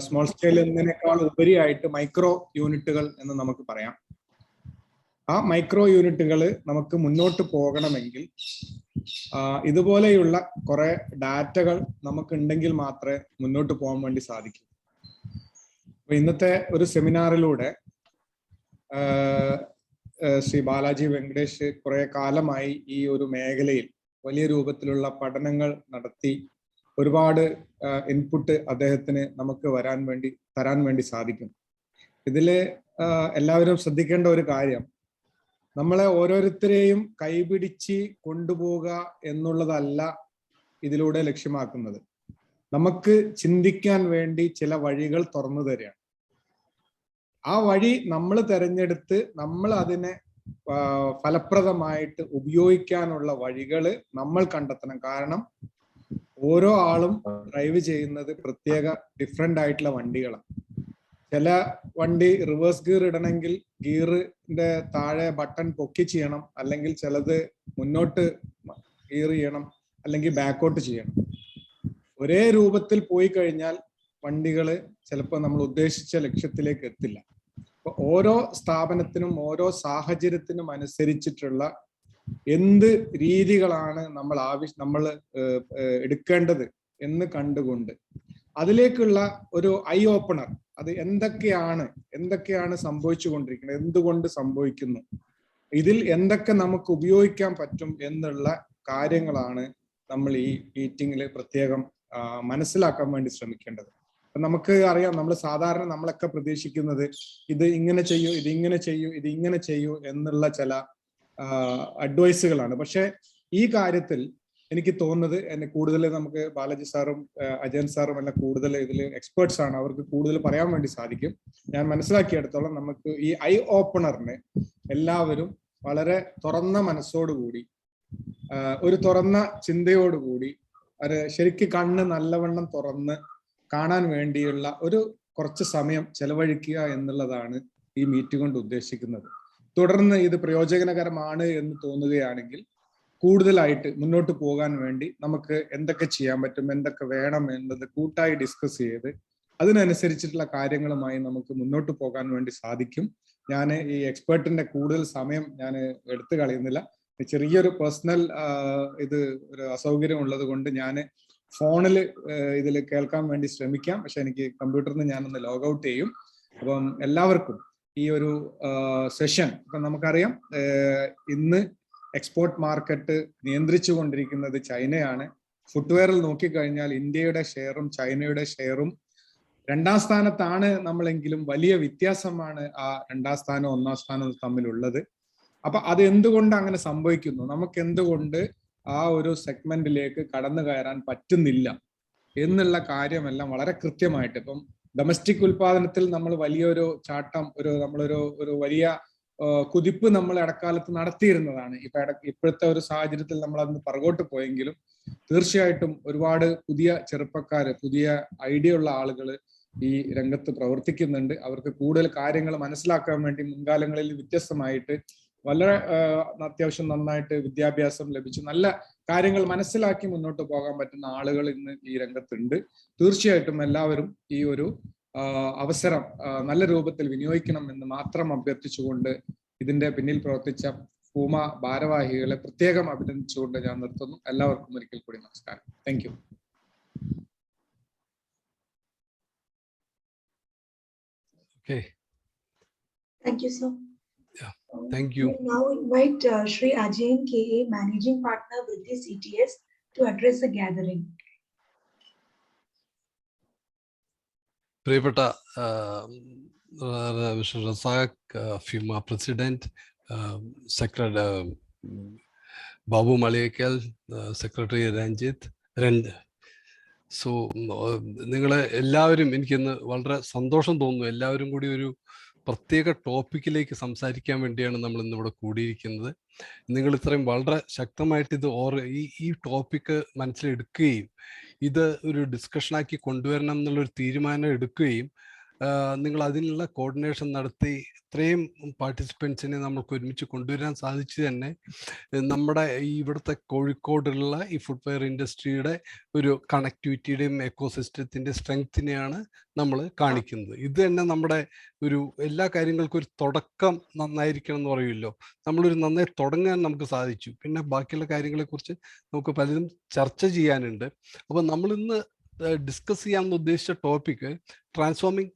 Small scale എന്നതിനേക്കാൾ ഉപരിയായിട്ട് micro യൂണിറ്റുകൾ എന്ന് നമുക്ക് പറയാം. ആ മൈക്രോ യൂണിറ്റുകൾ നമുക്ക് മുന്നോട്ട് പോകണമെങ്കിൽ ഇതുപോലെയുള്ള കുറെ ഡാറ്റകൾ നമുക്കുണ്ടെങ്കിൽ മാത്രമേ മുന്നോട്ട് പോകാൻ വേണ്ടി സാധിക്കൂ. അപ്പൊ ഇന്നത്തെ ഒരു സെമിനാറിലൂടെ ശ്രീ ബാലാജി വെങ്കടേഷ് കുറെ കാലമായി ഈ ഒരു മേഖലയിൽ വലിയ രൂപത്തിലുള്ള പഠനങ്ങൾ നടത്തി ഒരുപാട് ഇൻപുട്ട് അദ്ദേഹത്തിന് നമുക്ക് തരാൻ വേണ്ടി സാധിക്കും. ഇതില് എല്ലാവരും ശ്രദ്ധിക്കേണ്ട ഒരു കാര്യം, നമ്മളെ ഓരോരുത്തരെയും കൈപിടിച്ച് കൊണ്ടുപോവുക എന്നുള്ളതല്ല ഇതിലൂടെ ലക്ഷ്യമാക്കുന്നത്. നമുക്ക് ചിന്തിക്കാൻ വേണ്ടി ചില വഴികൾ തുറന്നു തരികയാണ്. ആ വഴി നമ്മൾ തിരഞ്ഞെടുത്ത് നമ്മൾ അതിനെ ഫലപ്രദമായിട്ട് ഉപയോഗിക്കാനുള്ള വഴികൾ നമ്മൾ കണ്ടെത്തണം. കാരണം ഓരോ ആളും ഡ്രൈവ് ചെയ്യുന്നത് പ്രത്യേക ഡിഫറെന്റ് ആയിട്ടുള്ള വണ്ടികളാണ്. ചില വണ്ടി റിവേഴ്സ് ഗിയർ ഇടണമെങ്കിൽ ഗിയറിന്റെ താഴെ ബട്ടൺ പൊക്കി ചെയ്യണം, അല്ലെങ്കിൽ ചിലത് മുന്നോട്ട് ഗിയർ ചെയ്യണം, അല്ലെങ്കിൽ ബാക്കോട്ട് ചെയ്യണം. ഒരേ രൂപത്തിൽ പോയി കഴിഞ്ഞാൽ വണ്ടികൾ ചിലപ്പോൾ നമ്മൾ ഉദ്ദേശിച്ച ലക്ഷ്യത്തിലേക്ക് എത്തില്ല. അപ്പൊ ഓരോ സ്ഥാപനത്തിനും ഓരോ സാഹചര്യത്തിനും അനുസരിച്ചിട്ടുള്ള എന്ത് രീതികളാണ് നമ്മൾ എടുക്കേണ്ടത് എന്ന് കണ്ടുകൊണ്ട് അതിലേക്കുള്ള ഒരു ഐ ഓപ്പണർ, അത് എന്തൊക്കെയാണ് സംഭവിച്ചുകൊണ്ടിരിക്കുന്നത്, എന്തുകൊണ്ട് സംഭവിക്കുന്നു, ഇതിൽ എന്തൊക്കെ നമുക്ക് ഉപയോഗിക്കാൻ പറ്റും എന്നുള്ള കാര്യങ്ങളാണ് നമ്മൾ ഈ മീറ്റിംഗിൽ പ്രത്യേകം മനസ്സിലാക്കാൻ വേണ്ടി ശ്രമിക്കേണ്ടത്. നമുക്ക് അറിയാം, നമ്മളൊക്കെ പ്രതീക്ഷിക്കുന്നത് ഇത് ഇങ്ങനെ ചെയ്യൂ, ഇത് ഇങ്ങനെ ചെയ്യൂ എന്നുള്ള ചില അഡ്വൈസുകളാണ്. പക്ഷെ ഈ കാര്യത്തിൽ എനിക്ക് തോന്നുന്നത് എന്നെ കൂടുതൽ നമുക്ക് ബാലാജി സാറും അജയൻ സാറും എല്ലാം കൂടുതൽ ഇതിൽ എക്സ്പേർട്സ് ആണ്, അവർക്ക് കൂടുതൽ പറയാൻ വേണ്ടി സാധിക്കും. ഞാൻ മനസ്സിലാക്കിയെടുത്തോളം നമുക്ക് ഈ ഐ ഓപ്പണറിന് എല്ലാവരും വളരെ തുറന്ന മനസ്സോടുകൂടി, ഒരു തുറന്ന ചിന്തയോടുകൂടി, അത് ശരിക്ക് കണ്ണ് നല്ലവണ്ണം തുറന്ന് കാണാൻ വേണ്ടിയുള്ള ഒരു കുറച്ച് സമയം ചെലവഴിക്കുക എന്നുള്ളതാണ് ഈ മീറ്റ് കൊണ്ട് ഉദ്ദേശിക്കുന്നത്. തുടർന്ന് ഇത് പ്രയോജനകരമാണ് എന്ന് തോന്നുകയാണെങ്കിൽ കൂടുതലായിട്ട് മുന്നോട്ട് പോകാൻ വേണ്ടി നമുക്ക് എന്തൊക്കെ ചെയ്യാൻ പറ്റും, എന്തൊക്കെ വേണം എന്നത് കൂട്ടായി ഡിസ്കസ് ചെയ്ത് അതിനനുസരിച്ചിട്ടുള്ള കാര്യങ്ങളുമായി നമുക്ക് മുന്നോട്ട് പോകാൻ വേണ്ടി സാധിക്കും. ഞാൻ ഈ എക്സ്പേർട്ടിന്റെ കൂടുതൽ സമയം ഞാൻ എടുത്തു കളയുന്നില്ല. ചെറിയൊരു പേഴ്സണൽ ഒരു അസൗകര്യം ഉള്ളത് കൊണ്ട് ഞാൻ ഫോണിൽ ഇതിൽ കേൾക്കാൻ വേണ്ടി ശ്രമിക്കാം. പക്ഷെ എനിക്ക് കമ്പ്യൂട്ടറിൽ നിന്ന് ഞാനൊന്ന് ലോഗ് ഔട്ട് ചെയ്യും. അപ്പം എല്ലാവർക്കും ഈ ഒരു സെഷൻ, ഇപ്പം നമുക്കറിയാം ഇന്ന് എക്സ്പോർട്ട് മാർക്കറ്റ് നിയന്ത്രിച്ചു കൊണ്ടിരിക്കുന്നത് ചൈനയാണ്. ഫുട്വെയറിൽ നോക്കിക്കഴിഞ്ഞാൽ ഇന്ത്യയുടെ ഷെയറും ചൈനയുടെ ഷെയറും 2ാം സ്ഥാനത്താണ് നമ്മളെങ്കിലും വലിയ വ്യത്യാസമാണ് ആ 2ാം സ്ഥാനവും 1ാം സ്ഥാനവും തമ്മിലുള്ളത്. അപ്പൊ അത് എന്തുകൊണ്ട് അങ്ങനെ സംഭവിക്കുന്നു, നമുക്ക് എന്തുകൊണ്ട് ആ ഒരു സെഗ്മെന്റിലേക്ക് കടന്നു കയറാൻ പറ്റുന്നില്ല എന്നുള്ള കാര്യമെല്ലാം വളരെ കൃത്യമായിട്ട്, ഇപ്പം ഡൊമസ്റ്റിക് ഉൽപാദനത്തിൽ നമ്മൾ വലിയൊരു ചാട്ടം, നമ്മളൊരു വലിയ കുതിപ്പ് നമ്മൾ ഇടക്കാലത്ത് നടത്തിയിരുന്നതാണ്. ഇപ്പോഴത്തെ ഒരു സാഹചര്യത്തിൽ നമ്മൾ അതിന് പുറകോട്ട് പോയെങ്കിലും തീർച്ചയായിട്ടും ഒരുപാട് പുതിയ ചെറുപ്പക്കാര്, പുതിയ ഐഡിയ ഉള്ള ആളുകൾ ഈ രംഗത്ത് പ്രവർത്തിക്കുന്നുണ്ട്. അവർക്ക് കൂടുതൽ കാര്യങ്ങൾ മനസ്സിലാക്കാൻ വേണ്ടി മുൻകാലങ്ങളിൽ വ്യത്യസ്തമായിട്ട് വളരെ അത്യാവശ്യം നന്നായിട്ട് വിദ്യാഭ്യാസം ലഭിച്ചു നല്ല കാര്യങ്ങൾ മനസ്സിലാക്കി മുന്നോട്ട് പോകാൻ പറ്റുന്ന ആളുകൾ ഇന്ന് ഈ രംഗത്തുണ്ട്. തീർച്ചയായിട്ടും എല്ലാവരും ഈ ഒരു അവസരം നല്ല രൂപത്തിൽ വിനിയോഗിക്കണം എന്ന് മാത്രം അഭ്യർത്ഥിച്ചുകൊണ്ട് ഇതിന്റെ പിന്നിൽ പ്രവർത്തിച്ച ഫൂമ ഭാരവാഹികളെ പ്രത്യേകം അഭിനന്ദിച്ചുകൊണ്ട് ഞാൻ നിർത്തുന്നു. എല്ലാവർക്കും ഒരിക്കൽ കൂടി നമസ്കാരം. Thank you. Okay. Thank you, sir. Yeah, thank you. We now invite Shri Ajayan KA, Managing Partner with the CTS, to address the gathering. പ്രിയപ്പെട്ട mister Razak, FOOMA president, secretary Babu Maliyekkal, secretary Ranjith, so നിങ്ങളെ എല്ലാവരും, എനിക്കിന്ന് വളരെ സന്തോഷം തോന്നുന്നു. എല്ലാവരും കൂടി ഒരു പ്രത്യേക ടോപ്പിക്കിലേക്ക് സംസാരിക്കാൻ വേണ്ടിയാണ് നമ്മൾ ഇന്നിവിടെ കൂടിയിരിക്കുന്നത്. നിങ്ങൾ ഇത്രയും വളരെ ശക്തമായിട്ട് ഈ ടോപ്പിക്ക് മനസ്സിലെടുക്കുകയും ഇത് ഒരു ഡിസ്കഷനാക്കി കൊണ്ടുവരണം എന്നുള്ളൊരു തീരുമാനം എടുക്കുകയും നിങ്ങൾ അതിനുള്ള കോർഡിനേഷൻ നടത്തി ഇത്രയും പാർട്ടിസിപ്പൻസിനെ നമുക്ക് ഒരുമിച്ച് കൊണ്ടുവരാൻ സാധിച്ചു തന്നെ നമ്മുടെ ഇവിടുത്തെ കോഴിക്കോടുള്ള ഈ ഫുട്വെയർ ഇൻഡസ്ട്രിയുടെ ഒരു കണക്ടിവിറ്റിയുടെയും എക്കോസിസ്റ്റത്തിൻ്റെ സ്ട്രെങ്ത്തിനെയാണ് നമ്മൾ കാണിക്കുന്നത്. ഇത് തന്നെ നമ്മുടെ ഒരു എല്ലാ കാര്യങ്ങൾക്കും ഒരു തുടക്കം നന്നായിരിക്കണം എന്ന് പറയുമല്ലോ. നമ്മളൊരു നന്നായി തുടങ്ങാൻ നമുക്ക് സാധിച്ചു. പിന്നെ ബാക്കിയുള്ള കാര്യങ്ങളെക്കുറിച്ച് നമുക്ക് പലതും ചർച്ച ചെയ്യാനുണ്ട്. അപ്പോൾ നമ്മളിന്ന് ഡിസ്കസ് ചെയ്യാമെന്ന് ഉദ്ദേശിച്ച topic transforming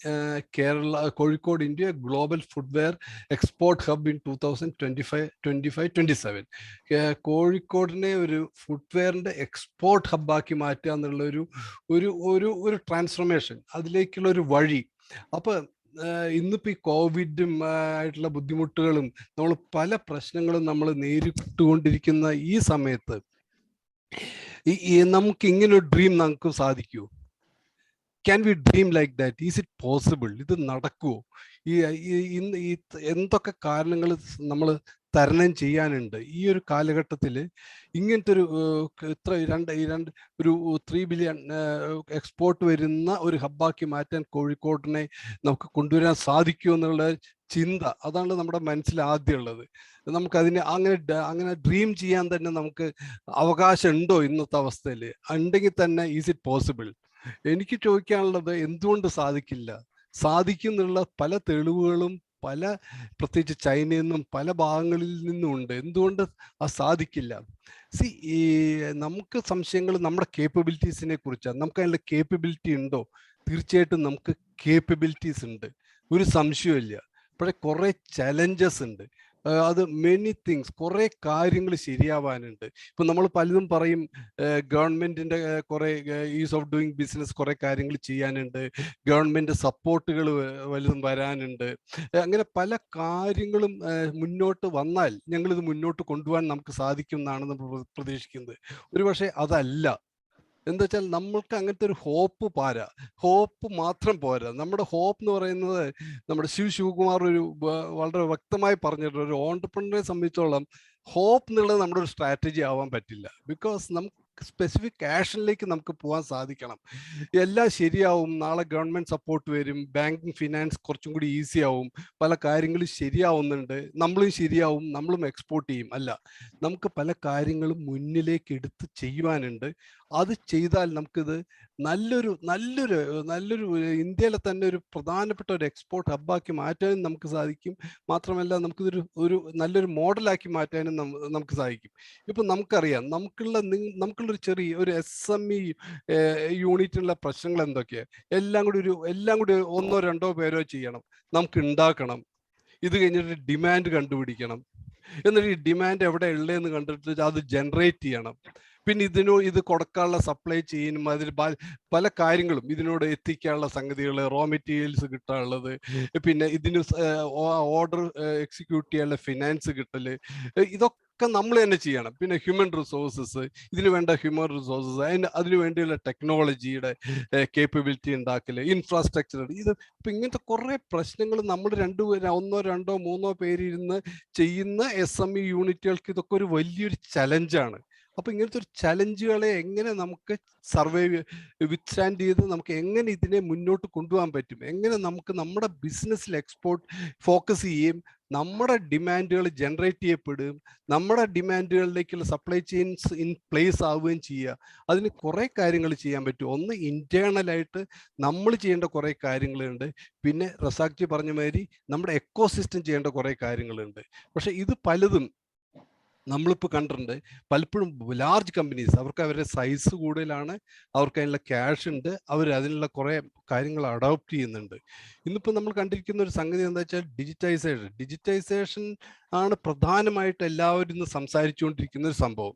Kerala Kozhikode India global footwear export hub in 2025-27. കോഴിക്കോടിനെ ഒരു ഫുട്വെയറിൻ്റെ എക്സ്പോർട്ട് ഹബ്ബാക്കി മാറ്റുക എന്നുള്ള ഒരു ട്രാൻസ്ഫോർമേഷൻ, അതിലേക്കുള്ള ഒരു വഴി. അപ്പോൾ ഇന്നിപ്പോൾ ഈ കോവിഡും ആയിട്ടുള്ള ബുദ്ധിമുട്ടുകളും നമ്മൾ പല പ്രശ്നങ്ങളും നമ്മൾ നേരിട്ടുകൊണ്ടിരിക്കുന്ന ഈ സമയത്ത് നമുക്ക് ഇങ്ങനെ ഒരു ഡ്രീം നമുക്ക് സാധിക്കുമോ? Can we dream like that? Is it possible? ഇത് നടക്കുമോ? ഇന്ന് എന്തൊക്കെ കാരണങ്ങൾ നമ്മൾ തരണം ചെയ്യാനുണ്ട് ഈ ഒരു കാലഘട്ടത്തിൽ? ഇങ്ങനത്തെ ഒരു ഒരു 3 ബില്യൺ എക്സ്പോർട്ട് വരുന്ന ഒരു ഹബ്ബാക്കി മാറ്റാൻ കോഴിക്കോടിനെ നമുക്ക് കൊണ്ടുവരാൻ സാധിക്കുമോ എന്നുള്ള ചിന്ത, അതാണ് നമ്മുടെ മനസ്സിൽ ആദ്യം ഉള്ളത്. നമുക്കതിനെ അങ്ങനെ ഡ്രീം ചെയ്യാൻ തന്നെ നമുക്ക് അവകാശം ഉണ്ടോ ഇന്നത്തെ അവസ്ഥയിൽ? ഉണ്ടെങ്കിൽ തന്നെ ഈസ് ഇറ്റ് പോസിബിൾ? എനിക്ക് ചോദിക്കാനുള്ളത് എന്തുകൊണ്ട് സാധിക്കില്ല? സാധിക്കുന്നുള്ള പല തെളിവുകളും പ്രത്യേകിച്ച് ചൈനയിൽ നിന്നും പല ഭാഗങ്ങളിൽ നിന്നും ഉണ്ട്. എന്തുകൊണ്ട് അത് സാധിക്കില്ല? ഈ നമുക്ക് സംശയങ്ങൾ നമ്മുടെ കേപ്പബിലിറ്റീസിനെ കുറിച്ചാണ്. നമുക്ക് അതിൻ്റെ കേപ്പബിലിറ്റി ഉണ്ടോ? തീർച്ചയായിട്ടും നമുക്ക് കേപ്പബിലിറ്റീസ് ഉണ്ട്, ഒരു സംശയമില്ല. പക്ഷേ കുറേ ചലഞ്ചസ് ഉണ്ട്. അത് മെനി തിങ്സ്, കുറേ കാര്യങ്ങൾ ശരിയാവാനുണ്ട്. ഇപ്പം നമ്മൾ പലതും പറയും ഗവൺമെൻറ്റിൻ്റെ കുറേ ഈസ് ഓഫ് ഡൂയിങ് ബിസിനസ് കുറേ കാര്യങ്ങൾ ചെയ്യാനുണ്ട്, ഗവൺമെൻറ് സപ്പോർട്ടുകൾ വലുതും വരാനുണ്ട്. അങ്ങനെ പല കാര്യങ്ങളും മുന്നോട്ട് വന്നാൽ ഞങ്ങളിത് മുന്നോട്ട് കൊണ്ടുപോകാൻ നമുക്ക് സാധിക്കും എന്നാണ് നമ്മൾ പ്രതീക്ഷിക്കുന്നത്. ഒരുപക്ഷെ അതല്ല. എന്താ വെച്ചാൽ നമ്മൾക്ക് അങ്ങനത്തെ ഒരു ഹോപ്പ് മാത്രം പോരാ. നമ്മുടെ ഹോപ്പ് എന്ന് പറയുന്നത് നമ്മുടെ ശിവകുമാർ വളരെ വ്യക്തമായി പറഞ്ഞിട്ടുണ്ട്, ഒരു ഓൺടർപ്രനറെ സംബന്ധിച്ചോളം ഹോപ്പ് എന്നുള്ളത് നമ്മുടെ ഒരു സ്ട്രാറ്റജി ആവാൻ പറ്റില്ല. ബിക്കോസ് നമുക്ക് സ്പെസിഫിക് ആക്ഷനിലേക്ക് നമുക്ക് പോകാൻ സാധിക്കണം. എല്ലാം ശരിയാവും, നാളെ ഗവൺമെൻറ് സപ്പോർട്ട് വരും, ബാങ്കിങ് ഫിനാൻസ് കുറച്ചും കൂടി ഈസി ആവും, പല കാര്യങ്ങളും ശരിയാവുന്നുണ്ട്, നമ്മളും ശരിയാവും, നമ്മളും എക്സ്പോർട്ട് ചെയ്യും. അല്ല, നമുക്ക് പല കാര്യങ്ങളും മുന്നിലേക്ക് എടുത്ത് ചെയ്യുവാനുണ്ട്. അത് ചെയ്താൽ നമുക്കിത് നല്ലൊരു ഇന്ത്യയിലെ തന്നെ ഒരു പ്രധാനപ്പെട്ട ഒരു എക്സ്പോർട്ട് ഹബ്ബാക്കി മാറ്റാനും നമുക്ക് സാധിക്കും. മാത്രമല്ല നമുക്കിതൊരു നല്ലൊരു മോഡലാക്കി മാറ്റാനും നമുക്ക് സാധിക്കും. ഇപ്പം നമുക്കറിയാം, നമുക്കുള്ളൊരു ചെറിയ ഒരു SME യൂണിറ്റിനുള്ള പ്രശ്നങ്ങൾ എന്തൊക്കെയാണ്? എല്ലാം കൂടി 1-2 പേരോ ചെയ്യണം, നമുക്ക് ഉണ്ടാക്കണം. ഇത് കഴിഞ്ഞിട്ട് ഡിമാൻഡ് കണ്ടുപിടിക്കണം, എന്നിട്ട് ഈ ഡിമാൻഡ് എവിടെ ഉള്ളതെന്ന് കണ്ടിട്ട് അത് ജനറേറ്റ് ചെയ്യണം. പിന്നെ ഇത് കൊടുക്കാനുള്ള സപ്ലൈ ചെയിനും അതിൽ പല കാര്യങ്ങളും ഇതിനോട് എത്തിക്കാനുള്ള സംഗതികൾ, റോ മെറ്റീരിയൽസ് കിട്ടാനുള്ളത്, പിന്നെ ഇതിന് ഓർഡർ എക്സിക്യൂട്ട് ചെയ്യാനുള്ള ഫിനാൻസ് കിട്ടൽ, ഇതൊക്കെ നമ്മൾ തന്നെ ചെയ്യണം. പിന്നെ ഹ്യൂമൻ റിസോഴ്സസ്, ഇതിന് വേണ്ട ഹ്യൂമൻ റിസോഴ്സസ്, അതിനു വേണ്ടിയുള്ള ടെക്നോളജിയുടെ കേപ്പബിലിറ്റി ഉണ്ടാക്കൽ, ഇൻഫ്രാസ്ട്രക്ചർ, ഇപ്പം ഇങ്ങനത്തെ കുറേ പ്രശ്നങ്ങൾ നമ്മൾ 1-2-3 പേരിരുന്ന് ചെയ്യുന്ന SME യൂണിറ്റുകൾക്ക് ഇതൊക്കെ ഒരു വലിയൊരു ചലഞ്ചാണ്. അപ്പോൾ ഇങ്ങനത്തെ ഒരു ചലഞ്ചുകളെ എങ്ങനെ നമുക്ക് വിത്ത്സ്റ്റാൻഡ് ചെയ്ത് നമുക്ക് എങ്ങനെ ഇതിനെ മുന്നോട്ട് കൊണ്ടുപോകാൻ പറ്റും, എങ്ങനെ നമുക്ക് നമ്മുടെ ബിസിനസ്സിൽ എക്സ്പോർട്ട് ഫോക്കസ് ചെയ്യുകയും നമ്മുടെ ഡിമാൻഡുകൾ ജനറേറ്റ് ചെയ്യപ്പെടുകയും നമ്മുടെ ഡിമാൻഡുകളിലേക്കുള്ള സപ്ലൈ ചെയിൻസ് ഇൻ പ്ലേസ് ആവുകയും ചെയ്യുക. അതിന് കുറേ കാര്യങ്ങൾ ചെയ്യാൻ പറ്റും. ഒന്ന്, ഇൻറ്റേർണലായിട്ട് നമ്മൾ ചെയ്യേണ്ട കുറേ കാര്യങ്ങളുണ്ട്. പിന്നെ റസാഖ്ജി പറഞ്ഞ മാതിരി നമ്മുടെ എക്കോസിസ്റ്റം ചെയ്യേണ്ട കുറേ കാര്യങ്ങളുണ്ട്. പക്ഷേ ഇത് പലതും നമ്മളിപ്പോൾ കണ്ടിട്ടുണ്ട്. പലപ്പോഴും ലാർജ് കമ്പനീസ്, അവർക്ക് അവരുടെ സൈസ് കൂടുതലാണ്, അവർക്ക് അതിനുള്ള ക്യാഷ് ഉണ്ട്, അവർ അതിനുള്ള കുറേ കാര്യങ്ങൾ അഡോപ്റ്റ് ചെയ്യുന്നുണ്ട്. ഇന്നിപ്പോൾ നമ്മൾ കണ്ടിരിക്കുന്ന ഒരു സംഗതി എന്താ വെച്ചാൽ ഡിജിറ്റൈസേഷൻ ആണ് പ്രധാനമായിട്ട് എല്ലാവരും ഇന്ന് സംസാരിച്ചുകൊണ്ടിരിക്കുന്ന ഒരു സംഭവം.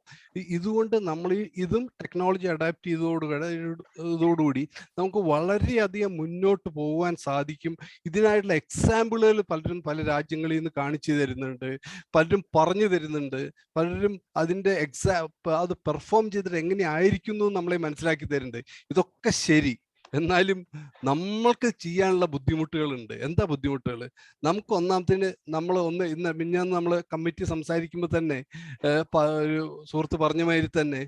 ഇതുകൊണ്ട് നമ്മൾ ഇതും ടെക്നോളജി അഡാപ്റ്റ് ചെയ്തതോടുകൂടി നമുക്ക് വളരെയധികം മുന്നോട്ട് പോകാൻ സാധിക്കും. ഇതിനായിട്ടുള്ള എക്സാമ്പിളുകൾ പലരും പല രാജ്യങ്ങളിൽ നിന്ന് കാണിച്ചു തരുന്നുണ്ട്, പലരും പറഞ്ഞു തരുന്നുണ്ട്, പലരും അതിൻ്റെ അത് പെർഫോം ചെയ്തിട്ട് എങ്ങനെയായിരിക്കുന്നു നമ്മളെ മനസ്സിലാക്കി തരുന്നുണ്ട്. ഇതൊക്കെ ശരി, എന്നാലും നമ്മൾക്ക് ചെയ്യാനുള്ള ബുദ്ധിമുട്ടുകളുണ്ട്. എന്താ ബുദ്ധിമുട്ടുകൾ? നമുക്ക് ഒന്നാമത്തേന് മിഞ്ഞാന്ന് നമ്മൾ കമ്മിറ്റി സംസാരിക്കുമ്പോൾ തന്നെ ഒരു സുഹൃത്ത് പറഞ്ഞ മാതിരി തന്നെ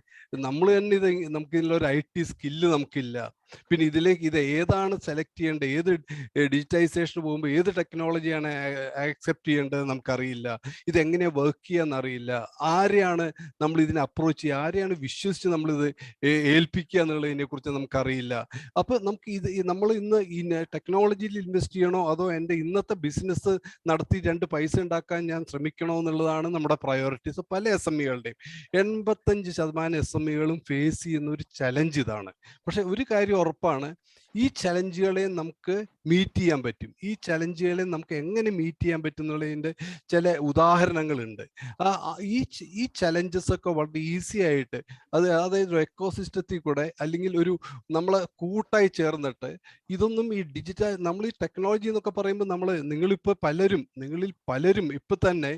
നമ്മൾ തന്നെ നമുക്ക് ഇതിലൊരു IT സ്കില്ല് നമുക്കില്ല. പിന്നെ ഇതിലേക്ക് ഇത് ഏതാണ് സെലക്ട് ചെയ്യേണ്ടത്, ഏത് ഡിജിറ്റൈസേഷൻ പോകുമ്പോൾ ഏത് ടെക്നോളജിയാണ് ആക്സെപ്റ്റ് ചെയ്യേണ്ടത് നമുക്കറിയില്ല, ഇതെങ്ങനെയാണ് വർക്ക് ചെയ്യാന്ന് അറിയില്ല, ആരെയാണ് നമ്മൾ ഇതിനെ അപ്രോച്ച് ചെയ്യുക, ആരെയാണ് വിശ്വസിച്ച് നമ്മളിത് ഏൽപ്പിക്കുക എന്നുള്ളതിനെ കുറിച്ച് നമുക്കറിയില്ല. അപ്പോൾ നമുക്ക് നമ്മൾ ഇന്ന് ഈ ടെക്നോളജിയിൽ ഇൻവെസ്റ്റ് ചെയ്യണോ അതോ എൻ്റെ ഇന്നത്തെ ബിസിനസ് നടത്തി 2 പൈസ ഉണ്ടാക്കാൻ ഞാൻ ശ്രമിക്കണോ എന്നുള്ളതാണ് നമ്മുടെ പ്രയോറിറ്റീസ്. പല SMEകളുടെയും 85% SMEകളും ഫേസ് ചെയ്യുന്ന ഒരു ചലഞ്ച് ഇതാണ്. പക്ഷെ ഒരു കാര്യം ഉറപ്പാണ്, ഈ ചലഞ്ചുകളെ നമുക്ക് മീറ്റ് ചെയ്യാൻ പറ്റും. ഈ ചലഞ്ചുകളെ നമുക്ക് എങ്ങനെ മീറ്റ് ചെയ്യാൻ പറ്റും എന്നുള്ളതിൻ്റെ ചില ഉദാഹരണങ്ങളുണ്ട്. ഈ ചലഞ്ചസ് ഒക്കെ വളരെ ഈസി ആയിട്ട് അതായത് ഒരു എക്കോസിസ്റ്റത്തിൽ കൂടെ അല്ലെങ്കിൽ ഒരു നമ്മളെ കൂട്ടായി ചേർന്നിട്ട് ഇതൊന്നും ഈ നമ്മൾ ഈ ടെക്നോളജി എന്നൊക്കെ പറയുമ്പോൾ നിങ്ങളിൽ പലരും ഇപ്പം തന്നെ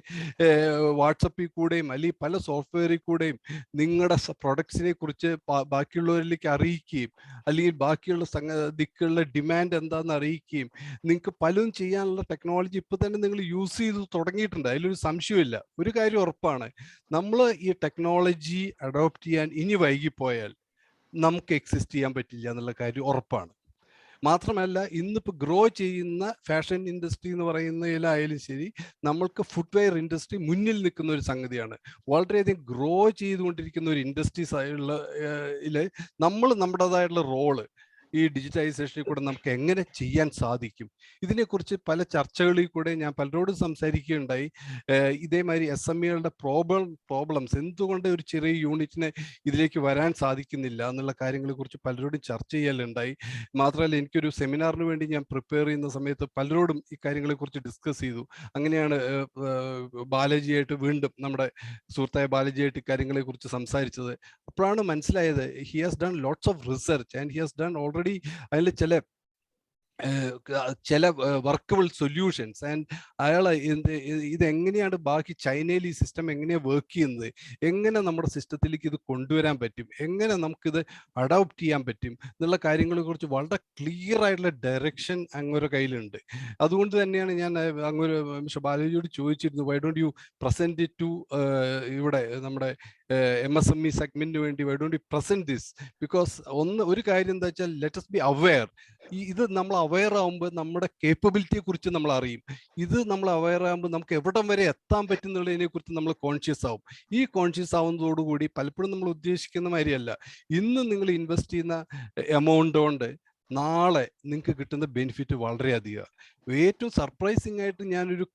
വാട്സപ്പിൽ കൂടെയും അല്ലെങ്കിൽ പല സോഫ്റ്റ്വെയറിൽ കൂടെയും നിങ്ങളുടെ പ്രൊഡക്ട്സിനെ കുറിച്ച് ബാക്കിയുള്ളവരിലേക്ക് അറിയിക്കുകയും അല്ലെങ്കിൽ ബാക്കിയുള്ള ദിക്കുള്ള ഡിമാൻഡ് എന്താണെന്ന് അറിയിക്കുകയും നിങ്ങൾക്ക് പലതും ചെയ്യാനുള്ള ടെക്നോളജി ഇപ്പം തന്നെ നിങ്ങൾ യൂസ് ചെയ്ത് തുടങ്ങിയിട്ടുണ്ട്. അതിലൊരു സംശയമില്ല. ഒരു കാര്യം ഉറപ്പാണ്, നമ്മൾ ഈ ടെക്നോളജി അഡോപ്റ്റ് ചെയ്യാൻ ഇനി വൈകിപ്പോയാൽ നമുക്ക് എക്സിസ്റ്റ് ചെയ്യാൻ പറ്റില്ല എന്നുള്ള കാര്യം ഉറപ്പാണ്. മാത്രമല്ല, ഇന്നിപ്പോൾ ഗ്രോ ചെയ്യുന്ന ഫാഷൻ ഇൻഡസ്ട്രി എന്ന് പറയുന്നതിലായാലും ശരി, നമ്മൾക്ക് ഫുട്വെയർ ഇൻഡസ്ട്രി മുന്നിൽ നിൽക്കുന്ന ഒരു സംഗതിയാണ്. വളരെയധികം ഗ്രോ ചെയ്തുകൊണ്ടിരിക്കുന്ന ഒരു ഇൻഡസ്ട്രീസ് ആയുള്ള നമ്മൾ നമ്മുടേതായിട്ടുള്ള റോള് ഈ ഡിജിറ്റൈസേഷനിൽ കൂടെ നമുക്ക് എങ്ങനെ ചെയ്യാൻ സാധിക്കും, ഇതിനെക്കുറിച്ച് പല ചർച്ചകളിൽ കൂടെ ഞാൻ പലരോടും സംസാരിക്കുകയുണ്ടായി. ഇതേമാതിരി SMEകളുടെ പ്രോബ്ലംസ്, എന്തുകൊണ്ട് ഒരു ചെറിയ യൂണിറ്റിന് ഇതിലേക്ക് വരാൻ സാധിക്കുന്നില്ല എന്നുള്ള കാര്യങ്ങളെക്കുറിച്ച് പലരോടും ചർച്ച ചെയ്യലുണ്ടായി. മാത്രമല്ല, എനിക്കൊരു സെമിനാറിന് വേണ്ടി ഞാൻ പ്രിപ്പയർ ചെയ്യുന്ന സമയത്ത് പലരോടും ഈ കാര്യങ്ങളെക്കുറിച്ച് ഡിസ്കസ് ചെയ്തു. അങ്ങനെയാണ് ബാലജിയായിട്ട് വീണ്ടും നമ്മുടെ സുഹൃത്തായ ബാലജിയായിട്ട് ഈ കാര്യങ്ങളെക്കുറിച്ച് സംസാരിച്ചത്. അപ്പോഴാണ് മനസ്സിലായത്, he has done lots of research and he has done already അതിൽ ചില വർക്കബിൾ സൊല്യൂഷൻസ്. ആൻഡ് അയാൾ ഇതെങ്ങനെയാണ് ബാക്കി ചൈനയിൽ ഈ സിസ്റ്റം എങ്ങനെയാണ് വർക്ക് ചെയ്യുന്നത്, എങ്ങനെ നമ്മുടെ സിസ്റ്റത്തിലേക്ക് ഇത് കൊണ്ടുവരാൻ പറ്റും, എങ്ങനെ നമുക്കിത് അഡോപ്റ്റ് ചെയ്യാൻ പറ്റും എന്നുള്ള കാര്യങ്ങളെ കുറിച്ച് വളരെ ക്ലിയർ ആയിട്ടുള്ള ഡയറക്ഷൻ അങ്ങോട്ട് കയ്യിലുണ്ട്. അതുകൊണ്ട് തന്നെയാണ് ഞാൻ അങ്ങൊരു മിസ്റ്റർ ബാലജിയോട് ചോദിച്ചിരുന്നു, why don't you present it to ഇവിടെ നമ്മുടെ MSME സെഗ്മെന്റിന് വേണ്ടി, why don't you present this? Because ഒരു കാര്യം എന്താ വെച്ചാൽ, ലെറ്റ് us be aware. ഇത് നമ്മൾ അവെയർ ആകുമ്പോൾ നമ്മുടെ കേപ്പബിലിറ്റിയെ കുറിച്ച് നമ്മൾ അറിയും. ഇത് നമ്മൾ അവെയർ ആകുമ്പോൾ നമുക്ക് എവിടം വരെ എത്താൻ പറ്റുന്നുള്ളതിനെ കുറിച്ച് നമ്മൾ കോൺഷ്യസ് ആവും. ഈ കോൺഷ്യസ് ആവുന്നതോടുകൂടി പലപ്പോഴും നമ്മൾ ഉദ്ദേശിക്കുന്ന മാതിരിയല്ല, ഇന്ന് നിങ്ങൾ ഇൻവെസ്റ്റ് ചെയ്യുന്ന എമൗണ്ട് കൊണ്ട് നാളെ നിങ്ങൾക്ക് കിട്ടുന്ന ബെനിഫിറ്റ് വളരെയധികം. ഏറ്റവും സർപ്രൈസിങ് ആയിട്ട് ഞാനൊരു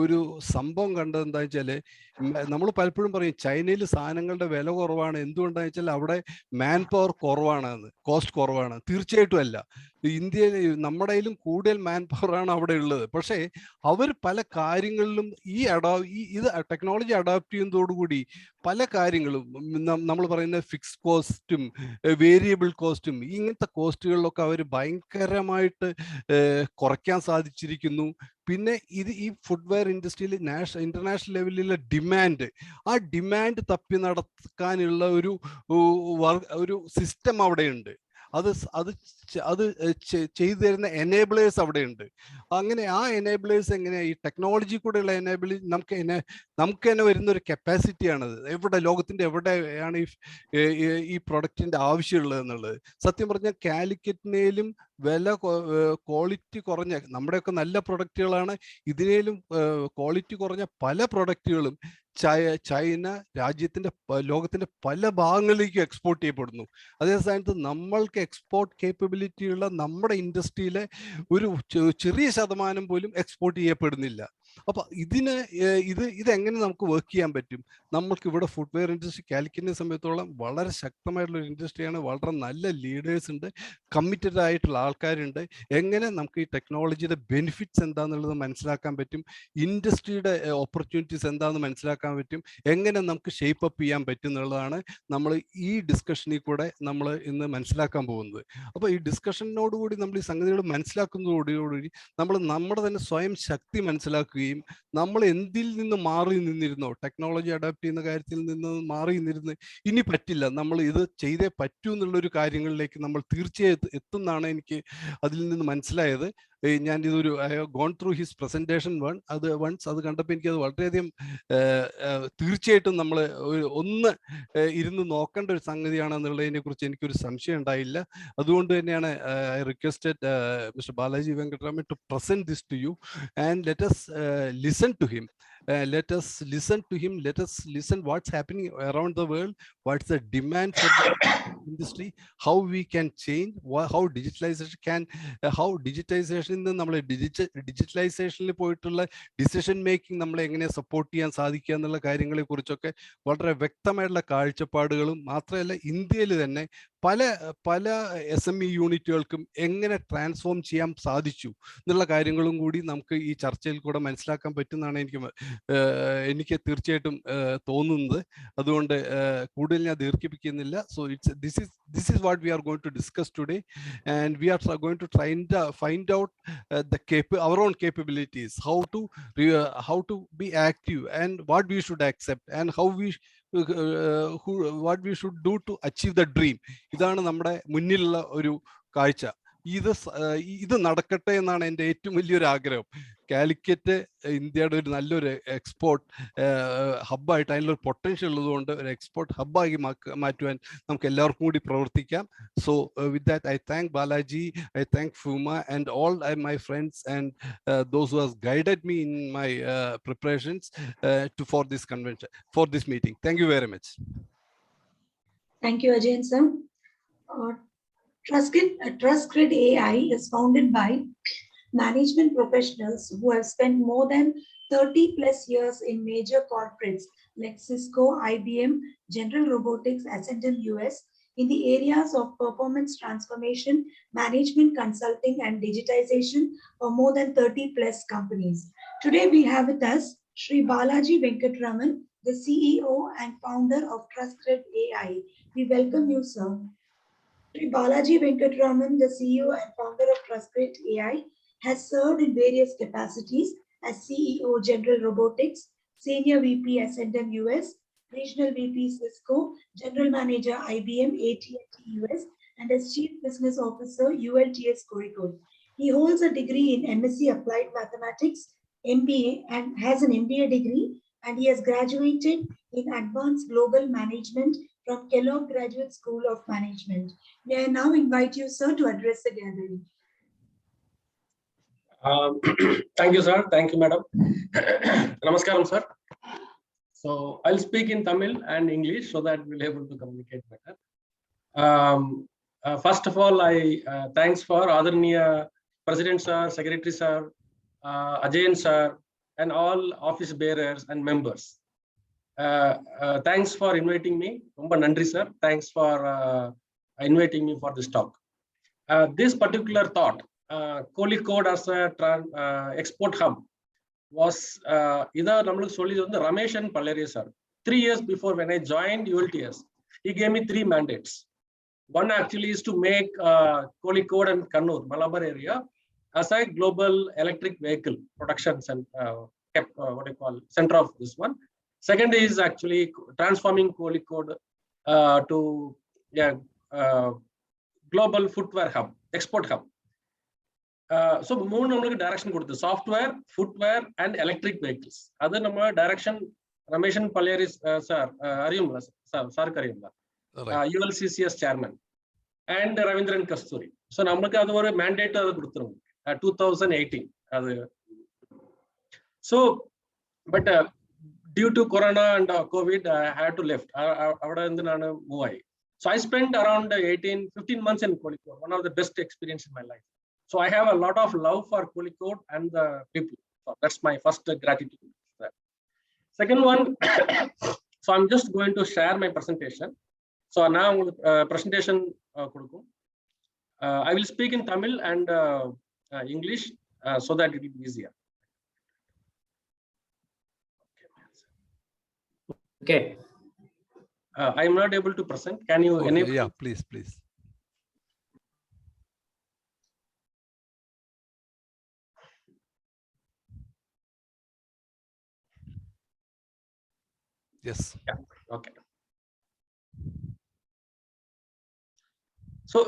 ഒരു സംഭവം കണ്ടത് എന്താ വെച്ചാൽ, നമ്മൾ പലപ്പോഴും പറയും ചൈനയിൽ സാധനങ്ങളുടെ വില കുറവാണ്, എന്തുകൊണ്ടാണെന്ന് വെച്ചാൽ അവിടെ മാൻ പവർ കുറവാണെന്ന്, കോസ്റ്റ് കുറവാണ്. തീർച്ചയായിട്ടും അല്ല. ഇന്ത്യയിൽ നമ്മുടെ കൂടുതൽ മാൻ പവറാണ് അവിടെ ഉള്ളത്. പക്ഷേ അവർ പല കാര്യങ്ങളിലും ഇത് ടെക്നോളജി അഡോപ്റ്റ് ചെയ്യുന്നതോടുകൂടി പല കാര്യങ്ങളും നമ്മൾ പറയുന്ന ഫിക്സ് കോസ്റ്റും വേരിയബിൾ കോസ്റ്റും ഇങ്ങനത്തെ കോസ്റ്റുകളിലൊക്കെ അവർ ഭയങ്കരമായിട്ട് കുറയ്ക്കാൻ സാധിച്ചിരിക്കുന്നു. പിന്നെ ഈ ഫുട്വെയർ ഇൻഡസ്ട്രിയിൽ ഇന്റർനാഷണൽ ലെവലിലുള്ള ആ ഡിമാൻഡ് തപ്പി നടക്കാനുള്ള ഒരു സിസ്റ്റം അവിടെയുണ്ട്. അത് ചെയ്തു തരുന്ന എനേബിളേഴ്സ് അവിടെയുണ്ട്. അങ്ങനെ ആ എനേബിളേഴ്സ് എങ്ങനെയാണ് ഈ ടെക്നോളജി കൂടെയുള്ള നമുക്ക് തന്നെ വരുന്ന ഒരു കപ്പാസിറ്റിയാണത്. ലോകത്തിന്റെ എവിടെയാണ് ഈ പ്രൊഡക്റ്റിന്റെ ആവശ്യമുള്ളത് എന്നുള്ളത്. സത്യം പറഞ്ഞാൽ കാലിക്കറ്റിനേലും ക്വാളിറ്റി കുറഞ്ഞ, നമ്മുടെയൊക്കെ നല്ല പ്രൊഡക്റ്റുകളാണ്, ഇതിനേലും ക്വാളിറ്റി കുറഞ്ഞ പല പ്രൊഡക്റ്റുകളും ചൈന ലോകത്തിന്റെ പല ഭാഗങ്ങളിലേക്ക് എക്സ്പോർട്ട് ചെയ്യപ്പെടുന്നു. അതേ സ്ഥാനത്ത് നമ്മൾക്ക് എക്സ്പോർട്ട് കേപ്പബിലിറ്റി ഉള്ള നമ്മുടെ ഇൻഡസ്ട്രിയിലെ ഒരു ചെറിയ ശതമാനം പോലും എക്സ്പോർട്ട് ചെയ്യപ്പെടുന്നില്ല. അപ്പൊ ഇതെങ്ങനെ നമുക്ക് വർക്ക് ചെയ്യാൻ പറ്റും? നമ്മൾക്ക് ഇവിടെ ഫുട്വെയർ ഇൻഡസ്ട്രി കാലിക്കറ്റിനെ സംബന്ധിച്ചോളം വളരെ ശക്തമായിട്ടുള്ള ഒരു ഇൻഡസ്ട്രിയാണ്. വളരെ നല്ല ലീഡേഴ്സ് ഉണ്ട്, കമ്മിറ്റഡ് ആയിട്ടുള്ള ആൾക്കാരുണ്ട്. എങ്ങനെ നമുക്ക് ഈ ടെക്നോളജിയുടെ ബെനിഫിറ്റ്സ് എന്താണെന്നുള്ളത് മനസ്സിലാക്കാൻ പറ്റും, ഇൻഡസ്ട്രിയുടെ ഓപ്പർച്യൂണിറ്റീസ് എന്താണെന്ന് മനസ്സിലാക്കാൻ പറ്റും, എങ്ങനെ നമുക്ക് ഷേപ്പ് അപ്പ് ചെയ്യാൻ പറ്റും എന്നുള്ളതാണ് നമ്മൾ ഈ ഡിസ്കഷനിൽ കൂടെ നമ്മൾ ഇന്ന് മനസ്സിലാക്കാൻ പോകുന്നത്. അപ്പോൾ ഈ ഡിസ്കഷനോടുകൂടി നമ്മൾ ഈ സംഗതികൾ മനസ്സിലാക്കുന്നതോടുകൂടി നമ്മൾ നമ്മുടെ തന്നെ സ്വയം ശക്തി മനസ്സിലാക്കുകയും, നമ്മൾ എന്തിൽ നിന്ന് മാറി നിന്നിരുന്നോ, ടെക്നോളജി അഡാപ്റ്റ് ചെയ്യുന്ന കാര്യത്തിൽ നിന്ന് മാറി നിന്നിരുന്ന് ഇനി പറ്റില്ല, നമ്മൾ ഇത് ചെയ്തേ പറ്റൂ എന്നുള്ളൊരു കാര്യങ്ങളിലേക്ക് നമ്മൾ തീർച്ചയായും എത്തുന്നതാണ് എനിക്ക് അതിൽ നിന്ന് മനസ്സിലായത്. I have gone through his presentation once അത് കണ്ടപ്പോൾ എനിക്കത് വളരെയധികം തീർച്ചയായിട്ടും നമ്മൾ ഒന്ന് ഇരുന്ന് നോക്കേണ്ട ഒരു സംഗതിയാണെന്നുള്ളതിനെ കുറിച്ച് എനിക്കൊരു സംശയം ഉണ്ടായില്ല. അതുകൊണ്ട് തന്നെയാണ് I requested Mr. Balaji Venkataraman to present this to you, and let us listen to him. Let us listen to him. Let us listen what's happening around the world, what's the demand for the industry, how we can change, how digitalization can, how digitization നമ്മൾ digitalizationൽ പോയിട്ടുള്ള decision making നമ്മളെ എങ്ങനെ support ചെയ്യാൻ സാധിക്കുക എന്നുള്ള കാര്യങ്ങളെ കുറിച്ചൊക്കെ വളരെ വ്യക്തമായിട്ടുള്ള കാഴ്ചപ്പാടുകളും മാത്രമല്ല ഇന്ത്യയിൽ തന്നെ പല SME യൂണിറ്റുകൾക്കും എങ്ങനെ ട്രാൻസ്ഫോം ചെയ്യാൻ സാധിച്ചു എന്നുള്ള കാര്യങ്ങളും കൂടി നമുക്ക് ഈ ചർച്ചയിൽ കൂടെ മനസ്സിലാക്കാൻ പറ്റുന്നതാണ് എനിക്ക് തീർച്ചയായിട്ടും തോന്നുന്നത്. അതുകൊണ്ട് കൂടുതൽ ഞാൻ ദീർഘിപ്പിക്കുന്നില്ല. So this is what we are going to discuss today, and we are going to find out our own capabilities, how to be active, and what we should accept, and what we should do to achieve the dream. ഇതാണ് നമ്മുടെ മുന്നിലുള്ള ഒരു കാഴ്ച. ഇത് നടക്കട്ടെ എന്നാണ് എൻ്റെ ഏറ്റവും വലിയൊരു ആഗ്രഹം. കാലിക്കറ്റ് ഇന്ത്യയുടെ ഒരു നല്ലൊരു എക്സ്പോർട്ട് ഹബ്ബായിട്ട് അതിലൊരു പൊട്ടൻഷ്യൽ ഉള്ളതുകൊണ്ട് ഒരു എക്സ്പോർട്ട് ഹബ്ബാക്കി മാറ്റുവാൻ നമുക്ക് എല്ലാവർക്കും കൂടി പ്രവർത്തിക്കാം. So with that I thank Balaji, I thank FOOMA and all my friends and those who has guided me in my preparations for this convention, for this meeting. Thank you very much. Thank you, Ajayan sir. TrustGrid AI is founded by management professionals who have spent more than 30 plus years in major corporates like Cisco, IBM, General Robotics, S&M US in the areas of performance transformation, management consulting, and digitization for more than 30 plus companies. Today we have with us Shri Balaji Venkataraman, the CEO and founder of TrustGrid AI. We welcome you, sir. Shri Balaji Venkataraman, the CEO and founder of TrustGrid AI, has served in various capacities as CEO General Robotics, Senior VP S&M US, Regional VP Cisco, General Manager IBM AT&T US, and as Chief Business Officer ULTS Kozhikode. He holds a degree in MSc Applied Mathematics, MBA, and has an MBA degree, and he has graduated in Advanced Global Management from Kellogg Graduate School of Management. May I now invite you, sir, to address the gathering. Thank you, sir. Thank you, madam. Namaskaram, sir. So I'll speak in Tamil and English so that we'll be able to communicate better. First of all, thanks for Adarniya President sir, Secretary sir, Ajayan sir, and all office bearers and members. Thanks for inviting me. Romba nandri, sir. Thanks for inviting me for this talk. This particular thought, Kozhikode as a export hub, was either Ramesh and Palleri, sir. 3 years before, when I joined ULTS, he gave me 3 mandates. One actually is to make Kozhikode and Kannur, Malabar area, as a global electric vehicle production center of this one. Second is actually transforming Kozhikode to global footwear hub, export hub. So more direction software, footwear, and electric vehicles. Other direction, Ramesh and Palleri sir, sir Karimla, ULCCS chairman, and Ravindran Kasturi. So namaka adu oru mandate 2018. So, but due to Corona and COVID, I had to left. So I spent around 15 months in Kozhikode, one of the best experience in my life. So I have a lot of love for Kozhikode and the people. So that's my first gratitude. Second one, so I'm just going to share my presentation. So now presentation, I will speak in Tamil and English so that it will be easier. Okay. I am not able to present. Can you enable? Yeah, please. Yes. Yeah. Okay. So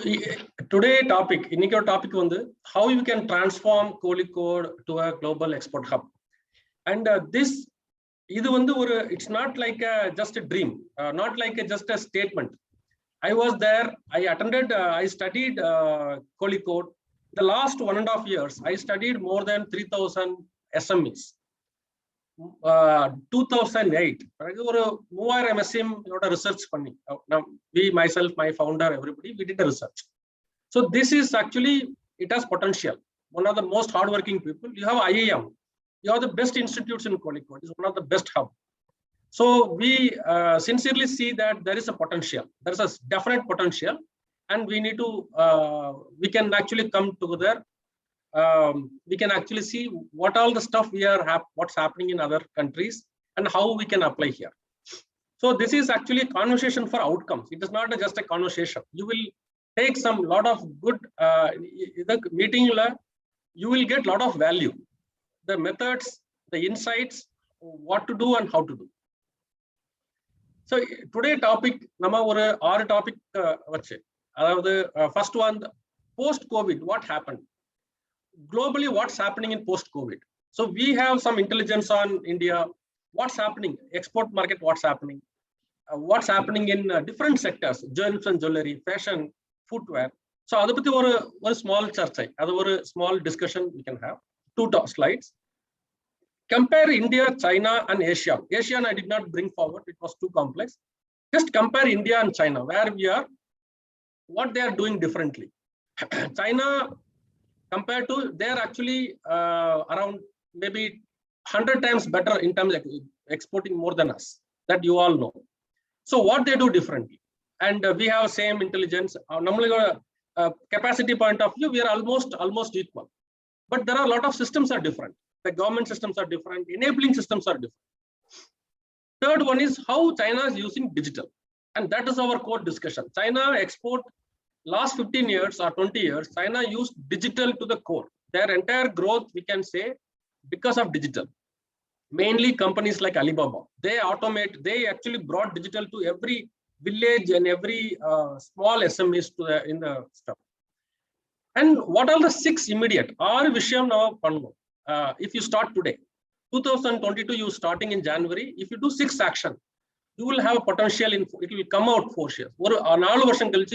today topic, இன்னைக்கு topic வந்து how you can transform Kozhikode to a global export hub. And this இது வந்து ஒரு, it's not like just a dream, not like just a statement. I was there, I attended, I studied Kozhikode. The last 1.5 years, I studied more than 3,000 SMEs. 2008, ஒரு 3000 MSM research பண்ணி, we, myself, my founder, everybody, we did a research. So this is actually, it has potential. One of the most hardworking people. You have IIM, you have the best institutes in Kozhikode. It's one of the best hub. So we sincerely see that there is a potential. There is a definite potential, and we need to, we can actually come together. We can actually see what all the stuff we are, what's happening in other countries and how we can apply here. So this is actually a conversation for outcomes. It is not just a conversation. You will take some lot of good the meeting, you will get lot of value. The methods, the insights, what to do and how to do. So today topic, nama oru 6 topic vache. Adavadhu first one, post COVID, what happened? Globally, what's happening in post COVID? So we have some intelligence on India. What's happening? Export market, what's happening? What's happening in different sectors? Gems and jewelry, fashion, footwear. So adapati oru small charcha, adu oru small discussion we can have. 2 slides. Compare India, China and Asia. Asian I did not bring forward, it was too complex. Just compare India and China, where we are, what they are doing differently. China, compared to, they are actually around maybe 100 times better in terms of exporting more than us, that you all know. So what they do differently, and we have same intelligence. Normally, capacity point of view, we are almost equal, but there are a lot of systems are different. The government systems are different, enabling systems are different. Third one is how China is using digital, and that is our core discussion. China export, last 15 years or 20 years, China used digital to the core. Their entire growth, we can say, because of digital. Mainly companies like Alibaba, they automate, they actually brought digital to every village and every small SMEs to the, in the stuff. And what are the 6 immediate? Our Visham now Panno. If you start today, 2022, you starting in January, if you do 6 action, you will have a potential in, it will come out 4 years.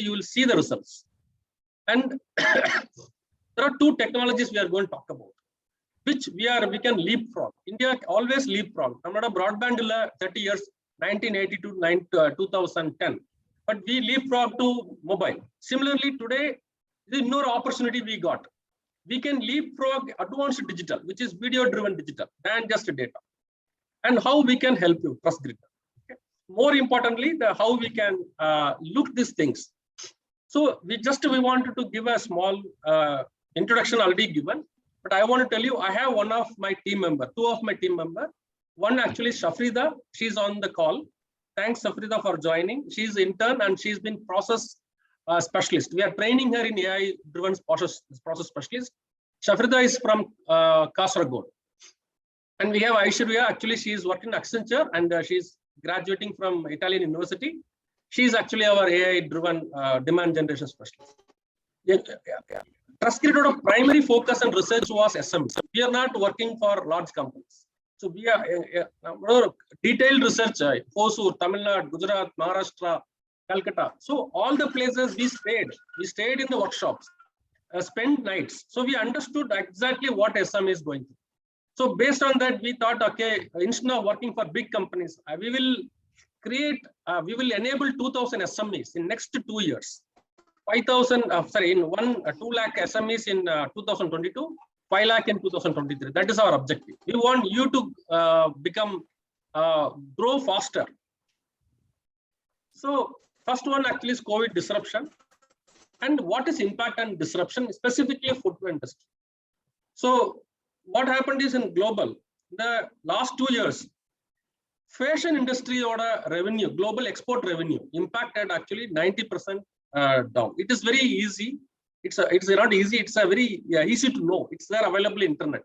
You will see the results. And there are 2 technologies we are going to talk about, which we can leapfrog. India always leapfrog. I'm not a broadband 30 years, 1980 to 2010, but we leapfrog to mobile. Similarly, today, there is no opportunity we got. We can leapfrog advanced digital, which is video-driven digital, than just data. And how we can help you, trust grid. Okay. More importantly, how we can look these things. So we wanted to give a small introduction already given, but I want to tell you, I have one of my team member, 2 of my team member. One actually Shafrida, she's on the call. Thanks Shafrida for joining. She's intern and she's been process specialist. We are training her in AI-driven process specialist. Shafrida is from Kozhikode. And we have Aishwarya, actually she is working in Accenture and she's graduating from Italian University. She is actually our AI-driven demand generation specialist. TrustGrid's primary focus and research was SMEs. We are not working for large companies. So we are detailed research, Hosur, Tamil Nadu, Gujarat, Maharashtra, Calcutta. So all the places we stayed in the workshops, spent nights. So we understood exactly what SME is going through. So based on that, we thought, okay, instead of working for big companies, we will create, we will enable 2,000 SMEs in next 2 years. 5,000, in 2 lakh SMEs in 2022, 5 lakh in 2023. That is our objective. We want you to grow faster. So first one actually is COVID disruption. And what is impact and disruption, specifically footwear industry. So what happened is in global, the last 2 years, fashion industry order revenue, global export revenue impacted actually 90% down. It is very easy. It's not easy. It's a very easy to know. It's there available internet.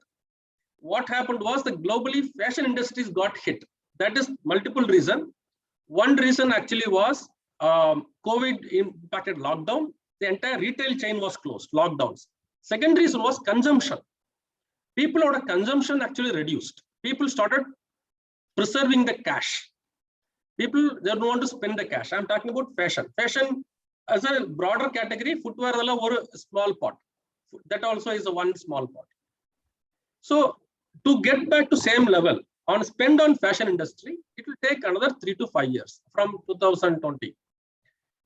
What happened was the globally fashion industries got hit. That is multiple reason. One reason actually was COVID impacted lockdown. the entire retail chain was closed, lockdowns. Second reason was consumption. People out of consumption actually reduced. People started preserving the cash. People, they don't want to spend the cash. I'm talking about fashion. Fashion as a broader category, footwear is a small part. That also is a one small part. So to get back to same level on spend on fashion industry, it will take another 3 to 5 years from 2020.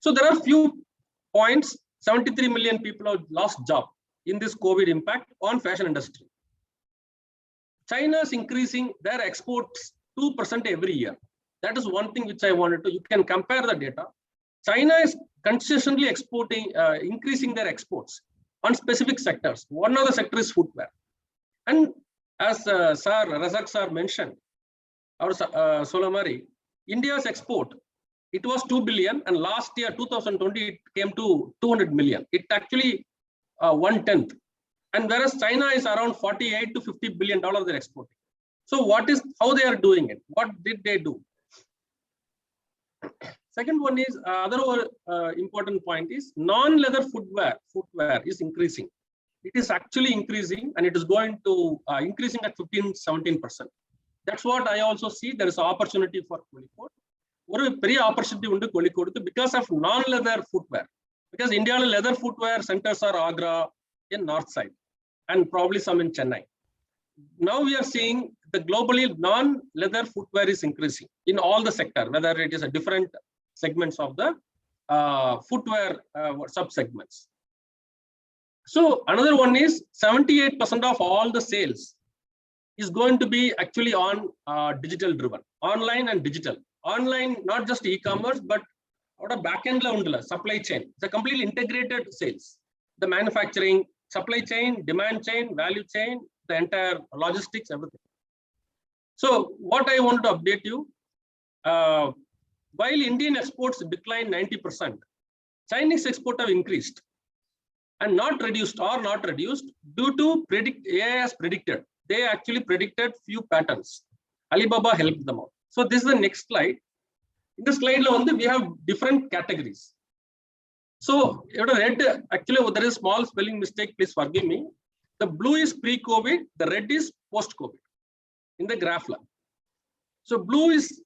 So there are few points. 73 million people have lost job in this COVID impact on fashion industry. China is increasing their exports 2% every year. That is one thing which I wanted to, you can compare the data. China is consistently exporting, increasing their exports on specific sectors. One of the sector is footwear. And as Razak sir mentioned, our Solomari, India's export, it was 2 billion, and last year, 2020, it came to 200 million. It actually 1/10. And whereas China is around 48 to 50 billion dollars they're exporting. So how they are doing it? What did they do? Second one is, other important point is non-leather footwear is increasing. It is actually increasing, and it is going to increasing at 15-17%. That's what I also see. There is an opportunity for Kozhikode. One very opportunity undu Kozhikode because of non-leather footwear. Because India leather footwear centers are Agra in north side, and probably some in Chennai. Now we are seeing the globally non-leather footwear is increasing in all the sector, whether it is a different segments of the footwear sub-segments. So another one is 78% of all the sales is going to be actually on digital driven, online and digital. Online, not just e-commerce, but out of back-end supply chain. It's a completely integrated sales. The manufacturing, supply chain, demand chain, value chain, the entire logistics, everything. So what I want to update you, while Indian exports declined 90%, Chinese export have increased and not reduced due to AI has predicted. They actually predicted few patterns. Alibaba helped them out. So this is the next slide. In the slide, we have different categories. So red, actually there is a small spelling mistake, please forgive me. The blue is pre-COVID, the red is post-COVID in the graph. So blue is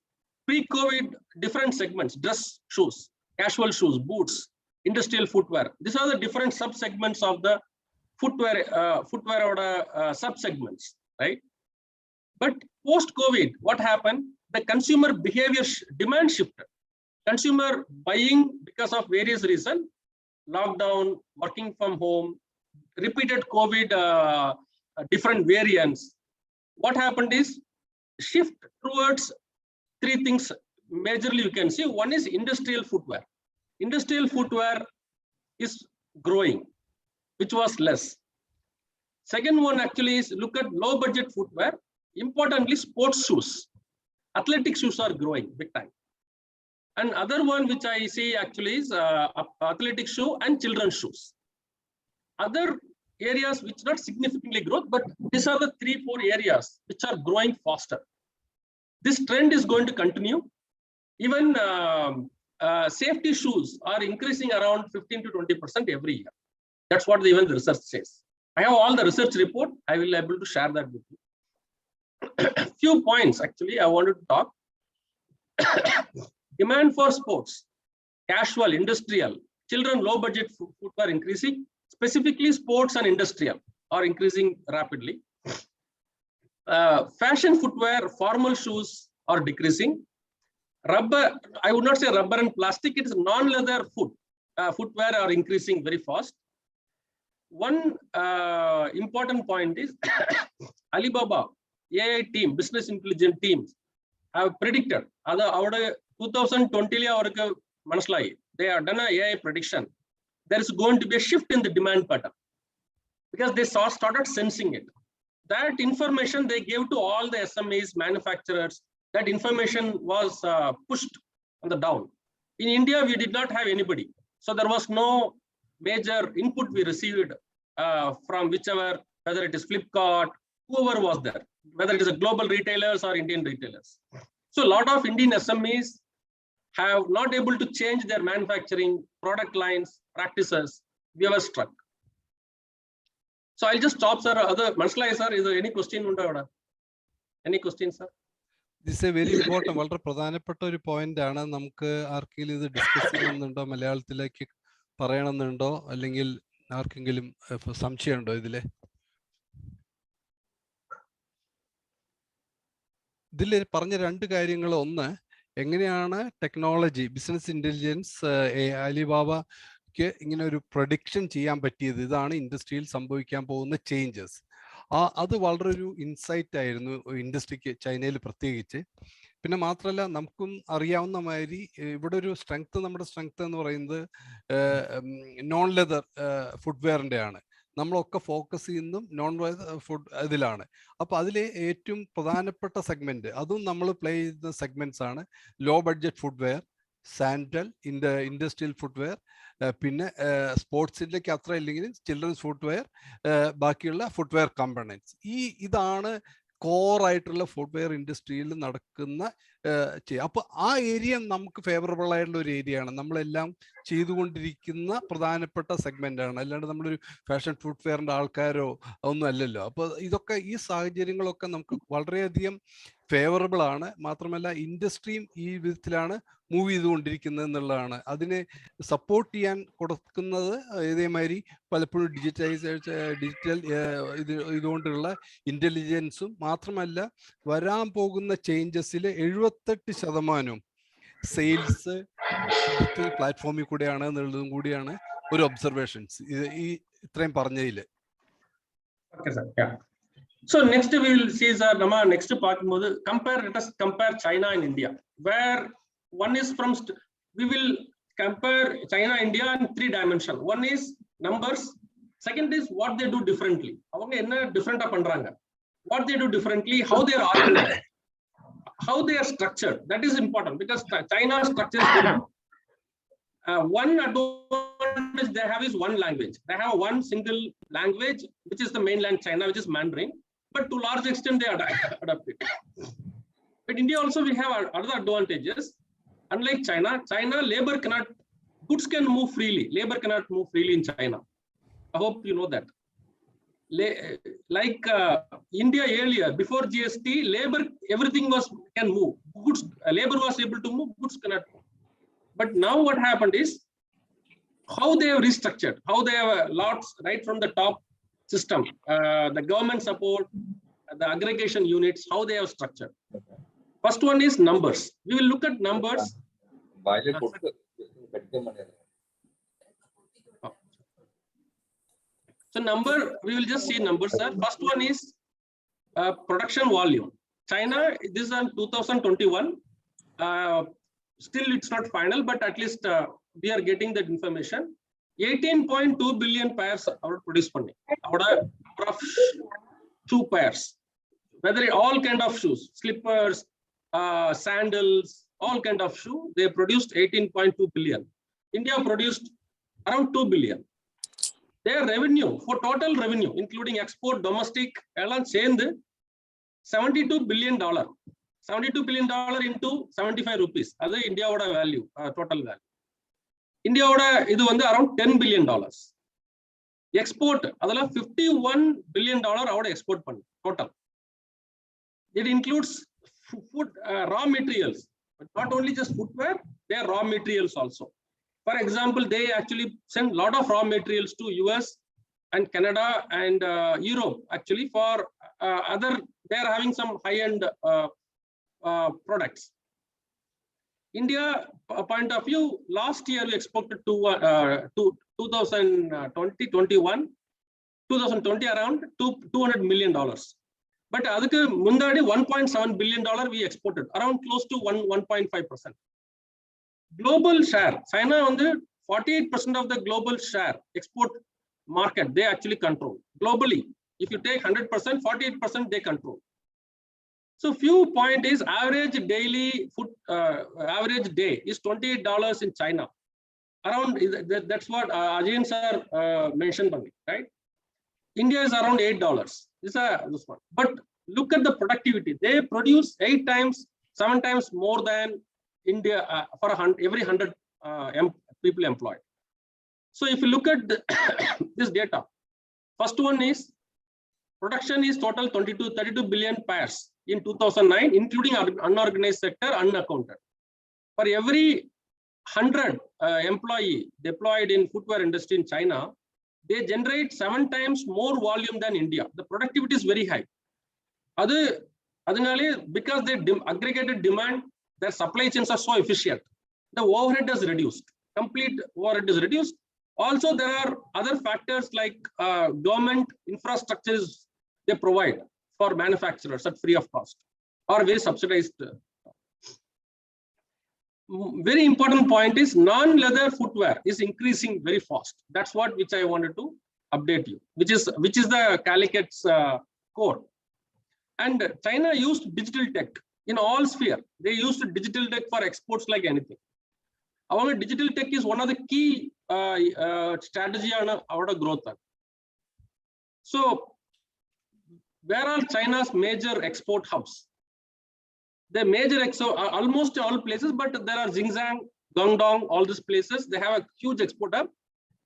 pre-COVID different segments, dress shoes, casual shoes, boots, industrial footwear. These are the different sub-segments of the footwear or sub-segments, right? But post-COVID, what happened? The consumer behavior demand shifted. Consumer buying because of various reasons, lockdown, working from home, repeated COVID, different variants. What happened is shift towards three things majorly you can see. One is industrial footwear. Industrial footwear is growing, which was less. Second one actually is look at low budget footwear. Importantly, sports shoes. Athletic shoes are growing big time. And other one which I see actually is athletic shoe and children's shoes. Other areas which not significantly growth, but these are the 3-4 areas which are growing faster. This trend is going to continue. Even safety shoes are increasing around 15 to 20% every year. That's what even the research says. I have all the research report. I will be able to share that with you. Few points actually I wanted to talk. Demand for sports, casual, industrial, children, low budget footwear increasing. Specifically, sports and industrial are increasing rapidly. Fashion footwear, formal shoes are decreasing. Rubber, I would not say rubber and plastic, it is non-leather footwear are increasing very fast. One important point is Alibaba AI team, business intelligence teams have predicted, our 2020 they have done an AI prediction. There is going to be a shift in the demand pattern because they started sensing it. That information they gave to all the SMEs, manufacturers, that information was pushed on the down. In India, we did not have anybody. So there was no major input we received from whichever, whether it is Flipkart, whoever was there, whether it is a global retailers or Indian retailers. So a lot of Indian SMEs have not able to change their manufacturing product lines practices we ever struck. So I'll just stop, sir. Sir, is there any question? Any questions, sir? This is a very important, വളരെ പ്രധാനപ്പെട്ട ഒരു point ആണ്. നമുക്ക് ആർക്കെങ്കിലും ഇത് discuss ചെയ്യണമെന്നുണ്ടോ, മലയാളത്തിലേക്ക് പറയണമെന്നുണ്ടോ, അല്ലെങ്കിൽ ആർക്കെങ്കിലും സംശയമുണ്ടോ ഇതില്? ഇതിൽ പറഞ്ഞ രണ്ട് കാര്യങ്ങൾ, ഒന്ന് എങ്ങനെയാണ് ടെക്നോളജി, ബിസിനസ് ഇന്റലിജൻസ് അലിബാബയ്ക്ക് ഇങ്ങനെ ഒരു പ്രഡിക്ഷൻ ചെയ്യാൻ പറ്റിയത്, ഇതാണ് ഇൻഡസ്ട്രിയിൽ സംഭവിക്കാൻ പോകുന്ന ചേഞ്ചസ്. അത് വളരെ ഒരു ഇൻസൈറ്റ് ആയിരുന്നു ഇൻഡസ്ട്രിക്ക്, ചൈനയിൽ പ്രത്യേകിച്ച്. പിന്നെ മാത്രമല്ല, നമുക്കും അറിയാവുന്ന മാതിരി ഇവിടെ ഒരു സ്ട്രെങ്ത്, നമ്മുടെ സ്ട്രെങ്ത് എന്ന് പറയുന്നത് നോൺ ലെതർ ഫുട്വെയറിൻ്റെ ആണ്. നമ്മളൊക്കെ ഫോക്കസ് ചെയ്യുന്നതും നോൺ ഫുഡ് ഇതിലാണ്. അപ്പോൾ അതിലെ ഏറ്റവും പ്രധാനപ്പെട്ട സെഗ്മെന്റ്, അതും നമ്മൾ പ്ലേ ചെയ്യുന്ന സെഗ്മെന്റ്സ് ആണ് low budget footwear, sandal, industrial footwear, പിന്നെ സ്പോർട്സിലേക്ക് അത്ര ഇല്ലെങ്കിലും ചിൽഡ്രൻസ് ഫുട്വെയർ, ബാക്കിയുള്ള ഫുട്വെയർ കമ്പണൻസ്. ഇതാണ് കോറായിട്ടുള്ള ഫുട്വെയർ ഇൻഡസ്ട്രിയിൽ നടക്കുന്ന. അപ്പോൾ ആ ഏരിയ നമുക്ക് ഫേവറബിൾ ആയിട്ടുള്ള ഒരു ഏരിയ ആണ്. നമ്മളെല്ലാം ചെയ്തുകൊണ്ടിരിക്കുന്ന പ്രധാനപ്പെട്ട സെഗ്മെന്റ് ആണ്. അല്ലാണ്ട് നമ്മളൊരു ഫാഷൻ ഫുട്വെയറിന്റെ ആൾക്കാരോ ഒന്നും അല്ലല്ലോ. അപ്പോൾ ഇതൊക്കെ, ഈ സാഹചര്യങ്ങളൊക്കെ നമുക്ക് വളരെയധികം ഫേവറബിൾ ആണ്. മാത്രമല്ല ഇൻഡസ്ട്രിയും ഈ വിധത്തിലാണ് മൂവ് ചെയ്തുകൊണ്ടിരിക്കുന്നത് എന്നുള്ളതാണ്. അതിനെ സപ്പോർട്ട് ചെയ്യാൻ കൊടുക്കുന്നത് ഇതേമാതിരി പലപ്പോഴും ഡിജിറ്റൽ ഇതുകൊണ്ടുള്ള ഇന്റലിജൻസും, മാത്രമല്ല വരാൻ പോകുന്ന ചേഞ്ചസിൽ 78% സെയിൽസ് ഡിജിറ്റൽ പ്ലാറ്റ്ഫോമിൽ കൂടെയാണ് എന്നുള്ളതും കൂടിയാണ് ഒരു ഒബ്സർവേഷൻസ് ഈ ഇത്രയും പറഞ്ഞതിൽ. So next we will see, sir, next part let us compare China and India, where one is from we will compare China and India in 3 dimensions. One is numbers, second is what they do differently, avanga enna different pandranga, what they do differently, how they are organized, how they are structured. That is important, because China structure is one advantage they have is one language. They have one single language, which is the mainland China, which is Mandarin, but to large extent they adapt it. But India also, we have other advantages. Unlike China, goods can move freely. Labor cannot move freely in China. I hope you know that. Like India earlier, before GST, labor, everything can move. Goods, labor was able to move, goods cannot move. But now what happened is, how they have restructured, how they have lots right from the top system, the government support, the aggregation units, how they have structured. First one is numbers. We will look at numbers. So number, we will just see numbers, sir. First one is production volume. China, this is on 2021. Still it's not final, but at least we are getting that information. 18.2 billion pairs are produced panni. Number of shoe pairs, whether all kind of shoes, slippers, sandals, all kind of shoe, they produced 18.2 billion. India produced around 2 billion. Their revenue, for total revenue, including export, domestic, airline, $72 billion. $72 billion into 75 rupees. That's India value, total value. India idu around $10 billion. Export, adala $51 billion export panni total. It includes food, raw materials, but not only just footwear, they are raw materials also. For example, they actually send a lot of raw materials to US and Canada and Europe, actually, for other, they are having some high-end products. India point of view, last year we exported to 2020 around $200 million. But adukku mundadi $1.7 billion we exported, around close to 1.5%. Global share, China on the 48% of the global share export market they actually control globally. If you take 100%, 48% they control. So few point is average daily food, average day is $28 in China. Around that's what Ajay sir mentioned, right? India is around $8. This one. But look at the productivity. They produce 8 times, 7 times more than India for every 100 people employed. So if you look at this data, first one is production is total 32 billion pairs in 2009, including unorganized sector, unaccounted. For every 100 employee deployed in footwear industry in China, they generate 7 times more volume than India. The productivity is very high. Because they aggregated demand, their supply chains are so efficient. The overhead is reduced. Complete overhead is reduced. Also, there are other factors like government infrastructures they provide for manufacturers at free of cost or very subsidized. Very important point is non-leather footwear is increasing very fast. That's what which I wanted to update you, which is the Calicutt's core. And China used digital tech in all sphere. They used digital tech for exports like anything. Our digital tech is one of the key strategy on our growth. So, where are China's major export hubs? The major almost all places, but there are Xinjiang, Guangdong, all these places. They have a huge export hub,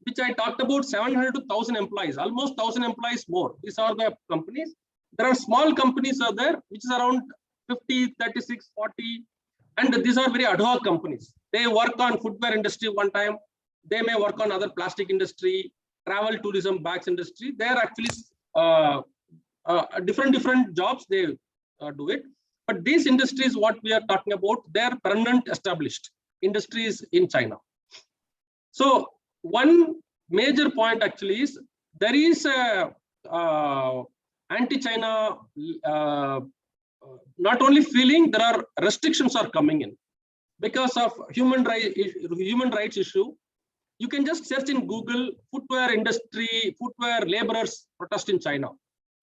which I talked about 700 to 1,000 employees, almost 1,000 employees more. These are the companies. There are small companies are there, which is around 50, 36, 40, and these are very ad hoc companies. They work on footwear industry one time. They may work on other plastic industry, travel, tourism, bags industry. They are actually different jobs. They do it. But these industries, what we are talking about, they are permanent established industries in China. So one major point actually is there is a anti-China, not only feeling, there are restrictions are coming in because of human rights issue. You can just search in Google footwear industry, footwear laborers protest in China.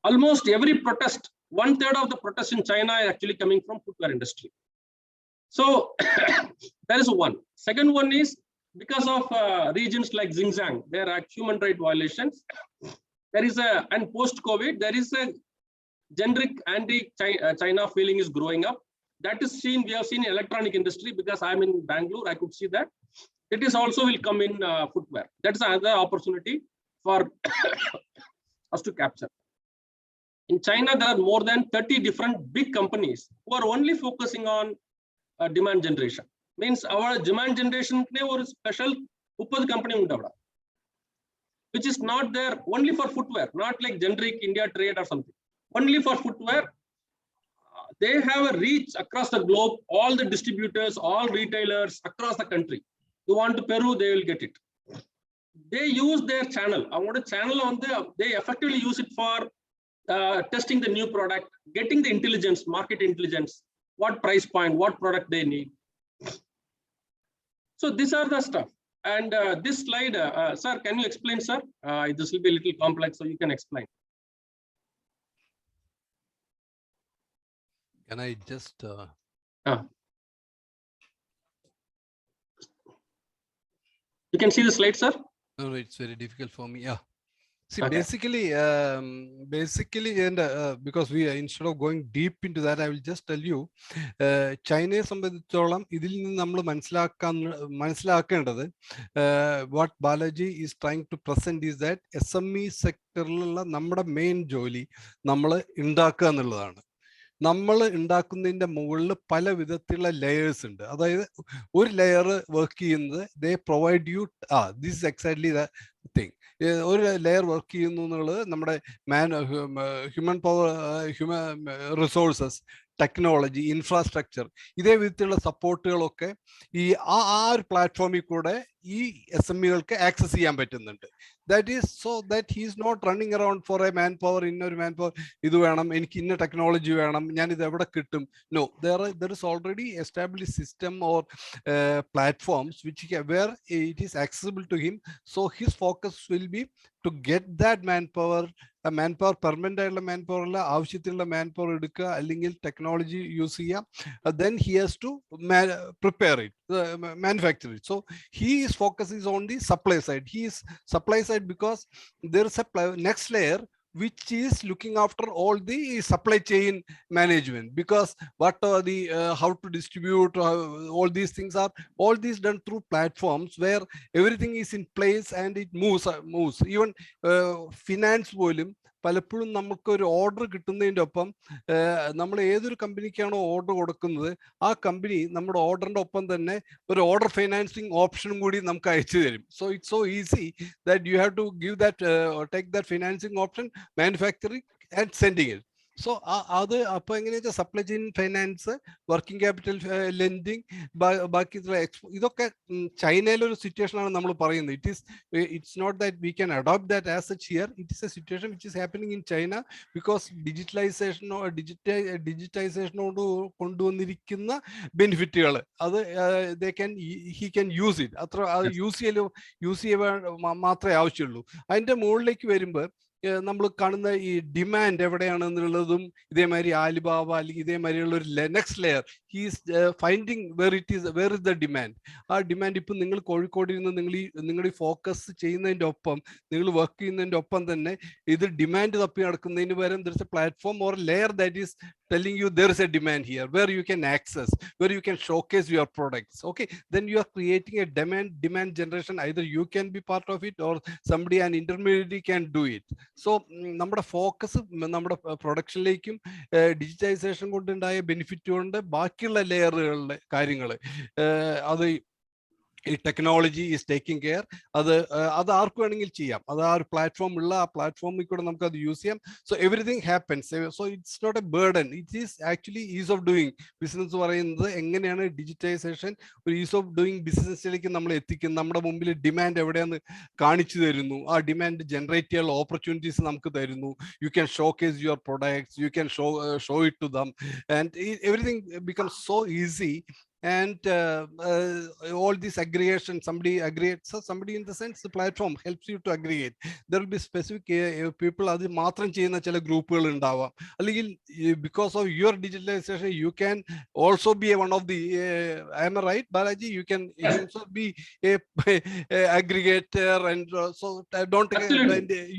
Almost every protest, 1/3 of the protests in China is actually coming from footwear industry. So that is one. Second one is because of regions like Xinjiang, there are human rights violations. There is and post-COVID, there is a generic anti-China feeling is growing up. That is seen, we have seen in electronic industry because I'm in Bangalore, I could see that. It is also will come in footwear. That's another opportunity for us to capture. In China, there are more than 30 different big companies who are only focusing on demand generation. Means our demand generation or special company, which is not there only for footwear, not like generic India trade or something. Only for footwear. They have a reach across the globe, all the distributors, all retailers across the country. You want to Peru, they will get it. They use their channel. I want a channel on they effectively use it for testing the new product, getting the intelligence, market intelligence, what price point, what product they need. So these are the stuff. And this slide, sir, can you explain, sir? This will be a little complex, so you can explain. Can I just? You can see the slide, sir? No, it's very difficult for me. Yeah. See, Okay. basically, and because we instead of going deep into that, I will just tell you, China സംബന്ധിച്ചോളം ഇതിൽ നിന്ന് നമ്മൾ മനസ്സിലാക്കേണ്ടത് what Balaji is trying to present is that SME സെക്ടറിലുള്ള നമ്മുടെ main ജോലി നമ്മൾ ഉണ്ടാക്കുക എന്നുള്ളതാണ്. നമ്മൾ ഉണ്ടാക്കുന്നതിൻ്റെ മുകളിൽ പല വിധത്തിലുള്ള ലെയേഴ്സ് ഉണ്ട്. അതായത് ഒരു ലെയർ വർക്ക് ചെയ്യുന്നത് ദേ provide you this is exactly the thing. ഒരു ലെയർ വർക്ക് ചെയ്യുന്നു എന്നുള്ളത് നമ്മുടെ human power, resources, technology, infrastructure, ഇതേ വിധത്തിലുള്ള സപ്പോർട്ടുകളൊക്കെ ഈ ഒരു പ്ലാറ്റ്ഫോമിൽ കൂടെ ഈ SMEകൾക്ക് ആക്സസ് ചെയ്യാൻ പറ്റുന്നുണ്ട്. That is so that he is not running around for a manpower, ഇന്നൊരു manpower, ഇത് വേണം, എനിക്ക് ഇന്ന ടെക്നോളജി വേണം, ഞാൻ ഇത് എവിടെ കിട്ടും. No, there is already established system or platforms where it is accessible to him. So his focus will be to get that manpower, permanent ആയിട്ടുള്ള manpower അല്ല, ആവശ്യത്തിലുള്ള manpower എടുക്കുക, അല്ലെങ്കിൽ ടെക്നോളജി യൂസ് ചെയ്യാം. Then he has to prepare it, manufacture it. So his focus is on the supply side. He is supply side because there is a next layer which is looking after all the supply chain management, because what are the how to distribute, all these things are all these done through platforms where everything is in place and it moves. Even finance volume. പലപ്പോഴും നമുക്ക് ഒരു order കിട്ടുന്നതിൻ്റെ ഒപ്പം നമ്മൾ ഏതൊരു കമ്പനിക്കാണോ order കൊടുക്കുന്നത് ആ company നമ്മുടെ ഓർഡറിൻ്റെ ഒപ്പം തന്നെ ഒരു ഓർഡർ ഫൈനാൻസിങ് ഓപ്ഷനും കൂടി നമുക്ക് അയച്ചു തരും. So it's so easy that you have to give that take that financing option, manufacturing and sending it. So അത് അപ്പൊ എങ്ങനെയാ വെച്ചാൽ supply chain finance, working capital lending, ബാക്കി ഇതൊക്കെ ചൈനയിലെ ഒരു സിറ്റുവേഷൻ ആണ് നമ്മൾ പറയുന്നത്. It's not that we can adopt that as such here. It is a situation which is happening in China because ഡിജിറ്റൈസേഷനോട് കൊണ്ടുവന്നിരിക്കുന്ന ബെനിഫിറ്റുകൾ അത് ഹി ക്യാൻ യൂസ് ഇറ്റ്. അത്ര അത് യൂസ് ചെയ്യാൻ മാത്രമേ ആവശ്യമുള്ളൂ. അതിന്റെ മുകളിലേക്ക് വരുമ്പോൾ നമ്മൾ കാണുന്ന ഈ ഡിമാൻഡ് എവിടെയാണെന്നുള്ളതും ഇതേമാതിരി ആലിബാബ അല്ലെങ്കിൽ ഇതേമാതിരിയുള്ള ഒരു next layer he's finding where is the demand. ആ ഡിമാൻഡ് ഇപ്പം നിങ്ങൾ കോഴിക്കോടിൽ നിന്ന് നിങ്ങൾ ഈ ഫോക്കസ് ചെയ്യുന്നതിൻ്റെ ഒപ്പം, നിങ്ങൾ വർക്ക് ചെയ്യുന്നതിൻ്റെ ഒപ്പം തന്നെ ഇത് ഡിമാൻഡ് തപ്പി നടക്കുന്നതിന് പകരം there is A platform or layer that is telling you there is a demand here where you can access, where you can showcase your products. Okay, then you are creating a demand generation. Either you can be part of it or somebody, an intermediary, can do it. So നമ്മുടെ focus നമ്മുടെ പ്രൊഡക്ഷനിലേക്കും digitisation കൊണ്ടുണ്ടായ benefit കൊണ്ട് ബാക്കിയുള്ള ലെയറുകളുടെ കാര്യങ്ങൾ അത് ഈ technology is taking care. അത് ആർക്ക് വേണമെങ്കിൽ ചെയ്യാം. അത് ആ ഒരു പ്ലാറ്റ്ഫോം ഉള്ള ആ പ്ലാറ്റ്ഫോമിൽ കൂടെ നമുക്ക് അത് യൂസ് ചെയ്യാം. So everything happens. So it's not a burden, it is actually ease of doing business പറയുന്നത്. എങ്ങനെയാണ് ഡിജിറ്റൈസേഷൻ ഒരു ഈസ് ഓഫ് ഡൂയിങ് ബിസിനസ്സിലേക്ക് നമ്മൾ എത്തിക്കുന്നത്? നമ്മുടെ മുമ്പിൽ ഡിമാൻഡ് എവിടെയാന്ന് കാണിച്ചു തരുന്നു. ആ ഡിമാൻഡ് ജനറേറ്റ് ചെയ്യാനുള്ള ഓപ്പർച്യൂണിറ്റീസ് നമുക്ക് തരുന്നു. You can showcase your products, you can show it to them, and everything becomes so easy. And all this aggregation, somebody aggregates, somebody in the sense the platform helps you to aggregate. There will be specific people adi matram cheyna chela groupകൾ ഉണ്ടാവാം. അല്ലെങ്കിൽ because of your digitalization you can also be one of the am I right Balaji? You can also be a aggregator, and so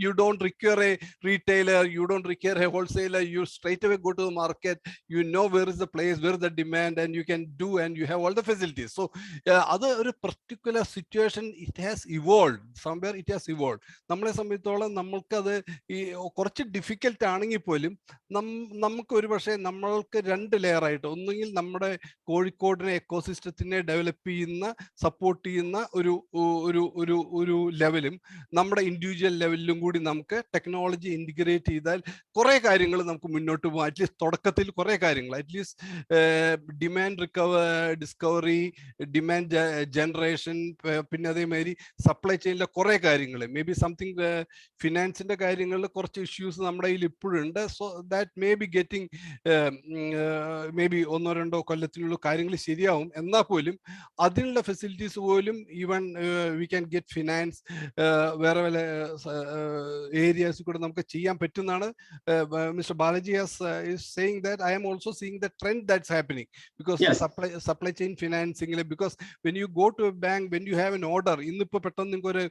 you don't require a retailer, you don't require a wholesaler, you straight away go to the market, you know where is the place, where is the demand, and you can do, and you have all the facilities. So other a particular situation, it has evolved somewhere, it has evolved. നമ്മളെ സംബന്ധിച്ചോളം നമ്മൾക്കത് ഈ കുറച്ച് difficult ആണെങ്കിൽ പോലും നമുക്ക് ഒരു പക്ഷേ നമ്മൾക്ക് രണ്ട് ലെയർ ആയിട്ട്, ഒന്നുകിൽ നമ്മുടെ കോഴിക്കോടിനെ എക്കോസിസ്റ്റത്തിനെ ഡെവലപ്പ് ചെയ്യുന്ന സപ്പോർട്ട് ചെയ്യുന്ന ഒരു ലെവലും നമ്മുടെ ഇൻഡിവിജ്വൽ ലെവലിലും കൂടി നമുക്ക് ടെക്നോളജി ഇൻറ്റിഗ്രേറ്റ് ചെയ്താൽ കുറേ കാര്യങ്ങൾ നമുക്ക് മുന്നോട്ട് പോകാം. അറ്റ്ലീസ്റ്റ് തുടക്കത്തിൽ കുറേ കാര്യങ്ങൾ, at least demand discovery, demand generation, പിന്നെ അതേമാതിരി സപ്ലൈ ചെയിനിലെ കുറേ കാര്യങ്ങൾ, മേ ബി സംതിങ് ഫിനാൻസിന്റെ കാര്യങ്ങളിൽ കുറച്ച് ഇഷ്യൂസ് നമ്മുടെ കയ്യിൽ ഇപ്പോഴുണ്ട്. So that maybe getting maybe 1-2 കൊല്ലത്തിനുള്ള കാര്യങ്ങൾ ശരിയാവും. എന്നാൽ പോലും അതിനുള്ള ഫെസിലിറ്റീസ് പോലും even we can get finance വേറെ വല്ല ഏരിയാസിൽ കൂടെ നമുക്ക് ചെയ്യാൻ പറ്റുന്നതാണ്. Mister Balaji is saying that I am also seeing the trend that's happening because supply chain financing, because when you go to a bank, when you have an order, ഇന്നിപ്പോ പെട്ടെന്ന് നിങ്ങൾക്ക് ഒരു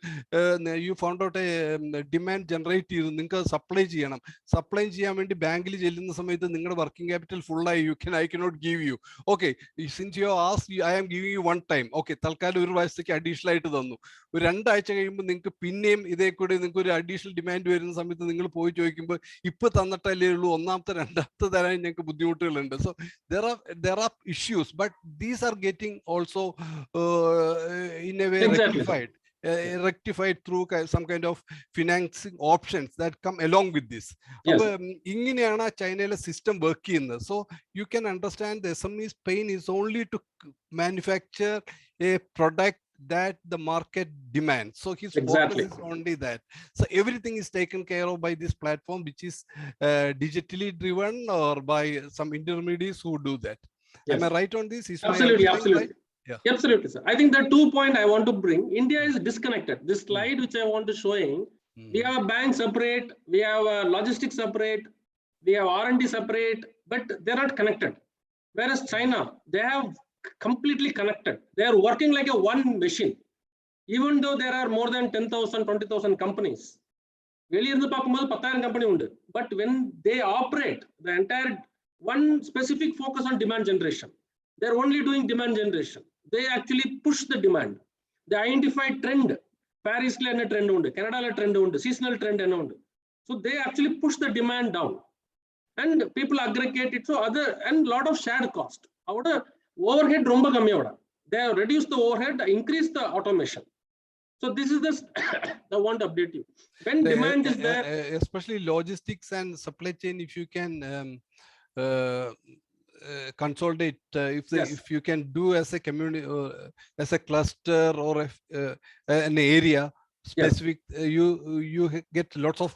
you found out a demand generate ചെയ്തു, നിങ്ങൾക്ക് supply ചെയ്യണം. Supply ചെയ്യാൻ വേണ്ടി ബാങ്കിൽ ചെല്ലുന്ന സമയത്ത് നിങ്ങളുടെ വർക്കിംഗ് ക്യാപിറ്റൽ ഫുൾ ആയി, I cannot give you. Okay, since you asked, I am giving you one time. Okay, തൽക്കാലം ഒരു പ്രാവശ്യത്തേക്ക് അഡീഷണൽ ആയിട്ട് തന്നു. ഒരു 2 ആഴ്ച കഴിയുമ്പോൾ നിങ്ങൾക്ക് പിന്നെയും ഇതേ കൂടി നിങ്ങൾക്ക് ഒരു അഡീഷണൽ ഡിമാൻഡ് വരുന്ന സമയത്ത് നിങ്ങൾ പോയി ചോദിക്കുമ്പോൾ ഇപ്പൊ തന്നിട്ടല്ലേ ഉള്ളൂ, ഒന്നാമത്തെ 2ാമത്തെ തരാൻ ഞങ്ങൾക്ക് ബുദ്ധിമുട്ടുകളുണ്ട്. So there are issues, but these are getting also in a way rectified through some kind of financing options that come along with this. അപ്പൊ ഇങ്ങനെയാണ് ചൈനയിലെ സിസ്റ്റം വർക്ക് ചെയ്യുന്നത്. So you can understand the SME's pain is only to manufacture a product that the market demands. So his focus is only that. So everything is taken care of by this platform, which is digitally driven or by some intermediaries who do that. Am I right on this? Absolutely. Right? Yeah. Absolutely, sir. I think the 2 points I want to bring. India is disconnected. This slide which I want to showing, we have banks separate, we have logistics separate, we have R&D separate, but they're not connected. Whereas China, they have completely connected. They are working like a one machine. Even though there are more than 10,000, 20,000 companies, வெளியிருந்து பார்க்கும்போது 10,000 company உண்டு. But when they operate, the entire one specific focus on demand generation. They're only doing demand generation. They actually push the demand. They identify trend. Paris la enna trend undu, Canada la trend undu, seasonal trend enna undu. So they actually push the demand down, and people aggregate it. So other and lot of shared cost. Our overhead romba kammi avada. They have reduced the overhead, increased the automation. So this is the I want to update you. When demand is there, especially logistics and supply chain, if you can consolidate, if you can do as a community, as a cluster or an area specific, you get lots of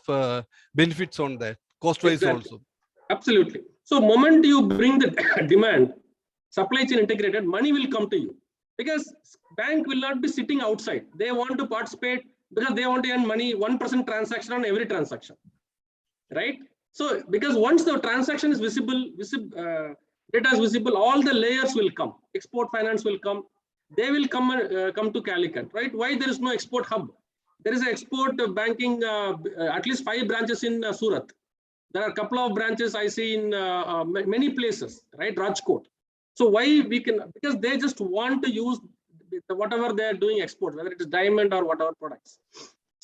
benefits on that, cost wise also. Absolutely. So moment you bring the demand, supply chain integrated, money will come to you, because bank will not be sitting outside. They want to participate because they want to earn money, 1% transaction on every transaction, right? So because once the transaction is visible, data is visible, all the layers will come. Export finance will come. They will come to Calicut, right? Why there is no export hub? There is an export banking, at least 5 branches in Surat. There are a couple of branches I see in many places, right? Rajkot. So why we can, because they just want to use whatever they are doing export, whether it is diamond or whatever products.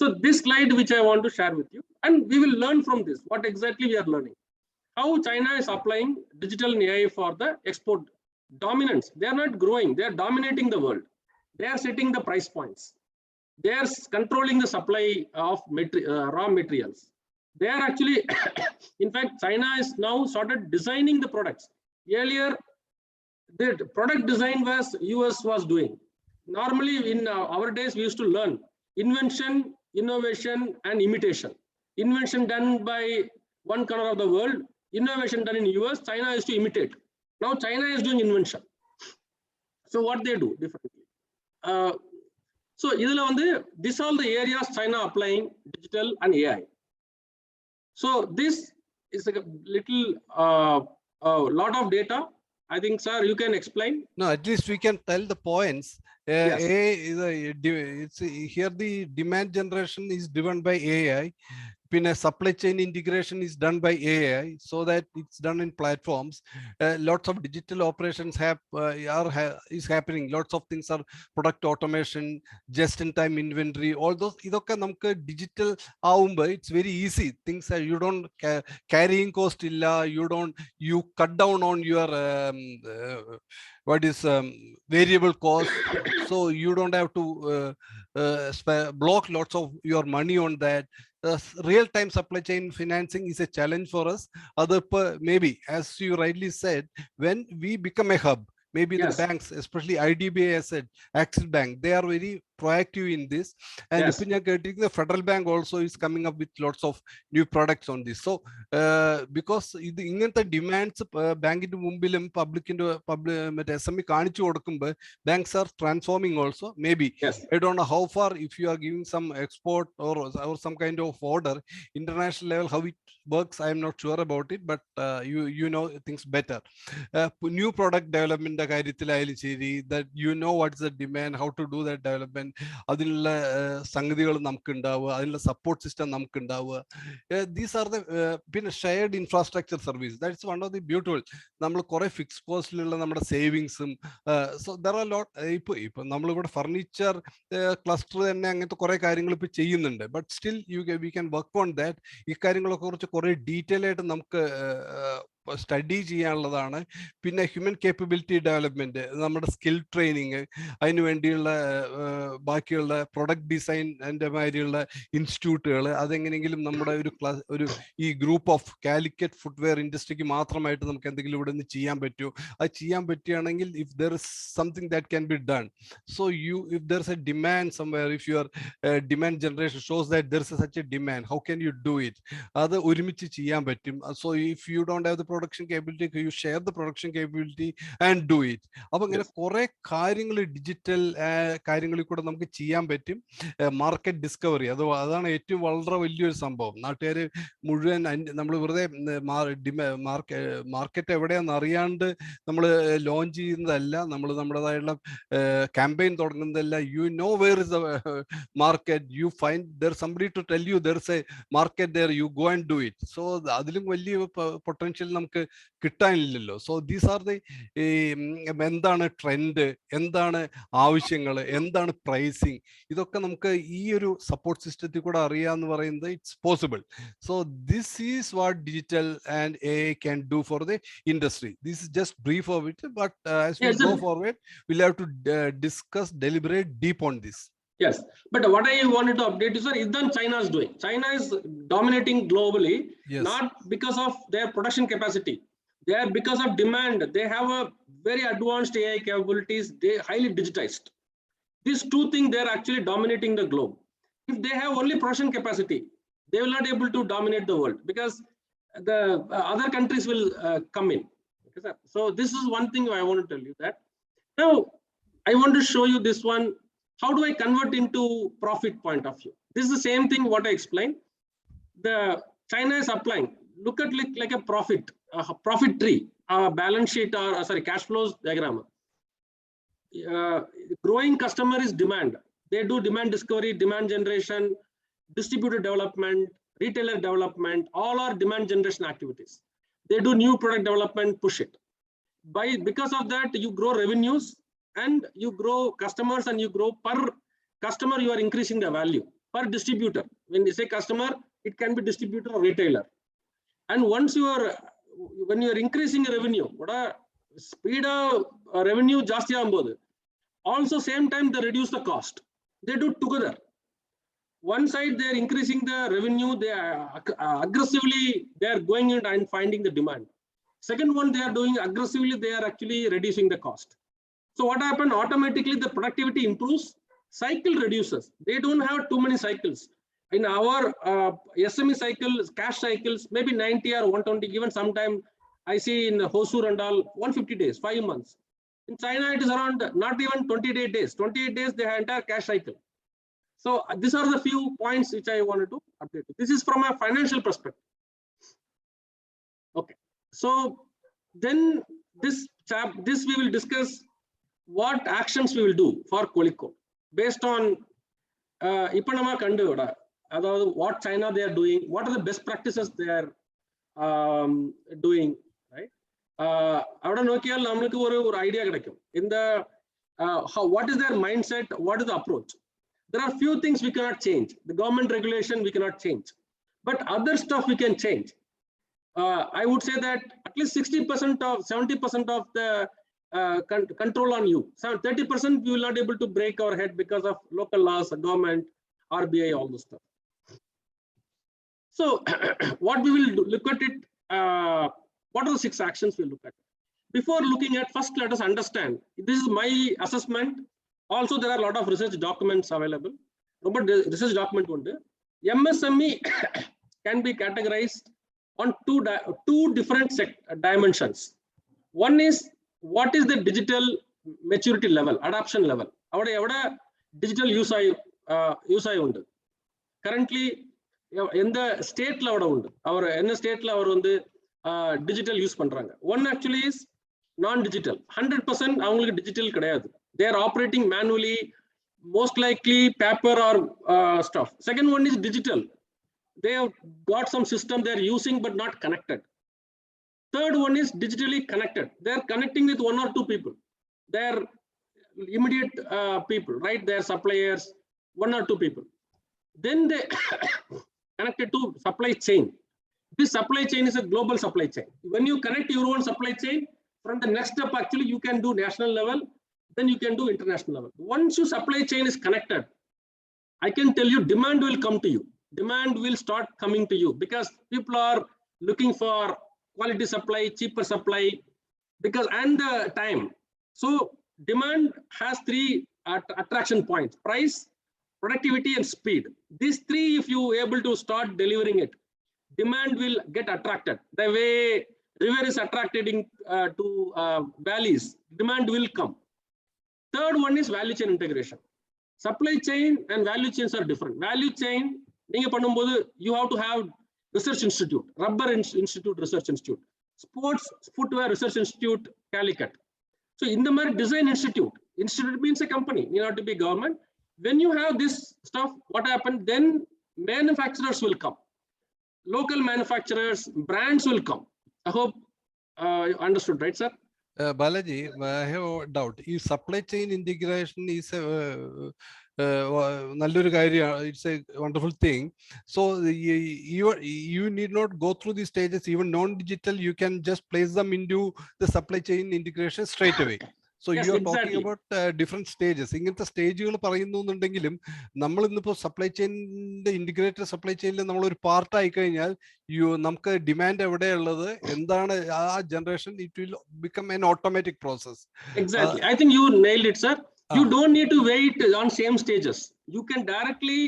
So this slide which I want to share with you, and we will learn from this, what exactly we are learning. How China is applying digital and AI for the export dominance. They are not growing, they are dominating the world. They are setting the price points. They are controlling the supply of raw materials. They are actually, in fact, China is now started designing the products. Earlier, the product design was US was doing. Normally in our days, we used to learn invention, innovation, and imitation. Invention done by one corner of the world, innovation done in US, China is to imitate. Now China is doing invention. So what they do differently? So these are the areas China applying digital and AI. So this is a little lot of data. I think, sir, you can explain. No, at least we can tell the points. Yes. It's here the demand generation is driven by AI. Supply chain integration is done by AI, so that it's done in platforms. Lots of digital operations is happening. Lots of things are product automation, just-in-time inventory. All those digital. It's very easy. Things are, you don't carrying cost illa. You cut down on your variable cost, so you don't have to block lots of your money on that. Real-time supply chain financing is a challenge for us. Maybe, as you rightly said, when we become a hub, maybe the banks, especially IDBI, Axis Bank, they are very proactive in this. And the Federal Bank also is coming up with lots of new products on this. So because the demands bank into Mumbilum, public into SME banks are transforming also. Maybe I don't know how far, if you are giving some export or some kind of order, international level, how it works, I am not sure about it, but you know things better. New product development, that you know what's the demand, how to do that development, support system. These are the shared infrastructure service. That's one of the beautiful. Fixed cost savings. So there are a lot. Furniture cluster, but still we can work on that. Detailed study ചെയ്യാനുള്ളതാണ്. പിന്നെ human capability development, നമ്മുടെ skill training, അതിനു വേണ്ടിയുള്ള ബാക്കിയുള്ള product ഡിസൈൻ്റെ മാതിരിയുള്ള ഇൻസ്റ്റിറ്റ്യൂട്ടുകൾ, അതെങ്ങനെയെങ്കിലും നമ്മുടെ ഒരു ഈ ഗ്രൂപ്പ് ഓഫ് കാലിക്കറ്റ് ഫുട്വെയർ ഇൻഡസ്ട്രിക്ക് മാത്രമായിട്ട് നമുക്ക് എന്തെങ്കിലും ഇവിടെ നിന്ന് ചെയ്യാൻ പറ്റുമോ? അത് ചെയ്യാൻ പറ്റുകയാണെങ്കിൽ, if there is something that can be done, so if there is A demand somewhere, if your demand generation shows that there is such A demand, how can you do it? അത് ഒരുമിച്ച് ചെയ്യാൻ പറ്റും. So if you don't have the production capability, you share the production capability and do it. അപ്പോൾ ഇങ്ങനെ കുറെ കാര്യങ്ങൾ digital കാര്യങ്ങളിൽ കൂടെ നമുക്ക് ചെയ്യാൻ പറ്റും. മാർക്കറ്റ് ഡിസ്കവറി അതാണ് ഏറ്റവും വളരെ വലിയൊരു സംഭവം. നാട്ടുകാർ മുഴുവൻ നമ്മൾ വെറുതെ മാർക്കറ്റ് എവിടെയാണെന്ന് അറിയാണ്ട് നമ്മൾ ലോഞ്ച് ചെയ്യുന്നതല്ല, നമ്മൾ നമ്മുടേതായുള്ള ക്യാമ്പയിൻ തുടങ്ങുന്നതല്ല. You know where is the market, you find there somebody to tell you there is a market there, you go and do it. So അതിലും വലിയ പൊട്ടൻഷ്യൽ നമുക്ക് കിട്ടാനില്ലല്ലോ. സോ ദീസ് ആർ ദി എന്താണ് trend, എന്താണ് ആവശ്യങ്ങൾ, എന്താണ് pricing, ഇതൊക്കെ നമുക്ക് ഈ ഒരു സപ്പോർട്ട് സിസ്റ്റത്തിൽ കൂടെ അറിയാന്ന് പറയുന്നത് it's possible. So this is what digital and AI can do for the industry. This is just brief of it, but as we go forward, we'll have to discuss, deliberate deep on this. Yes, but what I wanted to update you, sir, is that China is doing. China is dominating globally, not because of their production capacity. They are because of demand. They have a very advanced AI capabilities. They highly digitized. These two things, they are actually dominating the globe. If they have only production capacity, they will not be able to dominate the world because the other countries will come in. Okay, sir? So this is one thing I want to tell you that. Now, I want to show you this one. How do I convert into profit point of view? This is the same thing what I explained. The China is applying. Look at like a profit tree, balance sheet or sorry, cash flows diagram. Growing customer is demand. They do demand discovery, demand generation, distributor development, retailer development, all are demand generation activities. They do new product development, push it. Because of that, you grow revenues and you grow customers, and you grow per customer, you are increasing the value. Per distributor, when you say customer, it can be distributor or retailer. And once when you are increasing revenue, what a speed of revenue jasti ambod. Also same time they reduce the cost. They do together. One side they are increasing the revenue, they are aggressively they are going in and finding the demand. Second one, they are doing aggressively, they are actually reducing the cost. So what happened? Automatically the productivity improves, cycle reduces. They don't have too many cycles. In our SME cycles, cash cycles, maybe 90 or 120, even sometime I see in Hosur and all 150 days, 5 months. In China, it is around not even 28 days. 28 days, they have entire cash cycle. So these are the few points which I wanted to update. This is from a financial perspective. Okay. So then this we will discuss what actions we will do for Kozhikode based on what China they are doing, what are the best practices they are doing, right? Idea in the what is their mindset, what is the approach. There are few things we cannot change. The government regulation we cannot change, but other stuff we can change. I would say that at least 60% of 70% of the control on you. So 30% we will not able to break our head because of local laws, government, RBI, all this stuff. So what we will do, look at it. What are the 6 actions we'll look at? Before looking at, first let us understand. This is my assessment. Also, there are a lot of research documents available. But research document one day, MSME can be categorized on two different dimensions. One is what is the digital maturity level, adoption level. Our digital use currently in the state level, our in the state level digital use பண்றாங்க. One actually is non-digital. 100% அவங்களுக்கு digital கிடையாது. They are operating manually, most likely paper or stuff. Second one is digital. They have got some system they are using but not connected. Third one is digitally connected. They are connecting with 1 or 2 people. They are immediate people, right? They are suppliers, 1 or 2 people. Then they connected to supply chain. This supply chain is a global supply chain. When you connect your own supply chain, from the next step, actually, you can do national level, then you can do international level. Once your supply chain is connected, I can tell you demand will come to you. Demand will start coming to you because people are looking for quality supply, cheaper supply, because and the time. So demand has 3 attraction points: price, productivity, and speed. These 3, if you able to start delivering it, demand will get attracted. The way river is attracting to valleys, demand will come. Third one is value chain integration. Supply chain and value chains are different. Value chain, you have to have research institute, rubber institute, research institute, sports footwear research institute, Calicut. So in the design institute means a company, you have to be government. When you have this stuff, what happened? Then manufacturers will come. Local manufacturers, brands will come. I hope you understood, right, sir? Balaji, I have a doubt. If supply chain integration is it's a wonderful thing. So you need not go through these stages. Even non-digital, you can just place them into the supply chain integration straight away. So yes, you are exactly. talking about different stages. ഇങ്ങനത്തെ സ്റ്റേജുകൾ പറയുന്നുണ്ടെങ്കിലും നമ്മൾ ഇന്നിപ്പോൾ supply ചെയിനിന്റെ integrated supply ചെയിനിൽ നമ്മൾ ഒരു part ആയി കഴിഞ്ഞാൽ നമുക്ക് demand എവിടെയുള്ളത് എന്താണ് ആ generation it will become an automatic process. Exactly. I think you nailed it, sir. You don't need to wait on same stages. You can directly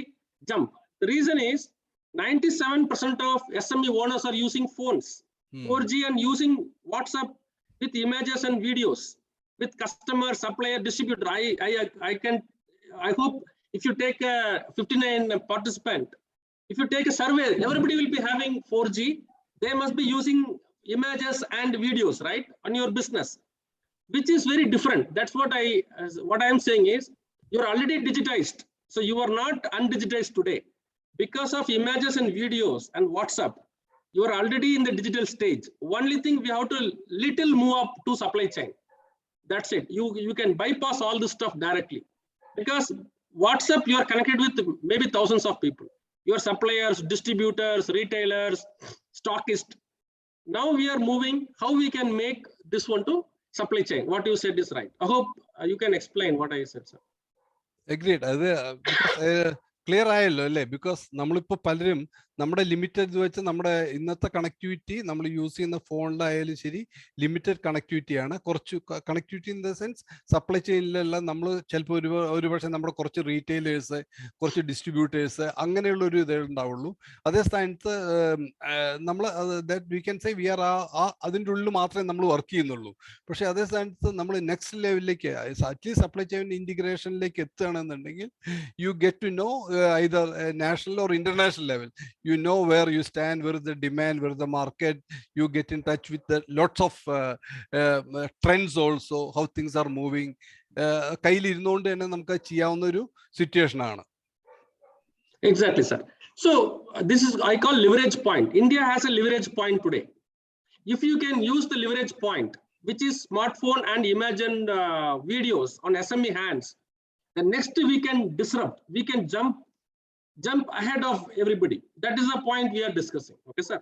jump. The reason is 97% of SME owners are using phones, 4G, and using WhatsApp with images and videos, with customer, supplier, distributor. I hope if you take a 59 participant, if you take a survey, everybody will be having 4G. They must be using images and videos, right, on your business, which is very different. That's what I am saying is you're already digitized. So you are not undigitized today. Because of images and videos and WhatsApp, you are already in the digital stage. Only thing we have to little move up to supply chain. That's it. You can bypass all this stuff directly. Because WhatsApp, you are connected with maybe thousands of people. Your suppliers, distributors, retailers, stockists. Now we are moving how we can make this one to supply chain. What you said is right. I hope you can explain what I said, sir. Agreed. Clear ആയല്ലോ അല്ലേ? Because നമ്മളിപ്പോൾ പലരും നമ്മുടെ limited വെച്ച് നമ്മുടെ ഇന്നത്തെ connectivity നമ്മൾ use ചെയ്യുന്ന ഫോണിലായാലും ശരി ലിമിറ്റഡ് കണക്ടിവിറ്റിയാണ്. കുറച്ച് connectivity in the sense supply ചെയിനിലെല്ലാം നമ്മൾ ചിലപ്പോൾ ഒരുപക്ഷെ നമ്മുടെ കുറച്ച് റീറ്റെയിലേഴ്സ്, കുറച്ച് ഡിസ്ട്രിബ്യൂട്ടേഴ്സ്, അങ്ങനെയുള്ള ഒരു ഇതേ ഉണ്ടാവുള്ളൂ. അതേ സ്ഥാനത്ത് നമ്മൾ we can say we are അതിൻ്റെ ഉള്ളിൽ മാത്രമേ നമ്മൾ വർക്ക് ചെയ്യുന്നുള്ളൂ. പക്ഷെ അതേ സ്ഥാനത്ത് നമ്മൾ നെക്സ്റ്റ് ലെവലിലേക്ക് അറ്റ്ലീസ്റ്റ് സപ്ലൈ ചെയിൻ ഇന്റിഗ്രേഷനിലേക്ക് എത്തുകയാണെന്നുണ്ടെങ്കിൽ you get to know either national or international level. You know where you stand, where is the demand, where is the market. You get in touch with the lots of trends also, how things are moving. കയ്യിൽ ഇരുന്നുകൊണ്ട് തന്നെ നമുക്ക് ചെയ്യാവുന്ന ഒരു situation ആണ്. Exactly, sir. So this is I call leverage point. India has a leverage point today. If you can use the leverage point, which is smartphone and imagined videos on SME hands, the next we can disrupt, we can jump ahead of everybody. That is the point we are discussing. Okay, sir.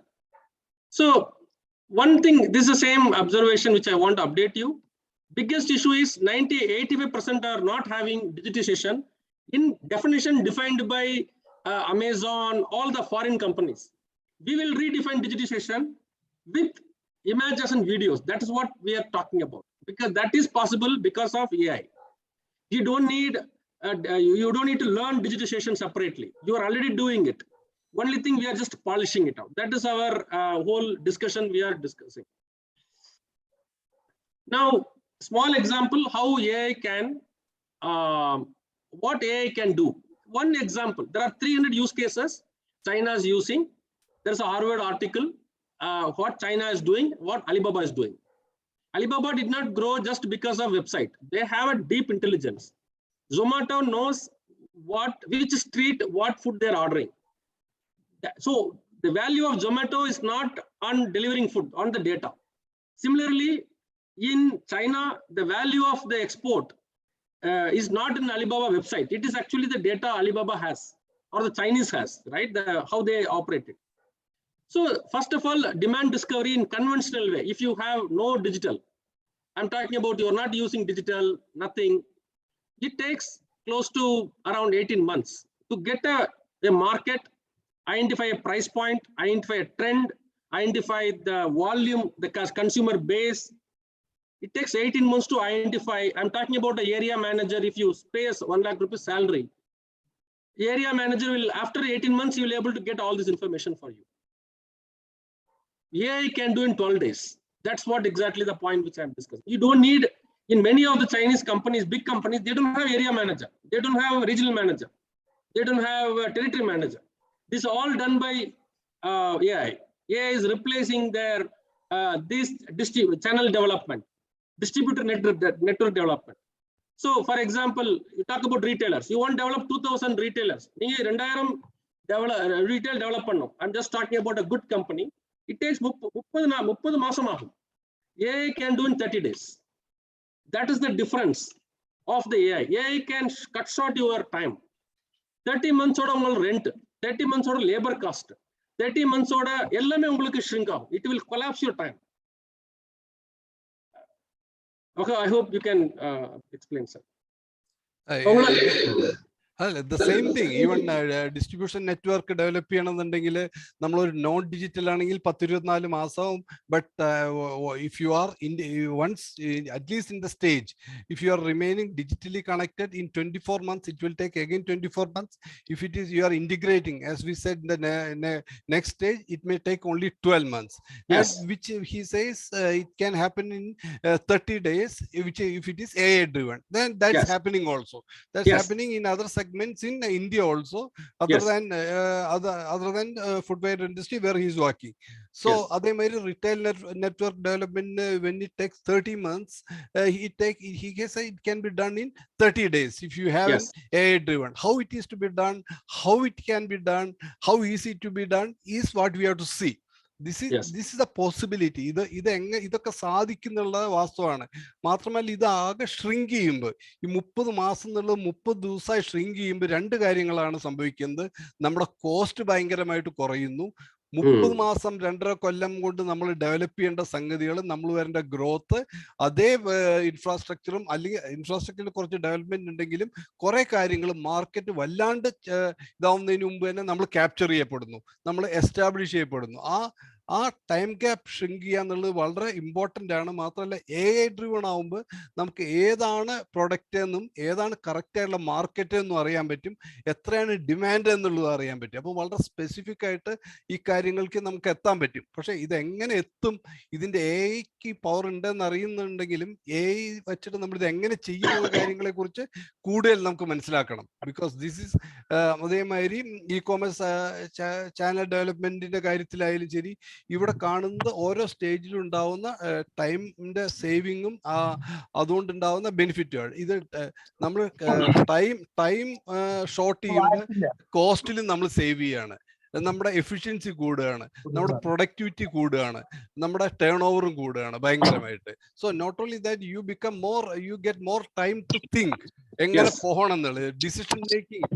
So one thing, this is the same observation which I want to update you. Biggest issue is 85% are not having digitization in definition defined by Amazon, all the foreign companies. We will redefine digitization with images and videos. That is what we are talking about, because that is possible because of AI. You don't need to learn digitization separately. You are already doing it. Only thing we are just polishing it out. That is our whole discussion we are discussing. Now, small example how AI can, what AI can do. One example, there are 300 use cases China is using. There's a Harvard article, what China is doing, what Alibaba is doing. Alibaba did not grow just because of website. They have a deep intelligence. Zomato knows which street, what food they're ordering. So the value of Zomato is not on delivering food, on the data. Similarly, in China, the value of the export is not in Alibaba website. It is actually the data Alibaba has, or the Chinese has, right? How they operate it. So first of all, demand discovery in conventional way. If you have no digital, I'm talking about you're not using digital, nothing. It takes close to around 18 months to get a market, identify a price point, identify a trend, identify the volume, the consumer base. It takes 18 months to identify. I'm talking about an area manager. If you pay 1 lakh rupees salary, the area manager will, after 18 months, you will be able to get all this information for you. AI can do in 12 days. That's what exactly the point which I'm discussing. You don't need, in many of the Chinese companies, big companies, they don't have area manager. They don't have a regional manager. They don't have a territory manager. This is all done by AI. AI is replacing their this channel development, distributor network development. So, for example, you talk about retailers. You want to develop 2,000 retailers. Retail development. I'm just talking about a good company. It takes 30 masam. AI can do in 30 days. That is the difference of the AI. AI can cut short your time. 30 months oda rent, 30 months oda labor cost, 30 months oda ellame ungalku shrink out. It will collapse your time. Okay, I hope you can explain, sir. The same thing, even distribution network develop cheyanannundengil nammal oru non digital aanengil 10-24 maasam, but if you are once at least in the stage, if you are remaining digitally connected in 24 months, it will take again 24 months. If it is you are integrating, as we said, in the next stage, it may take only 12 months. Yes. And which he says it can happen in 30 days, which if it is AI driven, then that's happening also. That's happening in other segments in India also, other than footwear industry where he is working. So other retail network development, when it takes 30 months, he can say it can be done in 30 days if you have an AI driven. How it is to be done, how it can be done, how easy to be done is what we have to see. This is a possibility. ഇതൊക്കെ സാധിക്കുന്നുള്ള വാസ്തവമാണ്. മാത്രമല്ല ഇത് ആകെ shrink ചെയ്യുമ്പോൾ ഈ 30 മാസം എന്നുള്ളത് 30 ദിവസമായി ഷ്രിങ്ക് ചെയ്യുമ്പോൾ രണ്ട് കാര്യങ്ങളാണ് സംഭവിക്കുന്നത്. നമ്മുടെ കോസ്റ്റ് ഭയങ്കരമായിട്ട് കുറയുന്നു. 30 മാസം 2.5 കൊല്ലം കൊണ്ട് നമ്മൾ ഡെവലപ്പ് ചെയ്യേണ്ട സംഗതികൾ, നമ്മൾ വരേണ്ട ഗ്രോത്ത്, അതേ ഇൻഫ്രാസ്ട്രക്ചറും അല്ലെങ്കിൽ ഇൻഫ്രാസ്ട്രക്ചറിൽ കുറച്ച് ഡെവലപ്മെന്റ് ഉണ്ടെങ്കിലും കുറെ കാര്യങ്ങൾ മാർക്കറ്റ് വല്ലാണ്ട് ഇതാവുന്നതിന് മുമ്പ് തന്നെ നമ്മൾ ക്യാപ്ചർ ചെയ്യപ്പെടുന്നു, നമ്മൾ എസ്റ്റാബ്ലിഷ് ചെയ്യപ്പെടുന്നു. ആ ടൈം ഗ്യാപ്പ് ഷ്രിങ്ക് ചെയ്യുക എന്നുള്ളത് വളരെ ഇമ്പോർട്ടൻ്റ് ആണ്. മാത്രമല്ല AI ഡ്രിവൺ ആവുമ്പോൾ നമുക്ക് ഏതാണ് പ്രൊഡക്റ്റ് എന്നും ഏതാണ് കറക്റ്റ് ആയിട്ടുള്ള മാർക്കറ്റ് എന്നും അറിയാൻ പറ്റും, എത്രയാണ് ഡിമാൻഡ് എന്നുള്ളത് അറിയാൻ പറ്റും. അപ്പോൾ വളരെ സ്പെസിഫിക് ആയിട്ട് ഈ കാര്യങ്ങൾക്ക് നമുക്ക് എത്താൻ പറ്റും. പക്ഷെ ഇതെങ്ങനെ എത്തും, ഇതിൻ്റെ AIക്ക് പവർ ഉണ്ടെന്ന് അറിയുന്നുണ്ടെങ്കിലും AI വെച്ചിട്ട് നമ്മൾ ഇത് എങ്ങനെ ചെയ്യുന്ന കാര്യങ്ങളെ കുറിച്ച് കൂടുതൽ നമുക്ക് മനസ്സിലാക്കണം. ബിക്കോസ് ദിസ് ഈസ് അതേമാതിരി ഇ-കോമേഴ്സ് ചാനൽ ഡെവലപ്മെന്റിന്റെ കാര്യത്തിലായാലും ശരി, ഇവിടെ കാണുന്നത് ഓരോ സ്റ്റേജിലും ഉണ്ടാവുന്ന ടൈമിന്റെ സേവിങ്ങും അതുകൊണ്ടുണ്ടാവുന്ന ബെനിഫിറ്റുകൾ. ഇത് നമ്മൾ ടൈം ഷോർട്ട് ചെയ്യുമ്പോൾ കോസ്റ്റിലും നമ്മൾ സേവ് ചെയ്യാണ്, നമ്മുടെ എഫിഷ്യൻസി കൂടുകയാണ്, നമ്മുടെ പ്രൊഡക്ടിവിറ്റി കൂടുകയാണ്, നമ്മുടെ ടേൺ ഓവറും കൂടുകയാണ് ഭയങ്കരമായിട്ട്. So not only that you get more time to think എങ്ങനെ പോകണം എന്നുള്ളത്. ഡിസിഷൻ മേക്കിംഗ്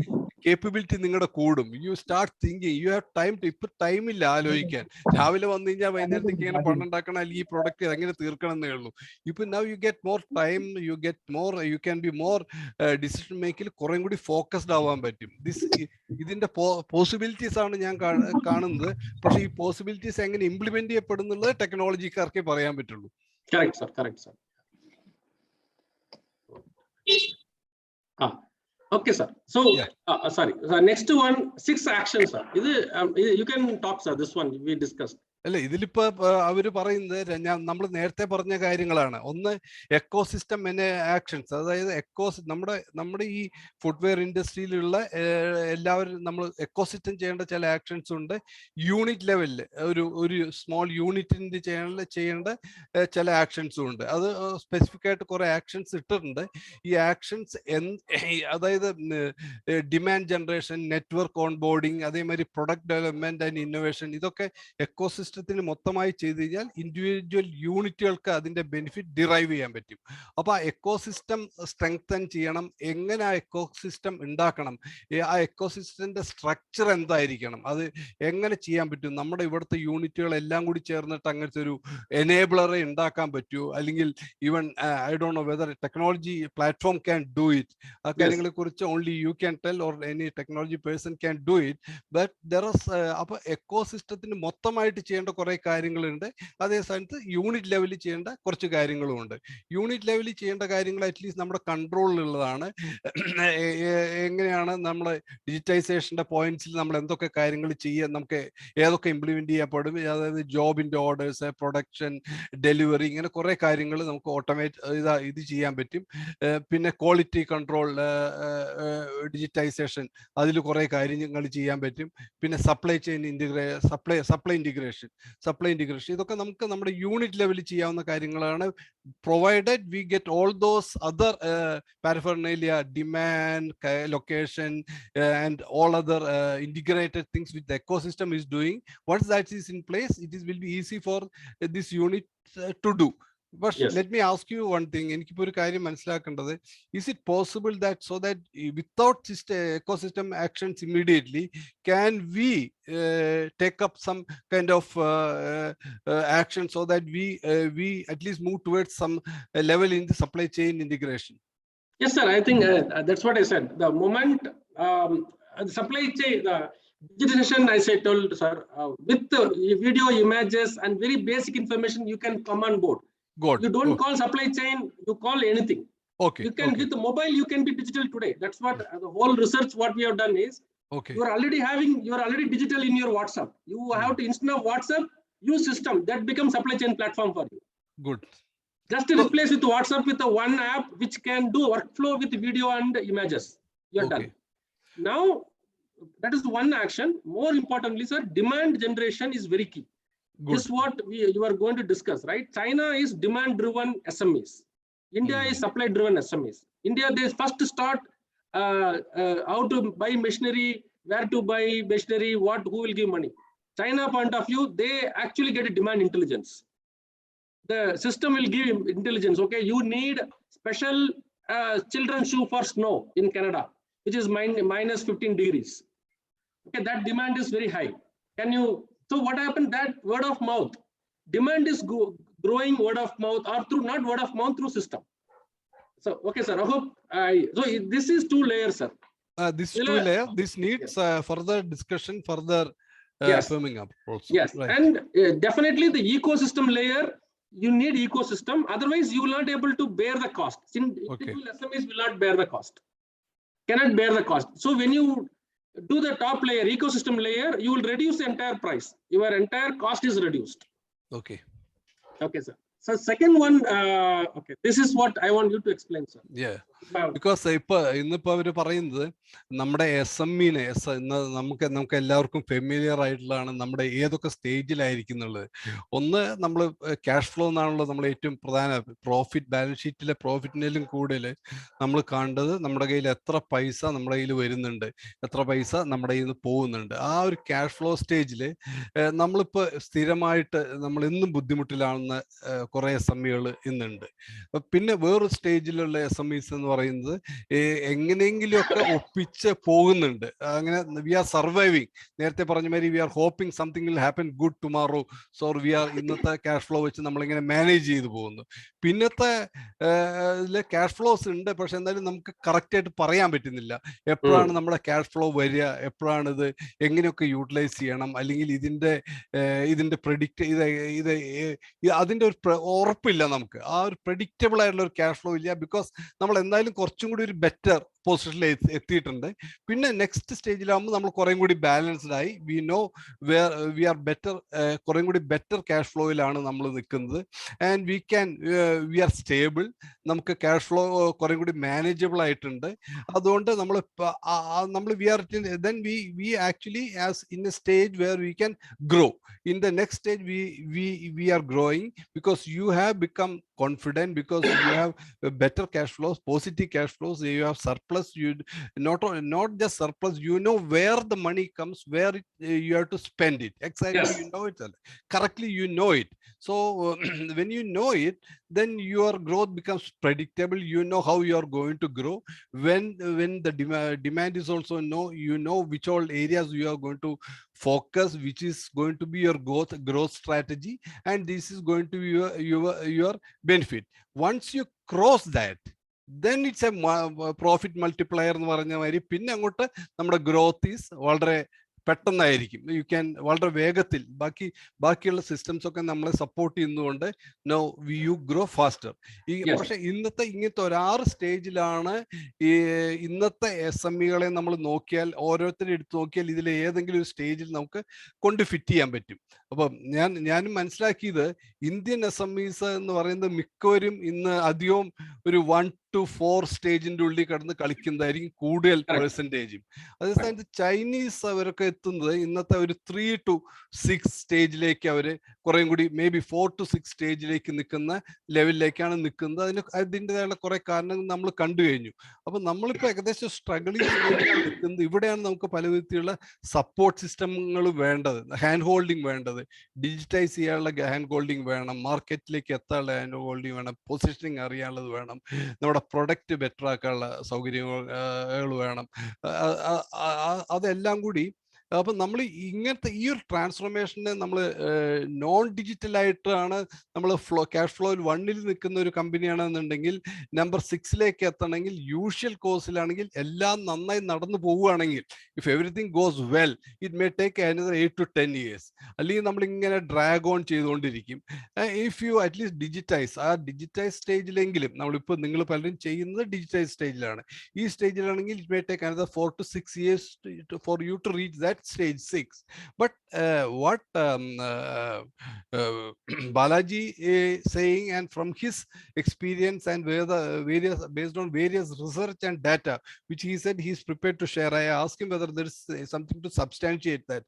കേപ്പബിലിറ്റി നിങ്ങളുടെ കൂടും. You start thinking, you have time to. ഇപ്പൊ ടൈമില്ല ആലോചിക്കാൻ. രാവിലെ വന്നു കഴിഞ്ഞാൽ വൈകുന്നേരത്തേക്ക് ഇങ്ങനെ പണം ഉണ്ടാക്കണം, അല്ലെങ്കിൽ ഈ പ്രൊഡക്റ്റ് എങ്ങനെ തീർക്കണം എന്നേ ഉള്ളൂ. ഇപ്പൊ now you get more time, you can be more decision മേക്കിൽ കുറെ കൂടി ഫോക്കസ്ഡ് ആവാൻ പറ്റും. ഇതിന്റെ പോസിബിലിറ്റീസ് ആണ് ഞാൻ കാണുന്നത്. പക്ഷെ ഈ പോസിബിലിറ്റീസ് എങ്ങനെ ഇംപ്ലിമെന്റ് ചെയ്യപ്പെടുന്നുള്ളത് ടെക്നോളജിക്കാർക്കേ പറയാൻ പറ്റുള്ളൂ. Correct, sir. Okay, sir. So, sorry. Next one, 6 actions, sir. You can talk, sir. This one we discussed. അല്ല, ഇതിലിപ്പോ അവര് പറയുന്നത് നമ്മൾ നേരത്തെ പറഞ്ഞ കാര്യങ്ങളാണ്. ഒന്ന്, എക്കോസിസ്റ്റം ആക്ഷൻസ്. അതായത് നമ്മുടെ ഈ ഫുട്വെയർ ഇൻഡസ്ട്രിയിലുള്ള എല്ലാവരും നമ്മൾ എക്കോസിസ്റ്റം ചെയ്യേണ്ട ചില ആക്ഷൻസ് ഉണ്ട്. യൂണിറ്റ് ലെവലിൽ ഒരു സ്മോൾ യൂണിറ്റിന്റെ ചെയ്യേണ്ട ചില ആക്ഷൻസും ഉണ്ട്. അത് സ്പെസിഫിക് ആയിട്ട് കുറെ ആക്ഷൻസ് ഇട്ടിട്ടുണ്ട്. ഈ ആക്ഷൻസ് അതായത് demand generation, network on boarding, അതേമാതിരി പ്രൊഡക്റ്റ് ഡെവലപ്മെന്റ് ആൻഡ് ഇന്നോവേഷൻ, ഇതൊക്കെ എക്കോസിസ്റ്റം മൊത്തമായി ചെയ്ത് കഴിഞ്ഞാൽ ഇൻഡിവിജ്വൽ യൂണിറ്റുകൾക്ക് അതിന്റെ ബെനിഫിറ്റ് ഡിറൈവ് ചെയ്യാൻ പറ്റും. അപ്പൊ ആ എക്കോസിസ്റ്റം സ്ട്രെങ്തൻ ചെയ്യണം. എങ്ങനെ ആ എക്കോസിസ്റ്റം ഉണ്ടാക്കണം, ആ എക്കോസിസ്റ്റത്തിന്റെ സ്ട്രക്ചർ എന്തായിരിക്കണം, അത് എങ്ങനെ ചെയ്യാൻ പറ്റും, നമ്മുടെ ഇവിടുത്തെ യൂണിറ്റുകൾ എല്ലാം കൂടി ചേർന്നിട്ട് അങ്ങനത്തെ ഒരു എനേബിളറെ ഉണ്ടാക്കാൻ പറ്റുമോ, അല്ലെങ്കിൽ even I don't know whether technology platform can do it. ആ കാര്യങ്ങളെ കുറിച്ച് only you can tell or any technology person can do it. But there is അപ്പൊ എക്കോസിസ്റ്റത്തിന് മൊത്തമായിട്ട് ചെയ്യേണ്ട കുറേ കാര്യങ്ങളുണ്ട്. അതേ സ്ഥാനത്ത് യൂണിറ്റ് ലെവലിൽ ചെയ്യേണ്ട കുറച്ച് കാര്യങ്ങളുമുണ്ട്. യൂണിറ്റ് ലെവലിൽ ചെയ്യേണ്ട കാര്യങ്ങൾ അറ്റ്ലീസ്റ്റ് നമ്മുടെ കൺട്രോളിലുള്ളതാണ്. എങ്ങനെയാണ് നമ്മൾ ഡിജിറ്റൈസേഷൻ്റെ പോയിന്റ്സിൽ നമ്മൾ എന്തൊക്കെ കാര്യങ്ങൾ ചെയ്യാൻ, നമുക്ക് ഏതൊക്കെ ഇംപ്ലിമെന്റ് ചെയ്യപ്പെടും, അതായത് ജോബിൻ്റെ ഓർഡേഴ്സ്, പ്രൊഡക്ഷൻ, ഡെലിവറി, ഇങ്ങനെ കുറേ കാര്യങ്ങൾ നമുക്ക് ഇത് ചെയ്യാൻ പറ്റും. പിന്നെ ക്വാളിറ്റി കൺട്രോൾ, ഡിജിറ്റൈസേഷൻ, അതിൽ കുറേ കാര്യങ്ങൾ ചെയ്യാൻ പറ്റും. പിന്നെ സപ്ലൈ ചെയിൻ സപ്ലൈ ഇൻറ്റിഗ്രേഷൻ, ഇതൊക്കെ നമുക്ക് നമ്മുടെ യൂണിറ്റ് ലെവലിൽ ചെയ്യാവുന്ന കാര്യങ്ങളാണ്. Provided we get all those other paraphernalia, demand, location, and all other integrated things which the ecosystem is doing. Once that is in place, will be easy for this unit to do. But Yes. let me ask you one thing. എനിക്കിപ്പോൾ ഒരു കാര്യം മനസ്സിലാക്കേണ്ടത്, is it possible that so that without ecosystem actions immediately, can we take up some kind of action so that we at least move towards some level in the supply chain integration? Yes, sir. I think that's what I said. The moment the supply chain, the digitization, as I told, sir, with the video, images, and very basic information, you can come on board. Good. You don't call supply chain, you call anything. Okay. You can, with the mobile, you can be digital today. That's what the whole research, what we have done is, Okay. you are already digital in your WhatsApp. You have to, instead of WhatsApp, use system that becomes supply chain platform for you. Good. Just to replace with WhatsApp with the one app which can do workflow with video and images. You're done. Now, that is one action. More importantly, sir, demand generation is very key. Good. This is what you are going to discuss, right? China is demand-driven SMEs. India is supply-driven SMEs. India, they first start how to buy machinery, where to buy machinery, who will give money. China point of view, they actually get a demand intelligence. The system will give intelligence. Okay, you need special children's shoe for snow in Canada, which is minus 15 degrees. Okay, that demand is very high. So what happened? That word of mouth demand is growing, word of mouth, or through not word of mouth, through system. So okay, sir. I hope so. This is two layers, sir. This two layer. This needs further discussion, further firming up also. Yes, right. And definitely the ecosystem layer. You need ecosystem. Otherwise, you will not able to bear the cost. Typical SMEs will not bear the cost. Cannot bear the cost. So when you do the top layer, ecosystem layer, you will reduce the entire price. Your entire cost is reduced. Okay. Okay, sir. So second one, okay, this is what I want you to explain, sir. Yeah. Because ഇന്നിപ്പോൾ അവർ പറയുന്നത് നമ്മുടെ SMEനെ നമുക്ക് എല്ലാവർക്കും familiar ആയിട്ടുള്ളതാണ് നമ്മുടെ ഏതൊക്കെ സ്റ്റേജിലായിരിക്കുന്നുള്ളത്. ഒന്ന്, നമ്മൾ ക്യാഷ് ഫ്ലോ എന്നാണല്ലോ നമ്മൾ ഏറ്റവും പ്രധാന പ്രോഫിറ്റ്, ബാലൻസ് ഷീറ്റിലെ പ്രോഫിറ്റിനേലും കൂടുതൽ നമ്മൾ കണ്ടത് നമ്മുടെ കയ്യിൽ എത്ര പൈസ നമ്മുടെ കയ്യിൽ വരുന്നുണ്ട്, എത്ര പൈസ നമ്മുടെ കയ്യിൽ നിന്ന് പോകുന്നുണ്ട്. ആ ഒരു ക്യാഷ് ഫ്ലോ സ്റ്റേജിൽ നമ്മളിപ്പോൾ സ്ഥിരമായിട്ട് നമ്മൾ എന്നും ബുദ്ധിമുട്ടിലാവുന്ന കുറേ SMEകൾ ഇന്നുണ്ട്. പിന്നെ വേറൊരു സ്റ്റേജിലുള്ള SMEs എന്ന് പറയുന്നത് എങ്ങനെയെങ്കിലുമൊക്കെ ഒപ്പിച്ച് പോകുന്നുണ്ട്. അങ്ങനെ വി ആർ സർവൈവിങ്. നേരത്തെ പറഞ്ഞ മാതിരി we are hoping something will happen good tomorrow. So we are ഇന്നത്തെ ക്യാഷ് ഫ്ലോ വെച്ച് നമ്മളിങ്ങനെ മാനേജ് ചെയ്തു പോകുന്നു. പിന്നത്തെ ക്യാഷ് ഫ്ലോസ് ഉണ്ട്, പക്ഷെ എന്തായാലും നമുക്ക് കറക്റ്റായിട്ട് പറയാൻ പറ്റുന്നില്ല എപ്പോഴാണ് നമ്മുടെ ക്യാഷ് ഫ്ലോ വരിക, എപ്പോഴാണിത്, എങ്ങനെയൊക്കെ യൂട്ടിലൈസ് ചെയ്യണം, അല്ലെങ്കിൽ ഇതിന്റെ പ്രെഡിക്റ്റ് അതിന്റെ ഒരു ഉറപ്പില്ല നമുക്ക്. ആ ഒരു പ്രെഡിക്റ്റബിൾ ആയിട്ടുള്ള ഒരു ക്യാഷ് ഫ്ലോ ഇല്ല. ബിക്കോസ് നമ്മൾ എന്തായാലും കുറച്ചും കൂടി ഒരു ബെറ്റർ പൊസിഷനിൽ എത്തിയിട്ടുണ്ട്. പിന്നെ നെക്സ്റ്റ് സ്റ്റേജിലാകുമ്പോൾ നമ്മൾ കുറേ കൂടി ബാലൻസ്ഡ് ആയി. We know we are better, കുറേ കൂടി ബെറ്റർ ക്യാഷ് ഫ്ലോയിലാണ് നമ്മൾ നിൽക്കുന്നത്. And we are stable. നമുക്ക് ക്യാഷ് ഫ്ലോ കുറേ കൂടി മാനേജബിൾ ആയിട്ടുണ്ട്. അതുകൊണ്ട് നമ്മൾ we actually as in a stage where we can grow. In the next stage, we are growing because you have become confident, because you have better cash flows, positive cash flows. You have surplus. You not just surplus. You know where the money comes, where you have to spend it. Exactly, yes. You know it correctly. You know it. So when you know it, then your growth becomes predictable. You know how you are going to grow. When the demand is also you know which all areas you are going to focus, which is going to be your growth strategy, and this is going to be your benefit. Once you cross that, then it's a profit multiplier എന്ന് പറഞ്ഞ മാതിരി പിന്നെ അങ്ങോട്ട് നമ്മുടെ growth is വളരെ പെട്ടെന്നായിരിക്കും. You can വളരെ വേഗത്തിൽ ബാക്കിയുള്ള സിസ്റ്റംസ് ഒക്കെ നമ്മളെ സപ്പോർട്ട് ചെയ്യുന്നതുകൊണ്ട് നോ യു ഗ്രോ ഫാസ്റ്റർ. പക്ഷെ ഇന്നത്തെ ഇങ്ങനത്തെ ഒരു 6 സ്റ്റേജിലാണ് ഈ ഇന്നത്തെ SMEകളെ നമ്മൾ നോക്കിയാൽ, ഓരോരുത്തരും എടുത്ത് നോക്കിയാൽ ഇതിൽ ഏതെങ്കിലും ഒരു സ്റ്റേജിൽ നമുക്ക് കൊണ്ട് ഫിറ്റ് ചെയ്യാൻ പറ്റും. അപ്പം ഞാനും മനസ്സിലാക്കിയത് ഇന്ത്യൻ SMEs എന്ന് പറയുന്നത് മിക്കവരും ഇന്ന് അധികവും ഒരു 1 to 4 സ്റ്റേജിന്റെ ഉള്ളിൽ കടന്ന് കളിക്കുന്നതായിരിക്കും കൂടുതൽ പെർസെൻറ്റേജും. അതേസമയത്ത് ചൈനീസ് അവരൊക്കെ എത്തുന്നത് ഇന്നത്തെ ഒരു 3 to 6 സ്റ്റേജിലേക്ക് അവര് കുറേയും കൂടി മേ ബി 4 to 6 സ്റ്റേജിലേക്ക് നിൽക്കുന്ന ലെവലിലേക്കാണ് നിൽക്കുന്നത്. അതിൻ്റെതായുള്ള കുറെ കാരണങ്ങൾ നമ്മൾ കണ്ടു കഴിഞ്ഞു. അപ്പൊ നമ്മളിപ്പോ ഏകദേശം സ്ട്രഗിളിംഗ് സ്റ്റേജിലാണ് നിൽക്കുന്നത്. ഇവിടെയാണ് നമുക്ക് പല വിധത്തിലുള്ള സപ്പോർട്ട് സിസ്റ്റങ്ങൾ വേണ്ടത്, ഹാൻഡ് ഹോൾഡിംഗ് വേണ്ടത്, ഡിജിറ്റൈസ് ചെയ്യാനുള്ള ഹാൻഡ് ഹോൾഡിംഗ് വേണം, മാർക്കറ്റിലേക്ക് എത്താനുള്ള ഹാൻഡ് ഹോൾഡിംഗ് വേണം, പൊസിഷനിങ് അറിയാനുള്ളത് വേണം, നമ്മുടെ പ്രൊഡക്റ്റ് ബെറ്റർ ആക്കാനുള്ള സൗകര്യങ്ങൾ വേണം. അതെല്ലാം കൂടി അപ്പം നമ്മൾ ഇങ്ങനത്തെ ഈ ഒരു ട്രാൻസ്ഫോർമേഷനെ നമ്മൾ നോൺ ഡിജിറ്റൽ ആയിട്ടാണ് നമ്മൾ ക്യാഷ് ഫ്ലോയിൽ 1ൽ നിൽക്കുന്ന ഒരു കമ്പനിയാണെന്നുണ്ടെങ്കിൽ നമ്പർ 6ലേക്ക് എത്തണമെങ്കിൽ യൂഷ്വൽ കോഴ്സിലാണെങ്കിൽ എല്ലാം നന്നായി നടന്നു പോവുകയാണെങ്കിൽ, if everything goes well, it may take another 8 to 10 years. അല്ലെങ്കിൽ നമ്മളിങ്ങനെ ഡ്രാഗ് ഓൺ ചെയ്തുകൊണ്ടിരിക്കും. ഇഫ് യു അറ്റ്ലീസ്റ്റ് ഡിജിറ്റൈസ്, ആ ഡിജിറ്റൈസ് സ്റ്റേജിലെങ്കിലും, നമ്മളിപ്പോൾ നിങ്ങൾ പലരും ചെയ്യുന്നത് ഡിജിറ്റൈസ് സ്റ്റേജിലാണ്, ഈ സ്റ്റേജിലാണെങ്കിൽ it may take another 4 to 6 years for you to reach that stage 6. But what Balaji is saying, and from his experience and based on various research and data which he said he is prepared to share, I asked him whether there is something to substantiate that.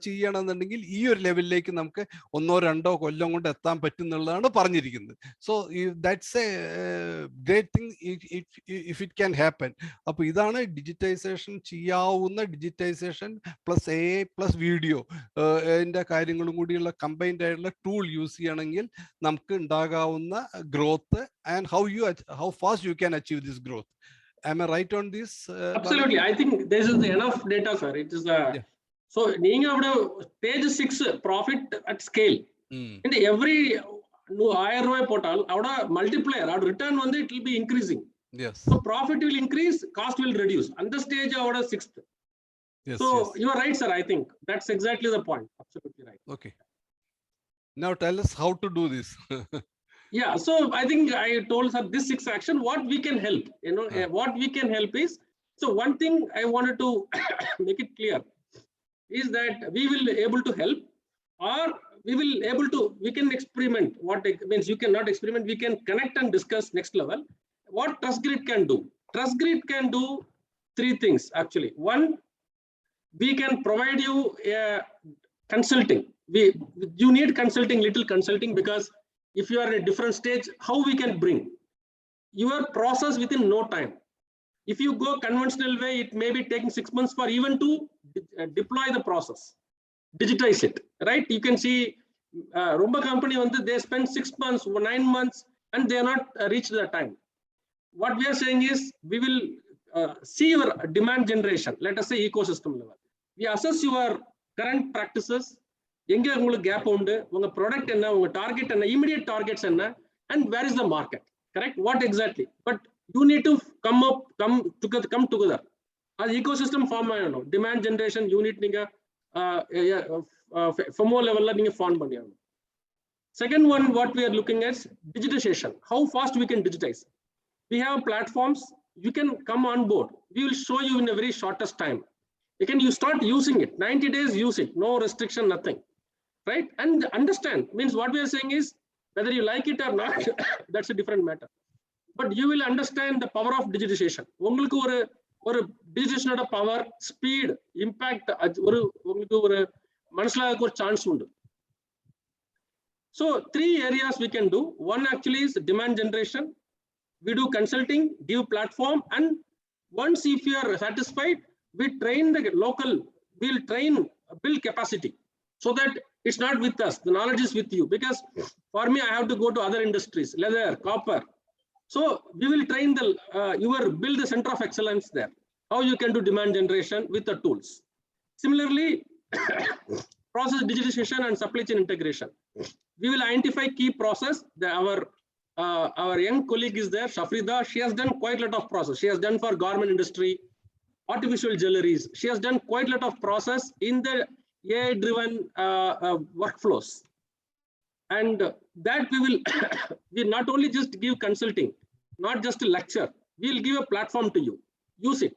ചെയ്യണമെന്നുണ്ടെങ്കിൽ ഈ ഒരു ലെവലിലേക്ക് നമുക്ക് 1-2 കൊല്ലം കൊണ്ട് എത്താൻ പറ്റുന്നുള്ളതാണ് പറഞ്ഞിരിക്കുന്നത്. So that's a great thing if it can happen. അപ്പോൾ ഇതാണ് ഡിജിറ്റൈസേഷൻ ചെയ്യാവുന്ന, digitisation plus AI plus video അതിൻ്റെ കാര്യങ്ങളും കൂടിയുള്ള കമ്പൈൻഡ് ആയിട്ടുള്ള ടൂൾ യൂസ് ചെയ്യണമെങ്കിൽ നമുക്ക് ഉണ്ടാകാവുന്ന growth and how fast you can achieve this growth. Am I right on this? Absolutely. I think this is enough data, sir. It is so நீங்க அவட page 6 profit at scale. And every 1000 ரூபாய் போட்டால் அவட multiplier, our return வந்து it will be increasing. Yes. So profit will increase, cost will reduce. And the stage avada 6th. Yes, so yes. You are right, sir. I think that's exactly the point. Absolutely right. Okay. Now tell us how to do this. Yeah. So I think I told sir this 6 action, what we can help. What we can help is, so one thing I wanted to make it clear is that we will able to help, or we can experiment. What it means, you cannot experiment. We can connect and discuss next level. What TrustGrid can do? TrustGrid can do 3 things actually. One, we can provide you consulting. You need little consulting, because if you are at a different stage, how we can bring your process within no time. If you go conventional way, it may be taking 6 months for even to deploy the process, digitize it, right? You can see Rumba company, they spend 6 months, 9 months, and they are not reached the time. What we are saying is, we will see your demand generation, let us say ecosystem level. We assess your current practices, எங்க உங்களுக்கு gap உண்டு, உங்க product என்ன, உங்க target என்ன, immediate targets என்ன, and where is the market, correct? What exactly? But you need to come together. அது ecosystem form ஆகணும். டிமாண்ட் ஜெனரேஷன் யூனிட் நீங்க FOMO லெவல்ல நீங்க form பண்ணியாகணும். Second one, what we are looking at, digitization. How fast we can digitize. We have platforms, you can come on board. We will show you in a very shortest time. You start using it, 90 days use it, no restriction, nothing, right? And understand, means what we are saying is, whether you like it or not, that's a different matter. But you will understand the power of digitization. உங்களுக்கு ஒரு digitization power, speed, impact, உங்களுக்கு ஒரு மனசுலாக ஒரு chance உண்டு. So 3 areas we can do. One actually is demand generation. We do consulting, give platform, and once if you are satisfied, we train the local, we'll train, build capacity, so that it's not with us, the knowledge is with you. Because for me, I have to go to other industries, leather, copper. So we will train build the center of excellence there. How you can do demand generation with the tools. Similarly, process digitization and supply chain integration. We will identify key process. Our young colleague is there, Shafrida. She has done quite a lot of process. She has done for garment industry, artificial jewelries. She has done quite a lot of process in the AI-driven workflows. And that we will we not only just give consulting, not just a lecture, we'll give a platform to you. Use it.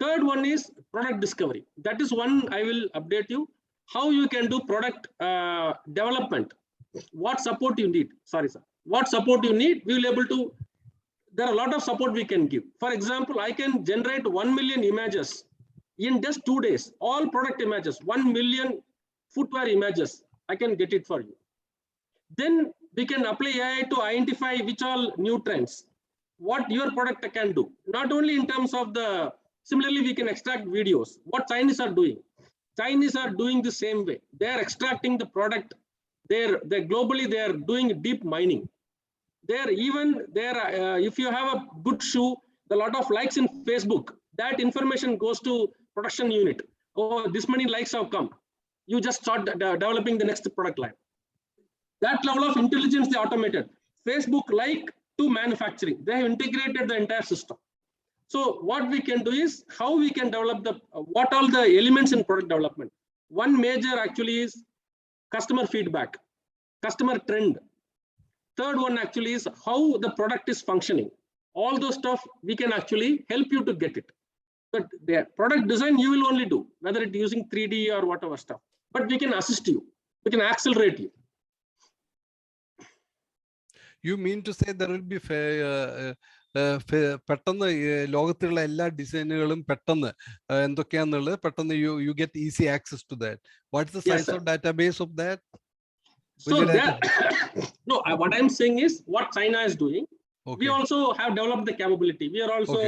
Third one is product discovery. That is one I will update you. How you can do product development. What support you need. Sorry, sir. What support you need, we will able to. There are a lot of support we can give. For example, I can generate 1 million images in just 2 days. All product images, 1 million footwear images. I can get it for you. Then we can apply AI to identify which all new trends, what your product can do. Not only in terms of the, similarly, we can extract videos. What Chinese are doing. Chinese are doing the same way. They are extracting the product. They're globally, they are doing deep mining. If you have a good shoe, a lot of likes in Facebook, that information goes to production unit. Oh, this many likes have come. You just start developing the next product line. That level of intelligence they automated. Facebook like to manufacturing. They have integrated the entire system. So what we can do is how we can develop what all the elements in product development. One major actually is customer feedback, customer trend. Third one actually is how the product is functioning. All those stuff we can actually help you to get it. But the product design you will only do, whether it's using 3D or whatever stuff. But we can assist you. We can accelerate you. You mean to say there will be പെട്ടെന്ന് ലോകത്തിലുള്ള എല്ലാ ഡിസൈനുകളും പെട്ടെന്ന് എന്തൊക്കെയാന്നുള്ളത് പെട്ടെന്ന് you get easy access to that. What's the size of database of that? So no, what I'm saying is what China is doing. Okay. We also have developed the capability. We are also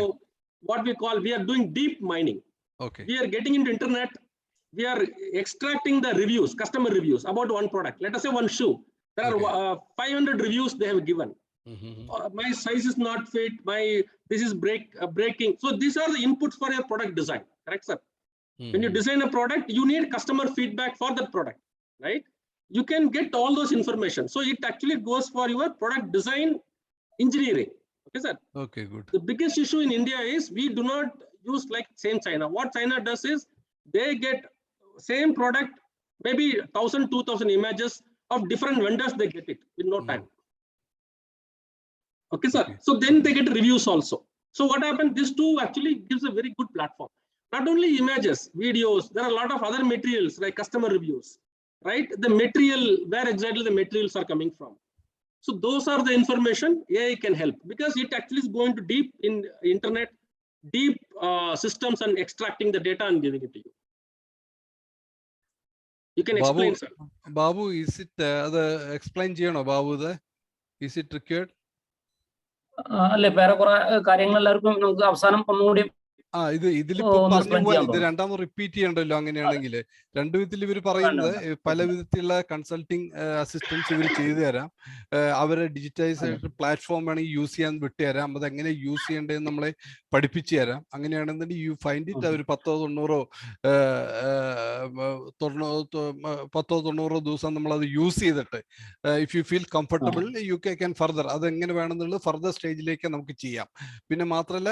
what we are doing deep mining. Okay. We are getting into internet. We are extracting the reviews, customer reviews about one product. Let us say one shoe. There are 500 reviews they have given. My size is not fit. This is breaking. So these are the inputs for your product design. Correct, sir? When you design a product, you need customer feedback for that product, right? You can get all those information. So it actually goes for your product design engineering. Okay, sir? Okay, good. The biggest issue in India is we do not use like same China. What China does is they get same product, maybe 1,000, 2,000 images of different vendors, they get it in no time. Okay, sir. So then they get reviews also. So what happened? This too actually gives a very good platform. Not only images, videos, there are a lot of other materials like customer reviews, right? The material, where exactly the materials are coming from. So those are the information AI can help because it actually is going to deep in internet, deep systems and extracting the data and giving it to you. You can explain, sir. Babu, is it explain cheyano Babu the? Is it required? അല്ലെ വേറെ കുറെ കാര്യങ്ങൾ എല്ലാവർക്കും നമുക്ക് അവസാനം ഒന്നുകൂടി ഇതിലിപ്പോ പറഞ്ഞു പോവാൻ ഇത് രണ്ടാമത് റിപ്പീറ്റ് ചെയ്യണ്ടല്ലോ അങ്ങനെയാണെങ്കിൽ രണ്ടു വിധത്തിൽ ഇവർ പറയുന്നത് പല വിധത്തിലുള്ള കൺസൾട്ടിങ് അസിസ്റ്റൻസ് ഇവർ ചെയ്തു തരാം അവരെ ഡിജിറ്റൈസേഷൻ പ്ലാറ്റ്ഫോം വേണമെങ്കിൽ യൂസ് ചെയ്യാൻ വിട്ടുതരാം അത് എങ്ങനെ യൂസ് ചെയ്യേണ്ടതെന്ന് നമ്മളെ പഠിപ്പിച്ചു തരാം അങ്ങനെയാണെന്നുണ്ടെങ്കിൽ യു ഫൈൻഡ് ഇറ്റ് അവർ 10-90 ദിവസം നമ്മളത് യൂസ് ചെയ്തിട്ട് if you feel comfortable you can further അത് എങ്ങനെ വേണമെന്നുള്ളത് ഫർദർ സ്റ്റേജിലേക്ക് നമുക്ക് ചെയ്യാം പിന്നെ മാത്രമല്ല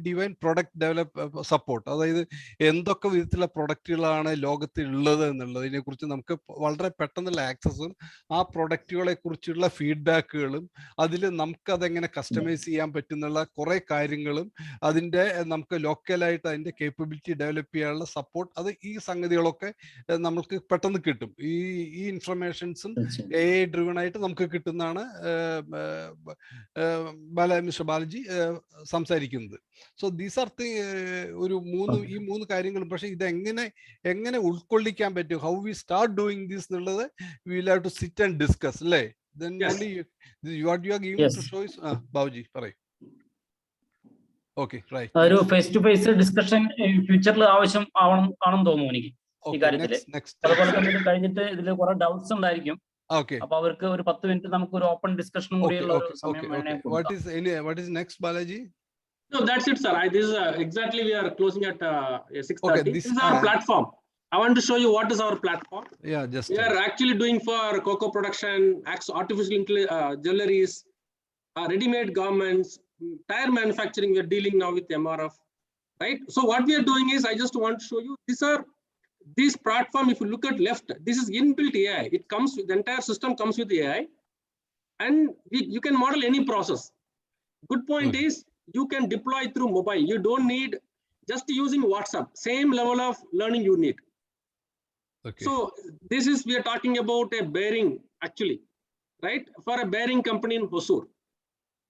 ഡിവൈൻ പ്രൊഡക്റ്റ് ഡെവലപ്പ് സപ്പോർട്ട് അതായത് എന്തൊക്കെ വിധത്തിലുള്ള പ്രൊഡക്റ്റുകളാണ് ലോകത്ത് ഉള്ളത് എന്നുള്ളതിനെ കുറിച്ച് നമുക്ക് വളരെ പെട്ടെന്നുള്ള ആക്സസും ആ പ്രൊഡക്റ്റുകളെ കുറിച്ചുള്ള ഫീഡ്ബാക്കുകളും അതിൽ നമുക്ക് അതെങ്ങനെ കസ്റ്റമൈസ് ചെയ്യാൻ പറ്റുന്നുള്ള കുറെ കാര്യങ്ങളും അതിൻ്റെ നമുക്ക് ലോക്കലായിട്ട് അതിൻ്റെ കേപ്പബിലിറ്റി ഡെവലപ്പ് ചെയ്യാനുള്ള സപ്പോർട്ട് അത് ഈ സംഗതികളൊക്കെ നമുക്ക് പെട്ടെന്ന് കിട്ടും ഈ ഇൻഫർമേഷൻസും AI ഡ്രിവൺ ആയിട്ട് നമുക്ക് കിട്ടുന്നതാണ് മിസ്റ്റർ ബാലജി സംസാരിക്കുന്നത് സോ ദീസ് ആർ ഈ മൂന്ന് കാര്യങ്ങളും പക്ഷെ ഇത് എങ്ങനെ ഉൾക്കൊള്ളിക്കാൻ പറ്റും how we start doing this എന്നുള്ളത് we will have to sit and discuss അല്ലേ then only what you are giving to show is Babuji പറയൂ ഓക്കെ റൈറ്റ് ഒരു ഫേസ് ടു ഫേസ് ഡിസ്കഷൻ ഫ്യൂച്ചറിൽ ആവശ്യം ആണെന്ന് തോന്നുന്നു എനിക്ക് ഈ കാര്യത്തില് അതുപോലെ തന്നെ ഇത് കഴിഞ്ഞിട്ട് ഇതിൽ കുറെ ഡൗട്ട്സ് ഉണ്ടായിരിക്കും അപ്പൊ അവർക്ക് ഒരു 10 മിനിറ്റ് നമുക്ക് ഒരു ഓപ്പൺ ഡിസ്കഷനും കൂടിയുള്ള ഒരു സമയം what is next Balaji? No, that's it, sir. This is exactly we are closing at 6:30. This is our platform. I want to show you what is our platform. Yeah, just we are actually doing for cocoa production, artificial jewelries, ready-made garments, tire manufacturing. We are dealing now with MRF. right? So what we are doing is, I just want to show you, this platform, if you look at left, this is inbuilt AI. It comes with, the entire system comes with AI, and you can model any process. Good point is, you can deploy through mobile. You don't need just using WhatsApp, same level of learning you need. Okay. So this is, we are talking about a bearing actually, right? For a bearing company in Hosur.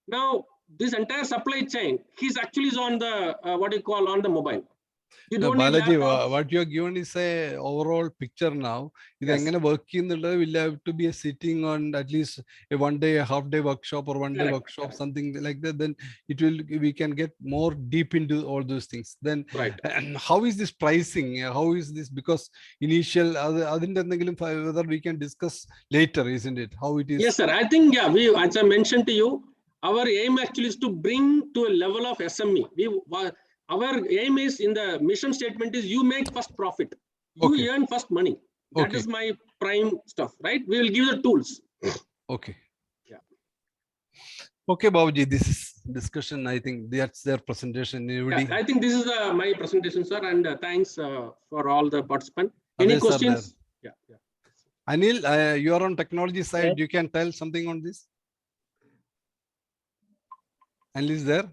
Now, this entire supply chain, he's actually on the, what do you call, on the mobile. You No, don't need Balaji, laptop. what you are given is a overall picture now. Yes. Will have to be a sitting on at least a 1 day, a half day workshop or 1 day Correct, workshop, correct. something like that. Then we can get more deep into all those things. Then, Right. and how is this pricing? How is this? Because initial, whether we can discuss later, isn't it? How it is? Yes, sir. I think, yeah, as I mentioned to you, our aim actually is to bring to a level of SME. Our aim is, in the mission statement, is you make first profit. You earn first money. That is my prime stuff, right? We will give the tools. Okay. Yeah. Okay, Babuji, this is discussion. I think that's their presentation. Yeah, I think this is my presentation, sir, and thanks for all the participants. Any Others questions? Yeah. Anil, you are on technology side. You can tell something on this. Anil is there.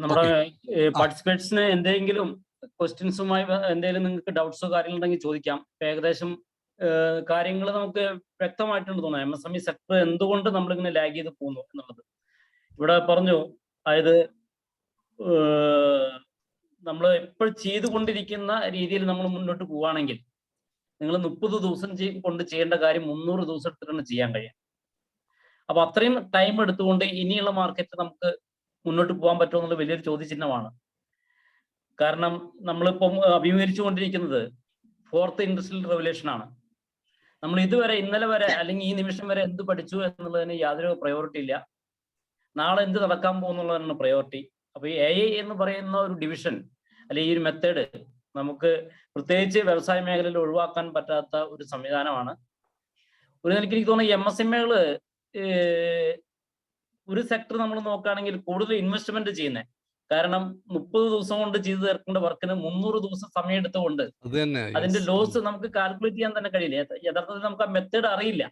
നമ്മുടെ പാർട്ടിസിപ്പേറ്റ്സിന് എന്തെങ്കിലും ക്വസ്റ്റ്യൻസുമായി എന്തെങ്കിലും നിങ്ങൾക്ക് ഡൗട്ട്സോ കാര്യങ്ങളുണ്ടെങ്കിൽ ചോദിക്കാം. ഏകദേശം കാര്യങ്ങൾ നമുക്ക് വ്യക്തമായിട്ടുണ്ട് തോന്നുന്നു. MSME sector എന്തുകൊണ്ട് നമ്മളിങ്ങനെ ലാഗ് ചെയ്ത് പോകുന്നു എന്നുള്ളത് ഇവിടെ പറഞ്ഞു. അതായത് നമ്മൾ ഇപ്പോൾ ചെയ്തുകൊണ്ടിരിക്കുന്ന രീതിയിൽ നമ്മൾ മുന്നോട്ട് പോവുകയാണെങ്കിൽ നിങ്ങൾ 30 ദിവസം കൊണ്ട് ചെയ്യേണ്ട കാര്യം 300 ദിവസം എടുത്തിട്ടാണ് ചെയ്യാൻ കഴിയുക. അപ്പൊ അത്രയും ടൈം എടുത്തുകൊണ്ട് ഇനിയുള്ള മാർക്കറ്റ് നമുക്ക് മുന്നോട്ട് പോകാൻ പറ്റുമോ എന്നുള്ള വലിയൊരു ചോദ്യചിഹ്നമാണ്. കാരണം നമ്മളിപ്പം അഭിമുഖീകരിച്ചുകൊണ്ടിരിക്കുന്നത് 4th ഇൻഡസ്ട്രിയൽ റെവല്യൂഷൻ ആണ്. നമ്മൾ ഇതുവരെ, ഇന്നലെ വരെ അല്ലെങ്കിൽ ഈ നിമിഷം വരെ എന്ത് പഠിച്ചു എന്നുള്ളതിന് യാതൊരു പ്രയോറിറ്റി ഇല്ല. നാളെ എന്ത് നടക്കാൻ പോകുന്നുള്ളതാണ് പ്രയോറിറ്റി. അപ്പൊ ഈ AI എന്ന് പറയുന്ന ഒരു ഡിവിഷൻ അല്ലെങ്കിൽ ഈ ഒരു മെത്തേഡ് നമുക്ക് പ്രത്യേകിച്ച് വ്യവസായ മേഖലയിൽ ഒഴിവാക്കാൻ പറ്റാത്ത ഒരു സംവിധാനമാണ്. ഒരു നിലയ്ക്ക് എനിക്ക് തോന്നുന്നു MSMEകള് ഒരു സെക്ടർ നമ്മൾ നോക്കുകയാണെങ്കിൽ കൂടുതൽ ഇൻവെസ്റ്റ്മെന്റ് ചെയ്യുന്നത്. കാരണം 30 ദിവസം കൊണ്ട് ചെയ്തു തീർക്കേണ്ട വർക്കിന് 300 ദിവസം സമയം എടുത്തുകൊണ്ട് അതിന്റെ ലോസ് നമുക്ക് കാൽക്കുലേറ്റ് ചെയ്യാൻ തന്നെ കഴിയില്ല. യഥാർത്ഥത്തിൽ നമുക്ക് ആ മെത്തേഡ് അറിയില്ല.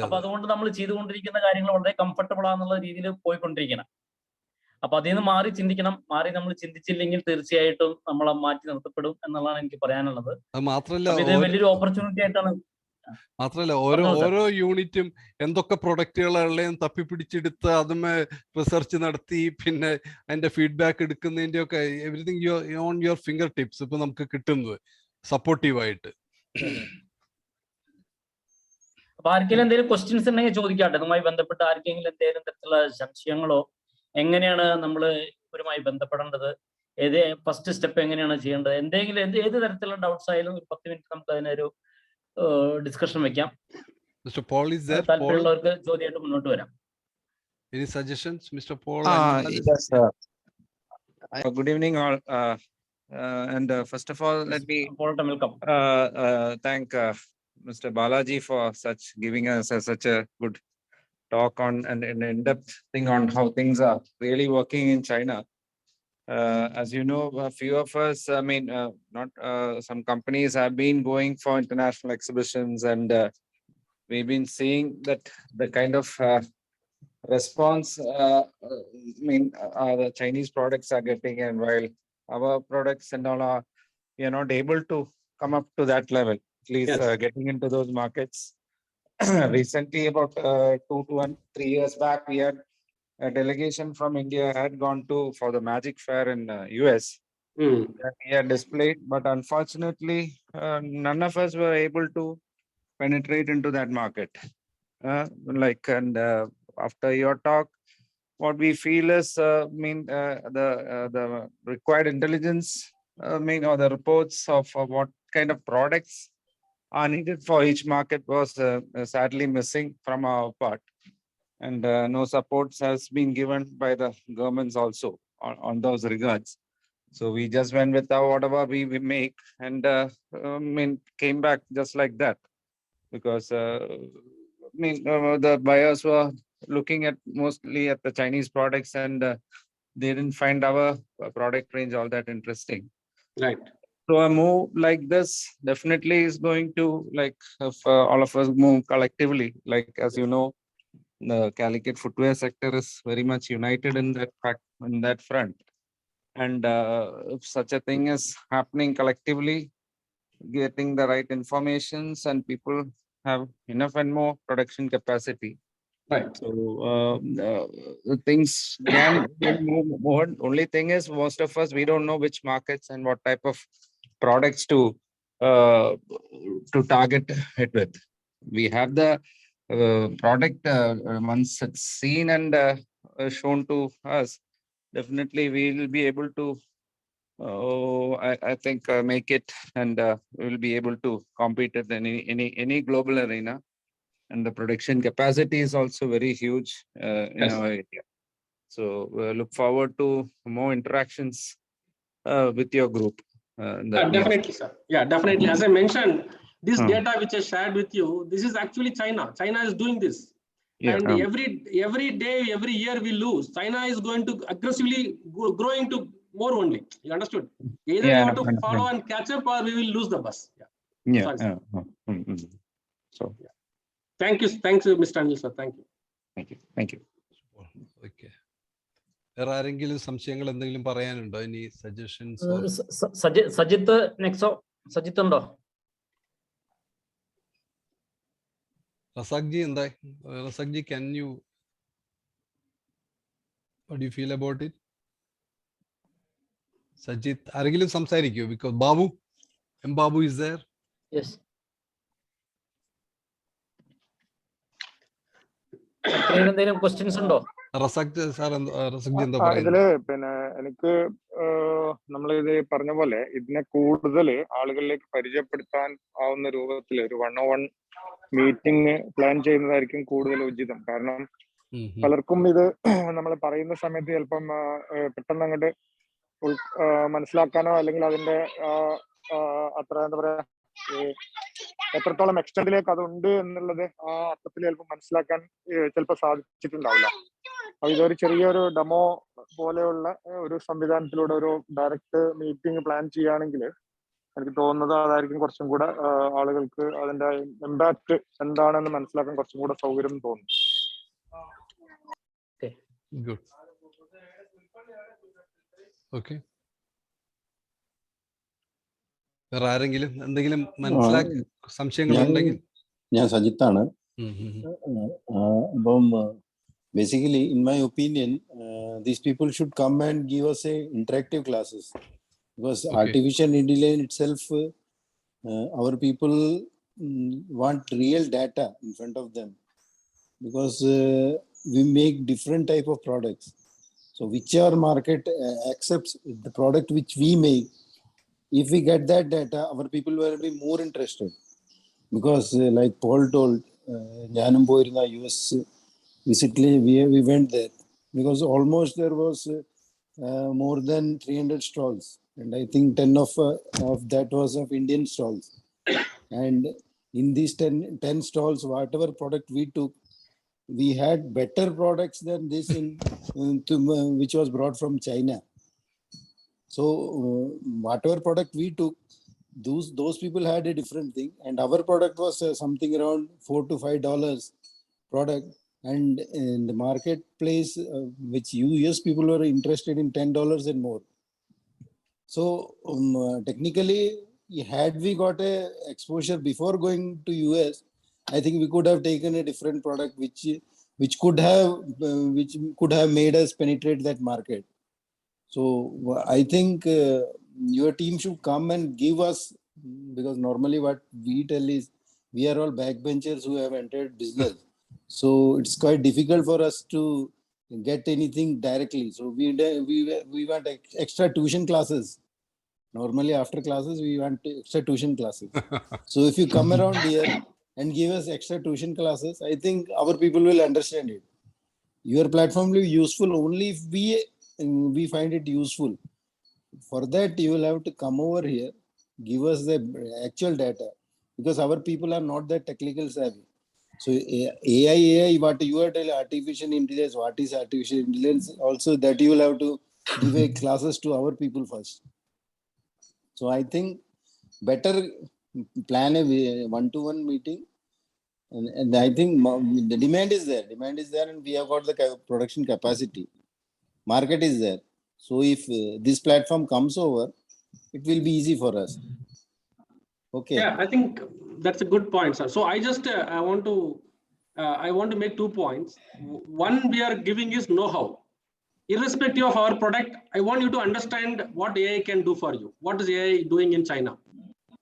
അപ്പൊ അതുകൊണ്ട് നമ്മൾ ചെയ്തുകൊണ്ടിരിക്കുന്ന കാര്യങ്ങൾ വളരെ കംഫർട്ടബിൾ ആണെന്നുള്ള രീതിയിൽ പോയിക്കൊണ്ടിരിക്കണം. അപ്പൊ അതിൽ നിന്ന് മാറി ചിന്തിക്കണം. മാറി നമ്മൾ ചിന്തിച്ചില്ലെങ്കിൽ തീർച്ചയായിട്ടും നമ്മളെ മാറ്റി നിർത്തപ്പെടും എന്നുള്ളതാണ് എനിക്ക് പറയാനുള്ളത്. ഇത് വലിയൊരു ഓപ്പർച്യൂണിറ്റി ആയിട്ടാണ്. മാത്രല്ല ഓരോ യൂണിറ്റും എന്തൊക്കെ പ്രൊഡക്റ്റുകളുള്ളതെന്ന് തപ്പിപ്പിടിച്ചെടുത്ത് അതുമേ റിസർച്ച് നടത്തി പിന്നെ അതിന്റെ ഫീഡ്ബാക്ക് എടുക്കുന്നതിന്റെ ഒക്കെ everything on your finger tips ഇപ്പൊ നമുക്ക് കിട്ടുന്നത് സപ്പോർട്ടീവായിട്ട്. അപ്പൊ ആർക്കെങ്കിലും എന്തെങ്കിലും ക്വസ്റ്റ്യൻസ് ഉണ്ടെങ്കിൽ ചോദിക്കാട്ടെ. ഇതുമായി ബന്ധപ്പെട്ട് ആർക്കെങ്കിലും എന്തെങ്കിലും തരത്തിലുള്ള സംശയങ്ങളോ, എങ്ങനെയാണ് നമ്മൾ ഇവരുമായി ബന്ധപ്പെടേണ്ടത്, ഏത് ഫസ്റ്റ് സ്റ്റെപ്പ് എങ്ങനെയാണ് ചെയ്യേണ്ടത്, എന്തെങ്കിലും ഏത് തരത്തിലുള്ള ഡൗട്ട്സ് ആയാലും ഒരു 10 മിനിറ്റ് നമുക്ക് അതിനൊരു ഡിസ്കഷൻ വെക്കാം. താല്പര്യമുള്ളവർക്ക് ചോദ്യമായിട്ട് മുന്നോട്ട് വരാം. Any suggestions, Mr. Paul? Yes, sir. Good evening, all. And first of all, let me thank Mr. Balaji for giving us such a good talk on and an in-depth thing on how things are really working in China. As you know, a few of us, some companies have been going for international exhibitions, and we've been seeing that the kind of response the Chinese products are getting, and while our products and all are, not able to come up to that level, at least getting into those markets. Recently, about 3 years back, we had a delegation from India had gone for the Magic Fair in US. That we had displayed, but unfortunately, none of us were able to penetrate into that market. After your talk, what we feel is, the required intelligence, or the reports of what kind of products are needed for each market was sadly missing from our part. And no supports has been given by the governments also on those regards. So we just went with whatever we make, and came back just like that, because the buyers were looking at mostly at the Chinese products, and they didn't find our product range all that interesting. Right. So a move like this definitely is going to, like, if all of us move collectively, like, as you know, the Calicut footwear sector is very much united in that fact, in that front. And if such a thing is happening collectively, getting the right informations, and people have enough and more production capacity. Right. So things can move more. Only thing is, most of us, we don't know which markets and what type of products to target it with. We have the product once it's seen and shown to us. Definitely, we will be able to. I think make it, and we will be able to compete at any global arena. And the production capacity is also very huge in our area. So look forward to more interactions with your group. Definitely, sir. Yeah, definitely. As I mentioned, this data which I shared with you, this is actually China. China is doing this. Yeah, and every day, every year we lose. China is going to aggressively growing to more only. You understood? Either you want to follow and catch up, or we will lose the bus. Yeah. So, thank you, Mr. Anil, sir. Thank you. Thank you. Okay. വേറെ ആരെങ്കിലും സംശയങ്ങൾ എന്തെങ്കിലും പറയാനുണ്ടോ? ഇനി suggestions? Sajith നെക്സോ, Sajith ഉണ്ടോ? Razak G എന്താ? Razak G, can you, what do you feel about it? Sajith, ആരെങ്കിലും സംസാരിക്കോ? Because Babu, Babu is there? Yes. എന്തെങ്കിലും ക്വസ്റ്റ്യൻസ് ഉണ്ടോ? റസാഖ് സാർ, റസാഖ് ജി എന്താ പറയുന്നത്? ഇതില് പിന്നെ എനിക്ക് നമ്മളിത് പറഞ്ഞ പോലെ ഇതിനെ കൂടുതൽ ആളുകളിലേക്ക് പരിചയപ്പെടുത്താൻ ആവുന്ന രൂപത്തിൽ ഒരു 1-on-1 മീറ്റിംഗ് പ്ലാൻ ചെയ്യുന്നതായിരിക്കും കൂടുതൽ ഉചിതം. കാരണം പലർക്കും ഇത് നമ്മൾ പറയുന്ന സമയത്ത് ചിലപ്പം പെട്ടെന്ന് അങ്ങോട്ട് മനസ്സിലാക്കാനോ അല്ലെങ്കിൽ അതിന്റെ അത്ര എന്താ പറയാ എത്രത്തോളം എക്സ്റ്റെൻഡിലേക്ക് അതുണ്ട് എന്നുള്ളത് ആ അർത്ഥത്തിൽ ചിലപ്പോൾ മനസ്സിലാക്കാൻ ചിലപ്പോൾ സാധിച്ചിട്ടുണ്ടാവില്ല. അപ്പൊ ഇതൊരു ചെറിയൊരു ഡെമോ പോലെയുള്ള ഒരു സംവിധാനത്തിലൂടെ ഒരു ഡയറക്റ്റ് മീറ്റിംഗ് പ്ലാൻ ചെയ്യുകയാണെങ്കിൽ എനിക്ക് തോന്നുന്നത് അതായിരിക്കും കുറച്ചും കൂടെ ആളുകൾക്ക് അതിന്റെ ഇമ്പാക്ട് എന്താണെന്ന് മനസ്സിലാക്കാൻ കുറച്ചും കൂടെ സൗകര്യം തോന്നും. ഓക്കെ. വേറെ ആരെങ്കിലും എന്തെങ്കിലും മനസ്സിലാക്കി സംശയങ്ങളുണ്ടെങ്കിൽ? ഞാൻ സജിത്താണ്. അപ്പം basically, in my opinion, these people should come and give us interactive classes, because artificial intelligence itself, our people want real data in front of them, because we make different type of products. So whichever market accepts the product which we make, if we get that data, our people will be more interested. Because like Paul told, ഞാനും പോയിരുന്ന US visitly, we went there, because almost there was more than 300 stalls, and I think 10 of that was of Indian stalls. And in these 10 stalls, whatever product we took, we had better products than this which was brought from China. So whatever product we took, those people had a different thing, and our product was something around $4 to $5 product, and in the marketplace which US people were interested in $10 and more. So technically, had we got a exposure before going to US, I think we could have taken a different product which could have made us penetrate that market. So I think your team should come and give us, because normally what we tell is we are all backbenchers who have entered business. So it's quite difficult for us to get anything directly. So we want extra tuition classes. Normally after classes, we want extra tuition classes. So if you come around here and give us extra tuition classes, I think our people will understand it. Your platform will be useful only if we find it useful. For that, you will have to come over here, give us the actual data, because our people are not that technical savvy. So AI, what you are telling, artificial intelligence, what is artificial intelligence? Also, that you will have to give classes to our people first. So I think better plan a one-to-one meeting, and I think the demand is there. Demand is there, and we have got the production capacity. Market is there. So if this platform comes over, it will be easy for us. Okay. Yeah, I think that's a good point, sir. So I just I want to make 2 points. One we are giving is know-how. Irrespective of our product, I want you to understand what AI can do for you. What is AI doing in China?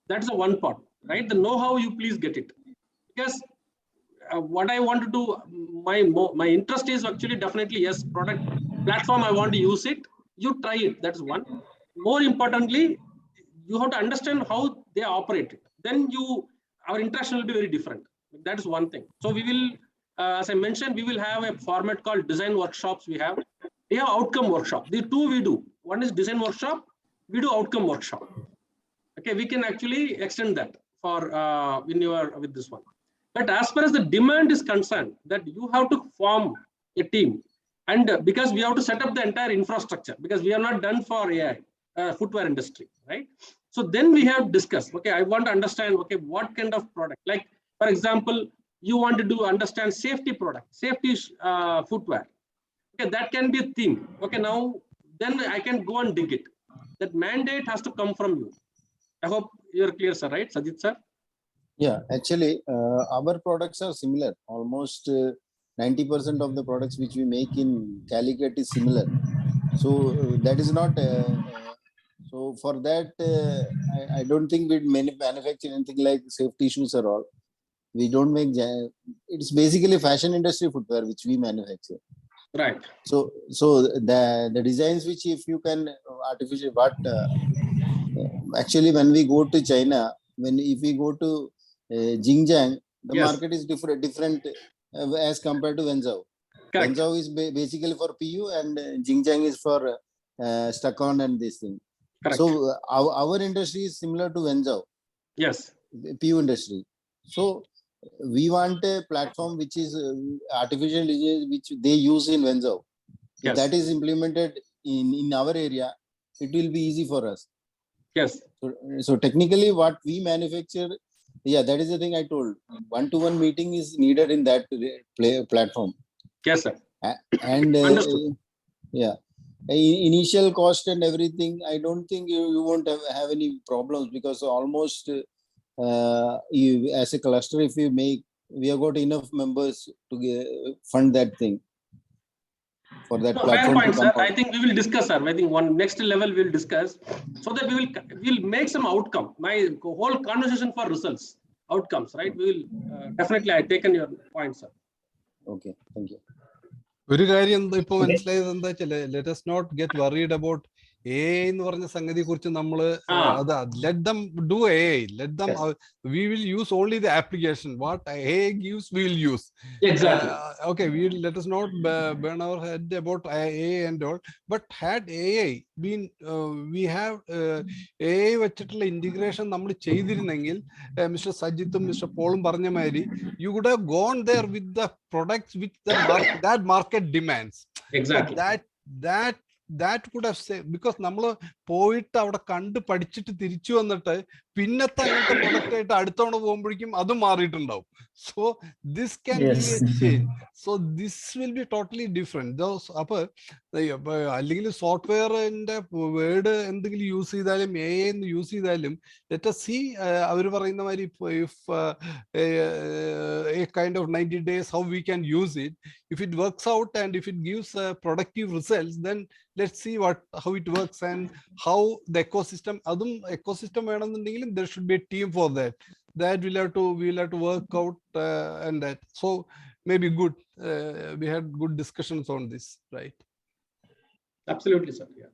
That's the one part, right? The know-how, you please get it. Because what I want to do, my interest is actually definitely, yes, product platform, I want to use it. You try it, that's one. More importantly, you have to understand how they operate it. Then our interaction will be very different. That is one thing. So we will, as I mentioned, we will have a format called design workshops. We have outcome workshop. The two we do. One is design workshop. We do outcome workshop. Okay, we can actually extend that for with this one. But as far as the demand is concerned, that you have to form a team, and because we have to set up the entire infrastructure, because we are not done for AI footwear industry, right? So then we have discussed. Okay, I want to understand. Okay, what kind of product? Like for example, you want to understand safety product, safety footwear. Okay, that can be a theme. Okay, now then I can go and dig it. That mandate has to come from you. I hope you're clear, sir, right? Sajid, sir? Yeah, actually, our products are similar. Almost 90% of the products which we make in Calicut is similar. So that is not, so for that, I don't think we'd manufacture anything like safety issues or all. We don't make, it's basically fashion industry footwear which we manufacture. Right. So the designs which if you can artificial, but actually when we go to China, if we go to Xinjiang, the market is different as compared to Wenzhou. Correct. Wenzhou is basically for PU and Xinjiang is for stuck-on and this thing. Correct. So our industry is similar to Wenzhou. Yes. PU industry. So we want a platform which is artificial intelligence which they use in Wenzhou. If that is implemented in our area, it will be easy for us. Yes. So technically what we manufacture, yeah, that is the thing I told. One-to-one meeting is needed in that platform. Yes, sir. And understood. Yeah, initial cost and everything, I don't think you won't have any problems, because almost you, as a cluster, if you make, we have got enough members to fund that thing. For that platform. Fair point, sir. I think we will discuss, sir. I think one next level we will discuss, so that we'll make some outcome. My whole conversation for results, outcomes, right? We will definitely. I taken your point, sir. Okay, thank you. ഒരു കാര്യം ഇപ്പൊ മനസ്സിലായത് എന്താ വെച്ചാല്, let us not get worried about AI എന്ന് പറഞ്ഞ സംഗതിയെ കുറിച്ച് നമ്മള് let them do AI, let them we will use only the application. What AI gives, we will use. Exactly. Okay, let us not burn our head about AI and all. But had AI been we have AI വെച്ചിട്ടുള്ള integration നമ്മൾ ചെയ്തിരുന്നെങ്കിൽ, mister സജിത്തും mister പോളും പറഞ്ഞ മാതിരി, you would have gone there with the products which that market demands. Exactly. But that could have saved, because നമ്മൾ പോയിട്ട് അവിടെ കണ്ട് പഠിച്ചിട്ട് തിരിച്ചു വന്നിട്ട് പിന്നത്തെ അങ്ങനത്തെ പ്രൊഡക്റ്റ് ആയിട്ട് അടുത്തവണ പോകുമ്പോഴേക്കും അതും മാറിയിട്ടുണ്ടാവും. So this can be a change. So this will be totally different. അപ്പൊ അല്ലെങ്കിൽ സോഫ്റ്റ്വെയറിന്റെ വേർഡ് എന്തെങ്കിലും യൂസ് ചെയ്താലും AI യൂസ് ചെയ്താലും, let us see അവർ പറയുന്ന മാതിരി if a kind of 90 days how we can use it. If it works out and if it gives productive results, then let's see how it works and how the ecosystem, adum ecosystem വേണമെന്നുണ്ടെങ്കിലും there should be a team for that. That we'll have to work out and that. So maybe good. We had good discussions on this, right? Absolutely, sir. Yeah.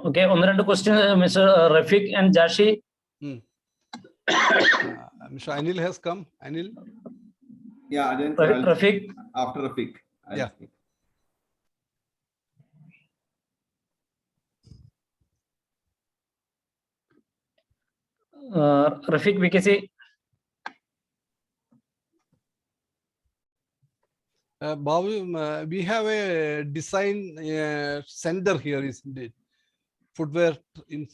Okay, on the question, Mr. Rafiq and Jashi. Mr. Anil has come. Anil. Yeah, then Rafiq. After Rafiq. Yeah. Rafiq, we can say. Babu, we have a design center here, isn't it? Footwear in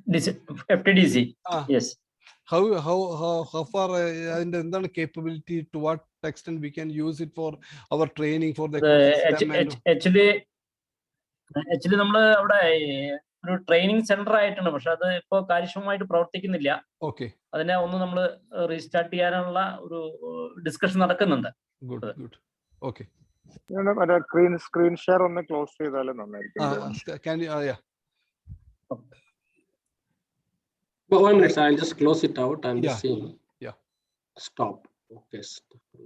FTDC. Yes. How far and the capability, to what extent we can use it for our training for the actually നമ്മള് അവിടെ ഒരു training centre ആയിട്ടുണ്ട്, പക്ഷെ അത് ഇപ്പോ കാര്യക്ഷമമായിട്ട് പ്രവർത്തിക്കുന്നില്ല. Okay, അതിനെ ഒന്ന് നമ്മൾ റീസ്റ്റാർട്ട് ചെയ്യാനുള്ള ഒരു ഡിസ്കഷൻ നടക്കുന്നുണ്ട്. ഗുഡ്. ഓക്കെ, സ്ക്രീൻ ഷെയർ ഒന്ന് ക്ലോസ് ചെയ്താലും നന്നായിരിക്കും. But 1 minute, I'll just close it out. I'm just seeing. Yeah. Stop. Okay.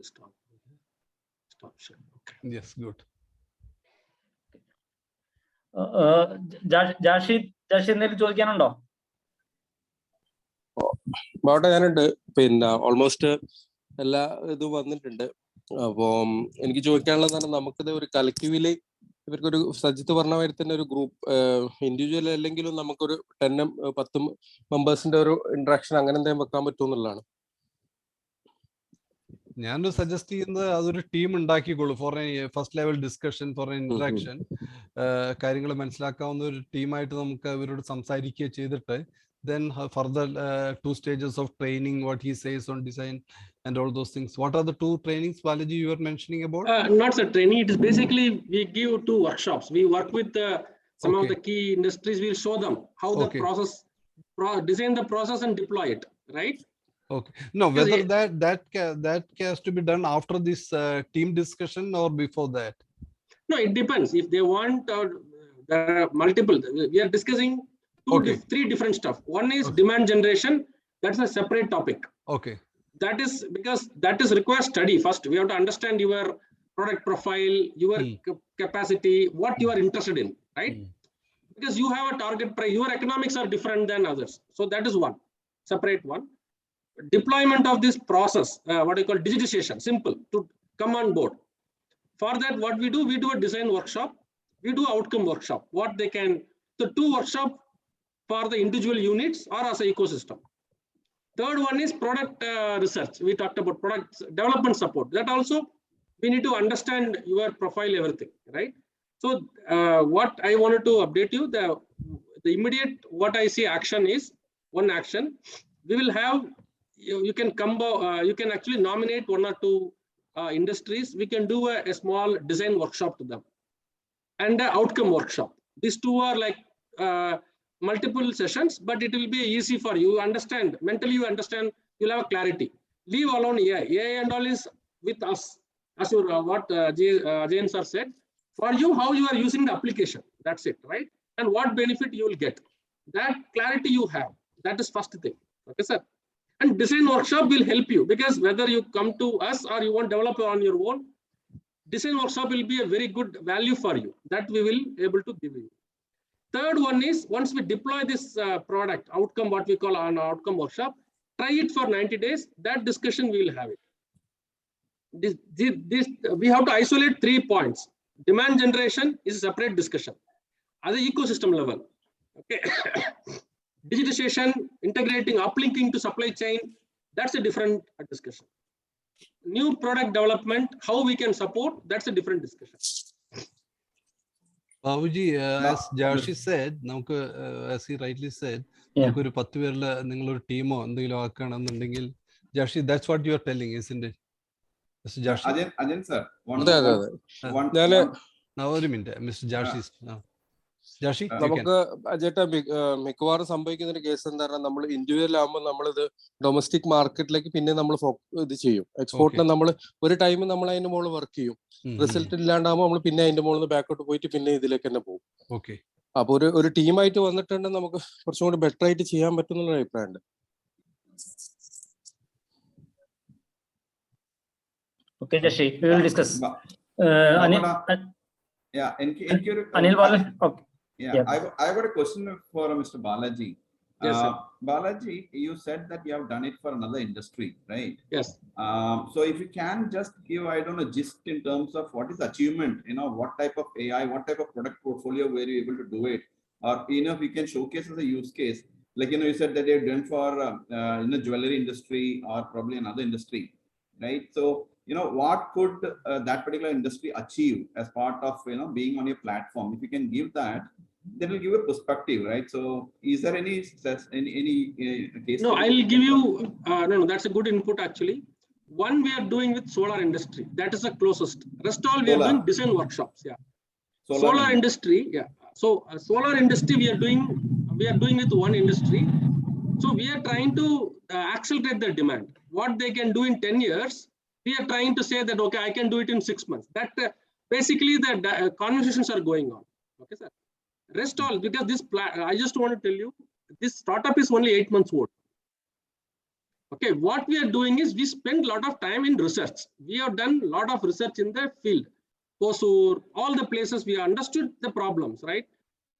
Stop. Share. Okay. Yes, good. ജാഷി എന്തെങ്കിലും ചോദിക്കാനുണ്ടോ? അവിടെ ഞാനുണ്ട്. പിന്നെ ഓൾമോസ്റ്റ് എല്ലാ ഇതും വന്നിട്ടുണ്ട്. അപ്പം എനിക്ക് ചോദിക്കാനുള്ളതാണ്, നമുക്കിത് ഒരു കലക്റ്റീവ്ലി ഇവർക്കൊരു സജിത്ത് പറഞ്ഞ മാതിരി തന്നെ ഒരു ഗ്രൂപ്പ് ഇൻഡിവിജ്വൽ അല്ലെങ്കിലും നമുക്കൊരു 10 മെമ്പേഴ്സിന്റെ ഒരു ഇന്ററാക്ഷൻ അങ്ങനെ എന്തെങ്കിലും വെക്കാൻ പറ്റുമെന്നുള്ളതാണ്. ഞാൻ സജസ്റ്റ് ചെയ്യുന്നത് അതൊരു ടീം ഉണ്ടാക്കിക്കോളൂ for first level discussion, for interaction. കാര്യങ്ങൾ മനസ്സിലാക്കാവുന്ന ഒരു ടീമായിട്ട് നമുക്ക് അവരോട് സംസാരിക്കുക ചെയ്തിട്ട് then further 2 stages of training, what he says on design and all those things. What are the 2 trainings, Balaji, you were mentioning about? Not the training, it is basically we give 2 workshops. We work with some of the key industries. We'll show them how the process, design the process and deploy it, right? Okay. No, whether that has to be done after this team discussion or before that? No, it depends. If they want, there are multiple. We are discussing 3 different stuff. One is demand generation. That's a separate topic. Okay. That is because that is requires study. First, we have to understand your product profile, your capacity, what you are interested in, right? Because you have a target price, your economics are different than others. So that is one, separate one. Deployment of this process, what I call digitization, simple to come on board. For that, what we do a design workshop, we do outcome workshop. What they can, so 2 workshops for the individual units or as an ecosystem. Third one is product research. We talked about product development support. That also we need to understand your profile, everything, right? So what I wanted to update you, the immediate what I see action is one action. We will have, you can you can actually nominate 1 or 2 industries. We can do a small design workshop to them and an outcome workshop. These 2 are like multiple sessions, but it will be easy for you. Understand mentally, you understand, you'll have a clarity. Leave alone AI and all is with us, as your what Jain sir said. For you, how you are using the application, that's it, right? And what benefit you will get, that clarity you have, that is first thing. Okay, sir. And design workshop will help you, because whether you come to us or you want to develop on your own, design workshop will be a very good value for you, that we will able to give you. Third one is, once we deploy this product outcome, what we call an outcome workshop, try it for 90 days. That discussion we will have it. This we have to isolate 3 points. Demand generation is a separate discussion at the ecosystem level. Okay. Digitization, integrating, uplinking to supply chain, that's a different discussion. New product development, how we can support, that's a different discussion. Babuji, as Jashi said, as he rightly said, നമുക്ക് ഒരു 10 പേരില് നിങ്ങളൊരു ടീമോ എന്തെങ്കിലും ആക്കണമെന്നുണ്ടെങ്കിൽ, Jashi, that's what you are telling, isn't it? Ajay sir, ഒരു minute, Mr. Jashi. നമുക്ക് അജേട്ടാ മിക്കവാറും സംഭവിക്കുന്ന ഒരു കേസ് എന്താ പറഞ്ഞാൽ, നമ്മൾ ഇൻഡിവിജ്വൽ ആകുമ്പോൾ നമ്മളിത് ഡൊമസ്റ്റിക് മാർക്കറ്റിലേക്ക് പിന്നെ നമ്മൾ ഇത് ചെയ്യും. എക്സ്പോർട്ടിന് നമ്മൾ ഒരു ടൈം നമ്മൾ അതിന്റെ മുകളിൽ വർക്ക് ചെയ്യും. റിസൾട്ട് ഇല്ലാണ്ടാകുമ്പോൾ നമ്മൾ പിന്നെ അതിന്റെ മുകളിൽ ബാക്കോട്ട് പോയിട്ട് പിന്നെ ഇതിലേക്ക് തന്നെ പോകും. അപ്പൊ ഒരു ടീമായിട്ട് വന്നിട്ടുണ്ടെങ്കിൽ നമുക്ക് കുറച്ചും കൂടി ബെറ്റർ ആയിട്ട് ചെയ്യാൻ പറ്റും എന്നുള്ള അഭിപ്രായമുണ്ട്. Okay, Jashi, we will discuss. Anil Balaji. Okay. I got a question for Mr. Balaji. Yes, sir. Balaji, you said that you have done it for another industry, right? Yes. So if you can just give, I don't know, gist in terms of what is achievement, what type of AI, what type of product portfolio were you able to do it, or if you can showcase as a use case, like you said that you've done for in the jewelry industry or probably another industry, right? So what could that particular industry achieve as part of, being on your platform? If you can give that, then will give a perspective, right? So is there any case? No, I'll give you, no, that's a good input actually. One we are doing with solar industry. That is the closest. Rest all we are doing design workshops. Yeah. Solar industry. Yeah. So solar industry we are doing with one industry. So we are trying to accelerate the demand. What they can do in 10 years, we are trying to say that, okay, I can do it in 6 months. That basically the conversations are going on. Okay, sir. Rest all, because this, I just want to tell you, this startup is only 8 months old. Okay, what we are doing is we spend a lot of time in research. We have done a lot of research in the field. Hosur, all the places we understood the problems, right?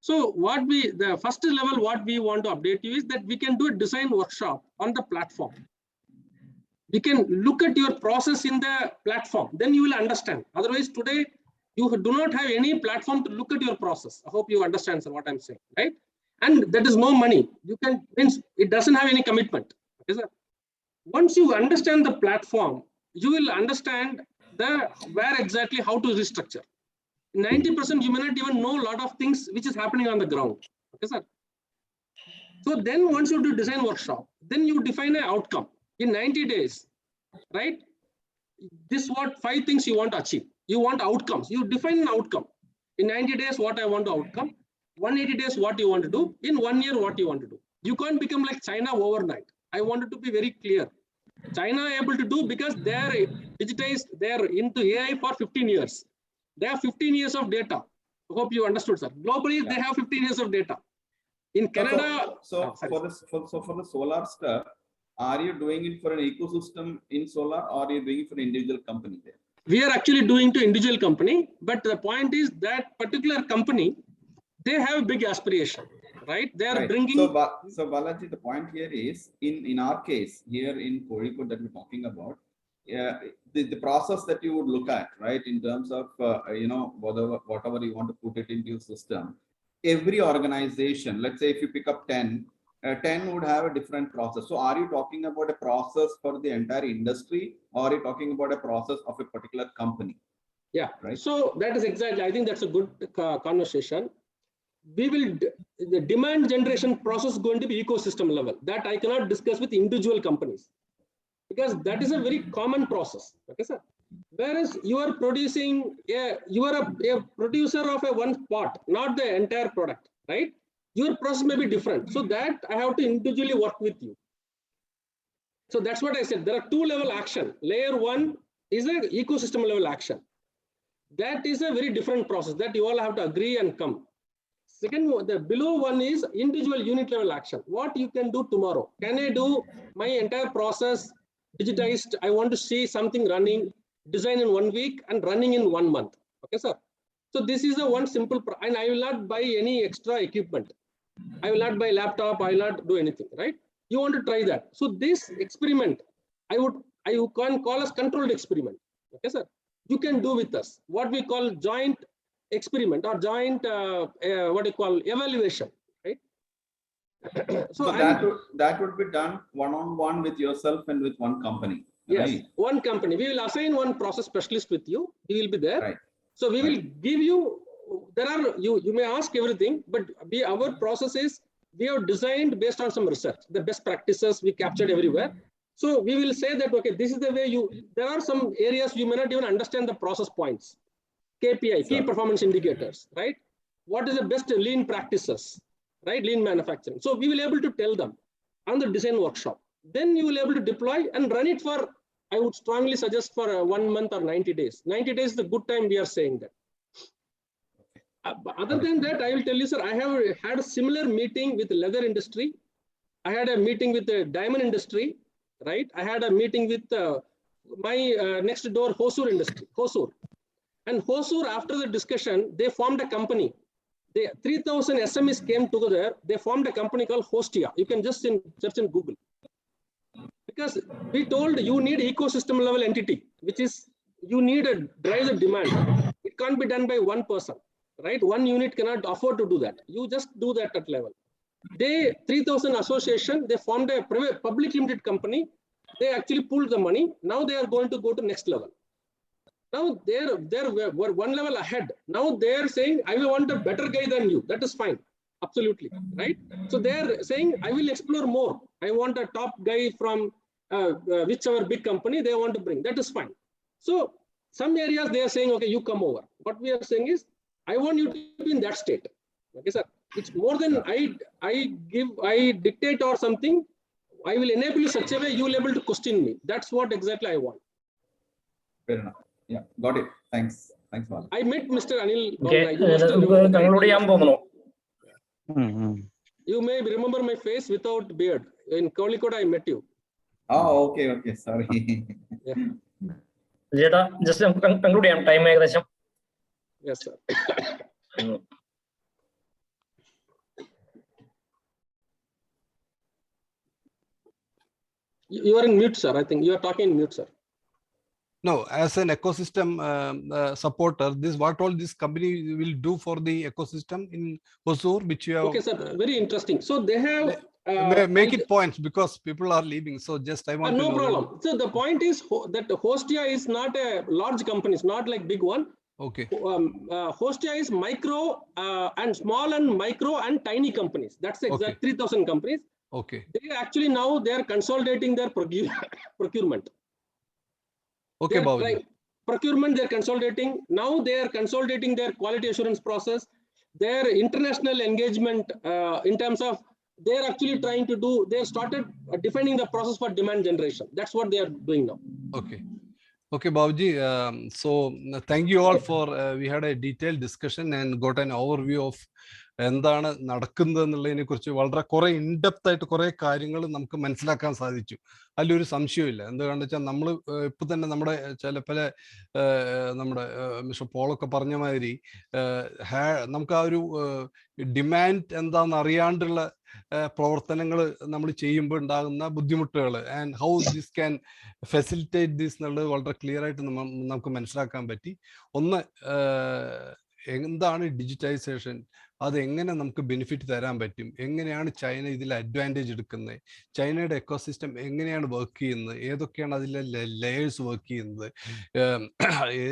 So the first level, what we want to update you is that we can do a design workshop on the platform. We can look at your process in the platform, then you will understand. Otherwise, today, you do not have any platform to look at your process. I hope you understand, sir, what I'm saying, right? And that is no money. You can, means it doesn't have any commitment. Okay, sir? Once you understand the platform, you will understand where exactly how to restructure. 90% you may not even know a lot of things which is happening on the ground. Okay, sir. So then once you do design workshop, then you define an outcome in 90 days, right? This what 5 things you want to achieve. You want outcomes. You define an outcome. In 90 days, what I want to outcome. 180 days, what you want to do. In 1 year, what you want to do. You can't become like China overnight. I wanted to be very clear. China are able to do because they are digitized, they are into AI for 15 years. They have 15 years of data. I hope you understood, sir. Globally, they have 15 years of data. In Canada, for the solar stuff, are you doing it for an ecosystem in solar, or are you doing it for an individual company there? We are actually doing to individual company, but the point is that particular company, they have big aspiration, right? They are bringing. So Balaji, the point here is, in our case here in Kozhikode that we're talking about, the process that you would look at, right, in terms of whatever you want to put it into your system. Every organization, let's say if you pick up 10 would have a different process. So are you talking about a process for the entire industry, or are you talking about a process of a particular company? Yeah, right. So that is exactly, I think that's a good conversation. The demand generation process is going to be ecosystem level. That I cannot discuss with individual companies, because that is a very common process. Okay, sir. Whereas you are producing, you are a producer of a one part, not the entire product, right? Your process may be different. So that I have to individually work with you. So that's what I said. There are 2 level action. Layer 1 is an ecosystem level action. That is a very different process that you all have to agree and come. Second, the below one is individual unit level action. What you can do tomorrow? Can I do my entire process digitized? I want to see something running, design in 1 week and running in 1 month. Okay, sir. So this is the one simple, and I will not buy any extra equipment. I will not buy laptop. I will not do anything, right? You want to try that. So this experiment, you can call as controlled experiment. Okay, sir. You can do with us what we call joint experiment or joint evaluation, right? So that would be done one-on-one with yourself and with one company. Yes, right? One company. We will assign one process specialist with you. He will be there. Right. So we will give you. There are you may ask everything, but our process is we have designed based on some research. The best practices we captured everywhere. So we will say that, okay, this is the way there are some areas you may not even understand the process points. KPI, key performance indicators, right? What is the best lean practices, right? Lean manufacturing. So we will be able to tell them on the design workshop. Then you will be able to deploy and run it for, I would strongly suggest for 1 month or 90 days. 90 days is the good time we are saying that. Other than that, I will tell you, sir, I have had a similar meeting with the leather industry. I had a meeting with the diamond industry, right? I had a meeting with my next door Hosur industry, Hosur. And Hosur, after the discussion, they formed a company. 3,000 SMEs came together. They formed a company called Hostia. You can just search in Google. Because we told you need ecosystem level entity, which is you need to drive the demand. It can't be done by one person. Right? One unit cannot afford to do that. You just do that at level. 3,000 association, they formed a public limited company. they actually pulled the money. Now they are going to go to next level. Now they're one level ahead. Now they're saying, I want a better guy than you. That is fine. Absolutely. Right? So they're saying, I will explore more. I want a top guy from whichever big company they want to bring. That is fine. So some areas they are saying, okay, you come over. What we are saying is, I want you to be in that state. Okay, sir. It's more than I dictate or something. I will enable you such a way you will be able to question me. That's what exactly I want. Fair enough. Yeah, got it. Thanks. Thanks, Bala. I met Mr. Anil. You may remember my face without beard. In Kozhikode, I met you. Oh, okay, okay. Sorry. Yeah. Just conclude time. Yes, sir. You are in mute, sir. I think you are talking in mute, sir. No, as an ecosystem supporter, what all this company will do for the ecosystem in Hosur, which you have. Okay, sir. Very interesting. So they have. Make it points because people are leaving. So just I want to know. No problem. So the point is that Hostia is not a large company. It's not like big one. Okay. Hostia is micro and small and micro and tiny companies. That's exact 3,000 companies. Okay. They actually now they are consolidating their procurement. Okay, Babuji. Procurement they're consolidating. Now they are consolidating their quality assurance process, their international engagement in terms of they're actually trying to do, they started defining the process for demand generation. That's what they are doing now. Okay. Okay, Babuji. So thank you all for, we had a detailed discussion and got an overview of എന്താണ് നടക്കുന്നത് എന്നുള്ളതിനെ കുറിച്ച് വളരെ കുറെ in-depth ആയിട്ട് കുറെ കാര്യങ്ങൾ നമുക്ക് മനസ്സിലാക്കാൻ സാധിച്ചു. അതിലൊരു സംശയമില്ല. എന്താണെന്ന് വെച്ചാൽ നമ്മൾ ഇപ്പൊ തന്നെ നമ്മുടെ ചില നമ്മുടെ മിസ്റ്റർ പോളൊക്കെ പറഞ്ഞ മാതിരി നമുക്ക് ആ ഒരു ഡിമാൻഡ് എന്താണെന്ന് അറിയാണ്ടുള്ള പ്രവർത്തനങ്ങൾ നമ്മൾ ചെയ്യുമ്പോൾ ഉണ്ടാകുന്ന ബുദ്ധിമുട്ടുകൾ and how this can facilitate this എന്നുള്ളത് വളരെ ക്ലിയർ ആയിട്ട് നമുക്ക് മനസ്സിലാക്കാൻ പറ്റി. ഒന്ന്, എന്താണ് ഡിജിറ്റൈസേഷൻ, അത് എങ്ങനെ നമുക്ക് ബെനിഫിറ്റ് തരാൻ പറ്റും, എങ്ങനെയാണ് ചൈന ഇതിൽ അഡ്വാൻറ്റേജ് എടുക്കുന്നത്, ചൈനയുടെ എക്കോസിസ്റ്റം എങ്ങനെയാണ് വർക്ക് ചെയ്യുന്നത്, ഏതൊക്കെയാണ് അതിലെ ലെയേഴ്സ് വർക്ക് ചെയ്യുന്നത്,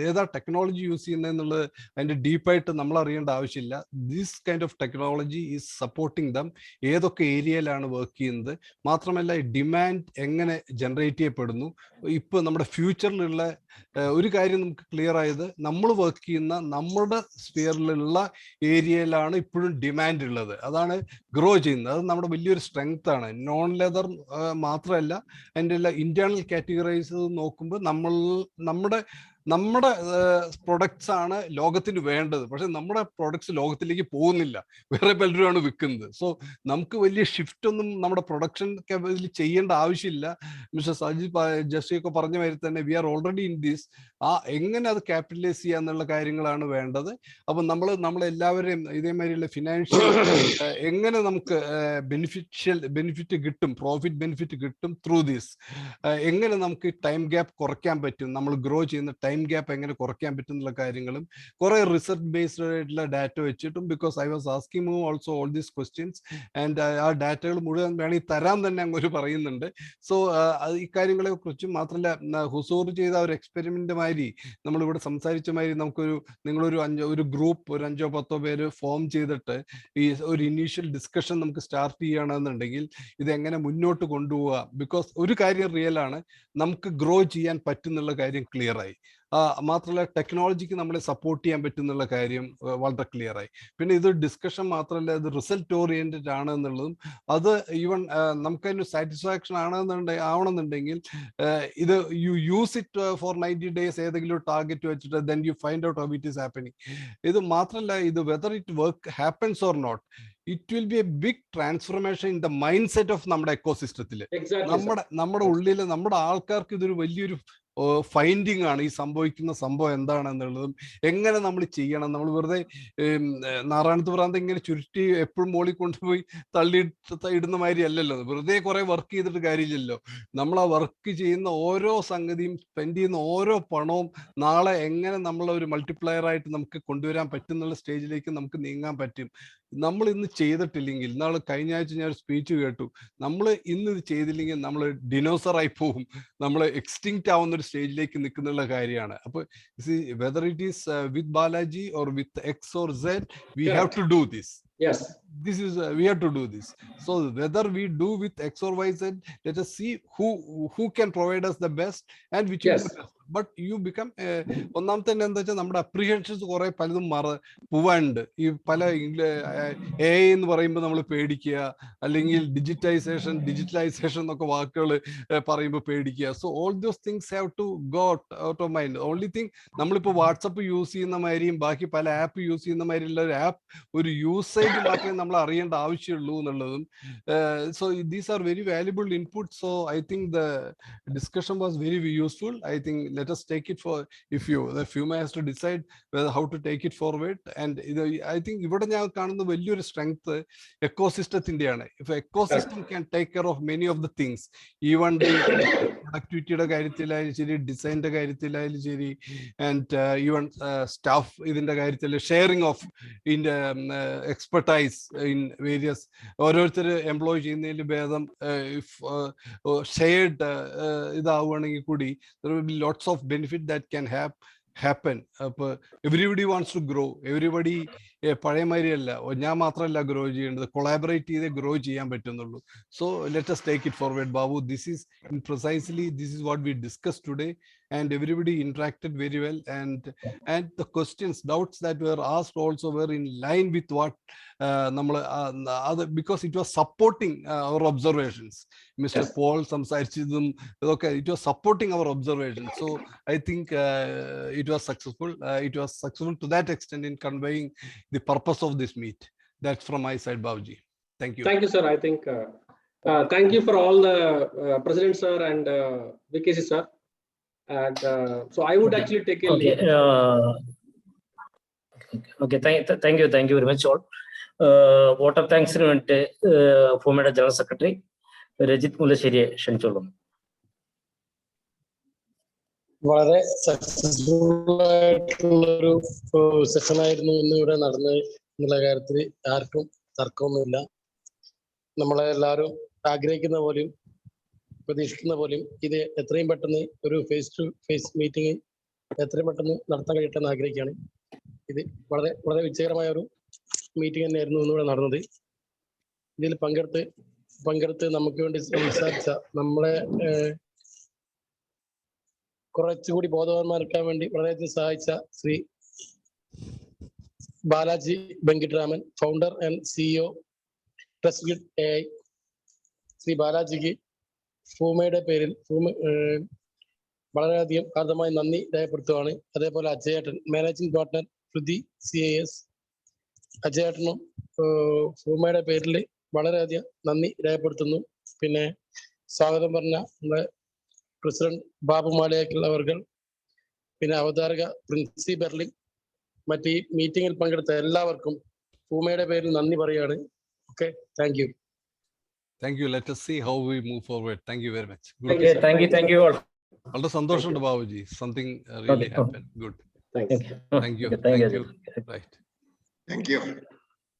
ഏതാ ടെക്നോളജി യൂസ് ചെയ്യുന്നത് എന്നുള്ളത് അതിൻ്റെ ഡീപ്പായിട്ട് നമ്മൾ അറിയേണ്ട ആവശ്യമില്ല. This kind of technology is supporting dum, ഏതൊക്കെ ഏരിയയിലാണ് വർക്ക് ചെയ്യുന്നത്, മാത്രമല്ല ഡിമാൻഡ് എങ്ങനെ ജനറേറ്റ് ചെയ്യപ്പെടുന്നു. ഇപ്പോൾ നമ്മുടെ ഫ്യൂച്ചറിലുള്ള ഒരു കാര്യം നമുക്ക് ക്ലിയർ ആയത്, നമ്മൾ വർക്ക് ചെയ്യുന്ന നമ്മുടെ സ്ഫിയറിലുള്ള ഏരിയയിലാണ് ഇപ്പോഴും ഡിമാൻഡ് ഉള്ളത്. അതാണ് ഗ്രോ ചെയ്യുന്നത്. അത് നമ്മുടെ വലിയൊരു സ്ട്രെങ്ത് ആണ്. നോൺ ലെതർ മാത്രമല്ല, അതിൻ്റെ എല്ലാ ഇന്റേണൽ കാറ്റഗറൈസ് നോക്കുമ്പോൾ നമ്മുടെ പ്രൊഡക്ട്സ് ആണ് ലോകത്തിന് വേണ്ടത്. പക്ഷെ നമ്മുടെ പ്രൊഡക്ട്സ് ലോകത്തിലേക്ക് പോകുന്നില്ല, വേറെ പലരുമാണ് വിൽക്കുന്നത്. സോ നമുക്ക് വലിയ ഷിഫ്റ്റ് ഒന്നും നമ്മുടെ പ്രൊഡക്ഷൻ ഇതിൽ ചെയ്യേണ്ട ആവശ്യമില്ല. മിസ്റ്റർ ജസ്റ്റിയൊക്കെ പറഞ്ഞ മാതിരി തന്നെ we are already in this. എങ്ങനെ അത് ക്യാപിറ്റലൈസ് ചെയ്യുക എന്നുള്ള കാര്യങ്ങളാണ് വേണ്ടത്. അപ്പം നമ്മളെല്ലാവരെയും ഇതേമാതിരിയുള്ള ഫിനാൻഷ്യൽ എങ്ങനെ നമുക്ക് ബെനിഫിറ്റ് കിട്ടും, പ്രോഫിറ്റ് ബെനിഫിറ്റ് കിട്ടും ത്രൂ ദിസ്, എങ്ങനെ നമുക്ക് ടൈം ഗ്യാപ്പ് കുറയ്ക്കാൻ പറ്റും, നമ്മൾ ഗ്രോ ചെയ്യുന്ന ടൈം ഗ്യാപ്പ് എങ്ങനെ കുറയ്ക്കാൻ പറ്റും എന്നുള്ള കാര്യങ്ങളും കുറെ റിസർച്ച് ബേസ്ഡ് ആയിട്ടുള്ള ഡാറ്റ വെച്ചിട്ടും, because I was asking you also all these questions and ആ ഡാറ്റകൾ മുഴുവൻ വേണമെങ്കിൽ തരാൻ തന്നെ അങ്ങ് പറയുന്നുണ്ട്. സോ ഈ കാര്യങ്ങളെ കുറിച്ചും മാത്രമല്ല, ഹുസൂർ ചെയ്ത ഒരു എക്സ്പെരിമെന്റ് മാതിരി നമ്മളിവിടെ സംസാരിച്ച മാതിരി നിങ്ങളൊരു ഒരു ഗ്രൂപ്പ്, ഒരു 5-10 പേര് ഫോം ചെയ്തിട്ട് ഈ ഒരു ഇനീഷ്യൽ ഡിസ്കഷൻ നമുക്ക് സ്റ്റാർട്ട് ചെയ്യുകയാണെന്നുണ്ടെങ്കിൽ ഇതെങ്ങനെ മുന്നോട്ട് കൊണ്ടുപോവുക. ബിക്കോസ് ഒരു കാര്യം റിയൽ ആണ്, നമുക്ക് ഗ്രോ ചെയ്യാൻ പറ്റുന്നുള്ള കാര്യം ക്ലിയർ ആയി. മാത്രമല്ല ടെക്നോളജിക്ക് നമ്മളെ സപ്പോർട്ട് ചെയ്യാൻ പറ്റുന്നുള്ള കാര്യം വളരെ ക്ലിയർ ആയി. പിന്നെ ഇത് ഡിസ്കഷൻ മാത്രമല്ല, ഇത് റിസൾട്ട് ഓറിയന്റഡ് ആണ് എന്നുള്ളതും, അത് ഈവൻ നമുക്കതിന് സാറ്റിസ്ഫാക്ഷൻ ആവണമെന്നുണ്ടെങ്കിൽ ഇത് you use it for 90 days, ഏതെങ്കിലും ടാർഗറ്റ് വെച്ചിട്ട് then you find out how it is happening. ഇത് മാത്രമല്ല, ഇത് whether it work happens or not, it will be a big transformation in the mindset of നമ്മുടെ എക്കോസിസ്റ്റത്തിൽ. നമ്മുടെ ഉള്ളിൽ നമ്മുടെ ആൾക്കാർക്ക് ഇതൊരു വലിയൊരു ഫൈൻഡിങ് ആണ്, ഈ സംഭവിക്കുന്ന സംഭവം എന്താണെന്നുള്ളതും എങ്ങനെ നമ്മൾ ചെയ്യണം. നമ്മൾ വെറുതെ നാരായണത്ത് പ്രാന്ത് ഇങ്ങനെ ചുരുട്ടി എപ്പോഴും മോളിൽ കൊണ്ടുപോയി ഇടുന്ന മാതിരി അല്ലല്ലോ. വെറുതെ കുറെ വർക്ക് ചെയ്തിട്ട് കാര്യമില്ലല്ലോ. നമ്മൾ ആ വർക്ക് ചെയ്യുന്ന ഓരോ സംഗതിയും, സ്പെൻഡ് ചെയ്യുന്ന ഓരോ പണവും നാളെ എങ്ങനെ നമ്മളൊരു മൾട്ടിപ്ലയർ ആയിട്ട് നമുക്ക് കൊണ്ടുവരാൻ പറ്റുന്നുള്ള സ്റ്റേജിലേക്ക് നമുക്ക് നീങ്ങാൻ പറ്റും. നമ്മൾ ഇന്ന് ചെയ്തിട്ടില്ലെങ്കിൽ, നാളെ കഴിഞ്ഞ ആഴ്ച ഞാൻ ഒരു സ്പീച്ച് കേട്ടു, നമ്മൾ ഇന്ന് ഇത് ചെയ്തില്ലെങ്കിൽ നമ്മൾ ഡിനോസറായി പോകും, നമ്മൾ എക്സ്റ്റിങ്ക്റ്റ് ആവുന്ന ഒരു സ്റ്റേജിലേക്ക് നിൽക്കുന്നുള്ള കാര്യമാണ്. അപ്പോൾ whether it is with Balaji or with X or Z, we have to do this. Yes, this is we have to do this. So whether we do with X or Y, Z, let us see who can provide us the best and which yes. is the best. But you become ഒന്നാമത്തെ എന്താ വെച്ചാൽ നമ്മുടെ apprehensions കുറെ പലതും പോവാണ്ട്. ഈ പല AI എന്ന് പറയുമ്പോൾ നമ്മൾ പേടിക്കുക, അല്ലെങ്കിൽ ഡിജിറ്റലൈസേഷൻ എന്നൊക്കെ വാക്കുകൾ പറയുമ്പോൾ പേടിക്കുക. So all those things have to go out of mind. Only thing, നമ്മളിപ്പോൾ വാട്സപ്പ് യൂസ് ചെയ്യുന്ന മാതിരിയും ബാക്കി പല ആപ്പ് യൂസ് ചെയ്യുന്ന മാതിരിയുള്ള ഒരു ആപ്പ് ഒരു യൂസേജ് മാത്രമേ നമ്മൾ അറിയേണ്ട ആവശ്യമുള്ളൂ എന്നുള്ളതും. So these are very valuable input. So I think the discussion was very useful. I think let us take it for, if the FOOMA has to decide how to take it forward. And I think ഇവിടെ ഞാൻ കാണുന്ന വലിയൊരു strength എക്കോസിസ്റ്റത്തിന്റെയാണ്. If ecosystem can take care of many of the things, even പ്രൊഡക്ടിവിറ്റിയുടെ കാര്യത്തിലായാലും ശരി, ഡിസൈനിന്റെ കാര്യത്തിലായാലും ശരി, ആൻഡ് ഈവൻ സ്റ്റാഫ് ഇതിന്റെ കാര്യത്തിൽ ഷെയറിംഗ് ഓഫ് ഇതിന്റെ എക്സ്പെർട്ടൈസ് ഇൻ വേരിയസ്, ഓരോരുത്തർ എംപ്ലോയ് ചെയ്യുന്നതിൽ ഭേദം ഷെയർഡ് ഇതാവുകയാണെങ്കിൽ കൂടി there will be lots of benefit that can happen. Everybody wants to grow. Everybody പഴയ മാതിരിയല്ല, ഞാൻ മാത്രമല്ല ഗ്രോ ചെയ്യേണ്ടത്, കൊളാബറേറ്റ് ചെയ്ത് ഗ്രോ ചെയ്യാൻ പറ്റുന്നുള്ളൂ. So let us take it forward, Babu. This is what we discussed today, and everybody interacted very well, and the questions, doubts that were asked also were in line with what because it was supporting our observations. Mr. Yes. Paul സംസാരിച്ചതും ഇതൊക്കെ, it was supporting our observations. So I think it was successful. It was successful to that extent in conveying the purpose of this meet. That's from my side, Babuji. Thank you. Thank you, sir. I think thank you for all the President sir and VKC sir. And so I would actually take a lead. Okay. Thank you very much all. Vote of thanks to FOOMA General Secretary Rajith മുല്ലശ്ശേരിയെ ക്ഷണിച്ചോളൂ. വളരെ successful ആയിട്ടുള്ളൊരു സെഷനായിരുന്നു ഇന്ന് ഇവിടെ നടന്നത് എന്നുള്ള കാര്യത്തിൽ ആർക്കും തർക്കമൊന്നുമില്ല. നമ്മളെല്ലാവരും ആഗ്രഹിക്കുന്ന പോലെയും പ്രതീക്ഷിക്കുന്ന പോലെയും ഇത് എത്രയും പെട്ടെന്ന് ഒരു ഫേസ് ടു ഫേസ് മീറ്റിംഗ് എത്രയും പെട്ടെന്ന് നടത്താൻ കഴിയട്ടെ എന്ന് ആഗ്രഹിക്കുകയാണ്. ഇത് വളരെ വളരെ വിജയകരമായ ഒരു മീറ്റിംഗ് തന്നെയായിരുന്നു ഇന്നിവിടെ നടന്നത്. ഇതിൽ പങ്കെടുത്ത് നമുക്ക് വേണ്ടി സംസാരിച്ച, നമ്മളെ കുറച്ചുകൂടി ബോധവാന്മാർക്കാൻ വേണ്ടി വളരെയധികം സഹായിച്ച Shri Balaji Venkataraman, founder and CEO ട്രസ്റ്റ്ഗിഡ് AI, ശ്രീ ബാലാജിക്ക് FOOMയുടെ പേരിൽ വളരെയധികം ഹാർദമായി നന്ദി രേഖപ്പെടുത്തുകയാണ്. അതേപോലെ അജയേട്ടൻ, മാനേജിംഗ് പാർട്ട്ണർ FRUDI CAS, അജയേട്ടനും FOOMയുടെ പേരിൽ വളരെയധികം നന്ദി രേഖപ്പെടുത്തുന്നു. പിന്നെ സ്വാഗതം പറഞ്ഞ നമ്മുടെ പ്രസിഡന്റ് ബാബു മാളിയേക്കൽ, പിന്നെ അവതാരക പ്രിൻസി ബെർലിൻ, മറ്റ് ഈ മീറ്റിംഗിൽ പങ്കെടുത്ത എല്ലാവർക്കും FOOMയുടെ പേരിൽ നന്ദി പറയുകയാണ്. Okay, thank you. Thank you. Let us see how we move forward. Thank you very much. Good. Okay, thank you all. വളരെ സന്തോഷമുണ്ട് Babuji. Something really happened. Good. Thank you. Right. Thank you.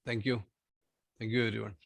Thank you everyone.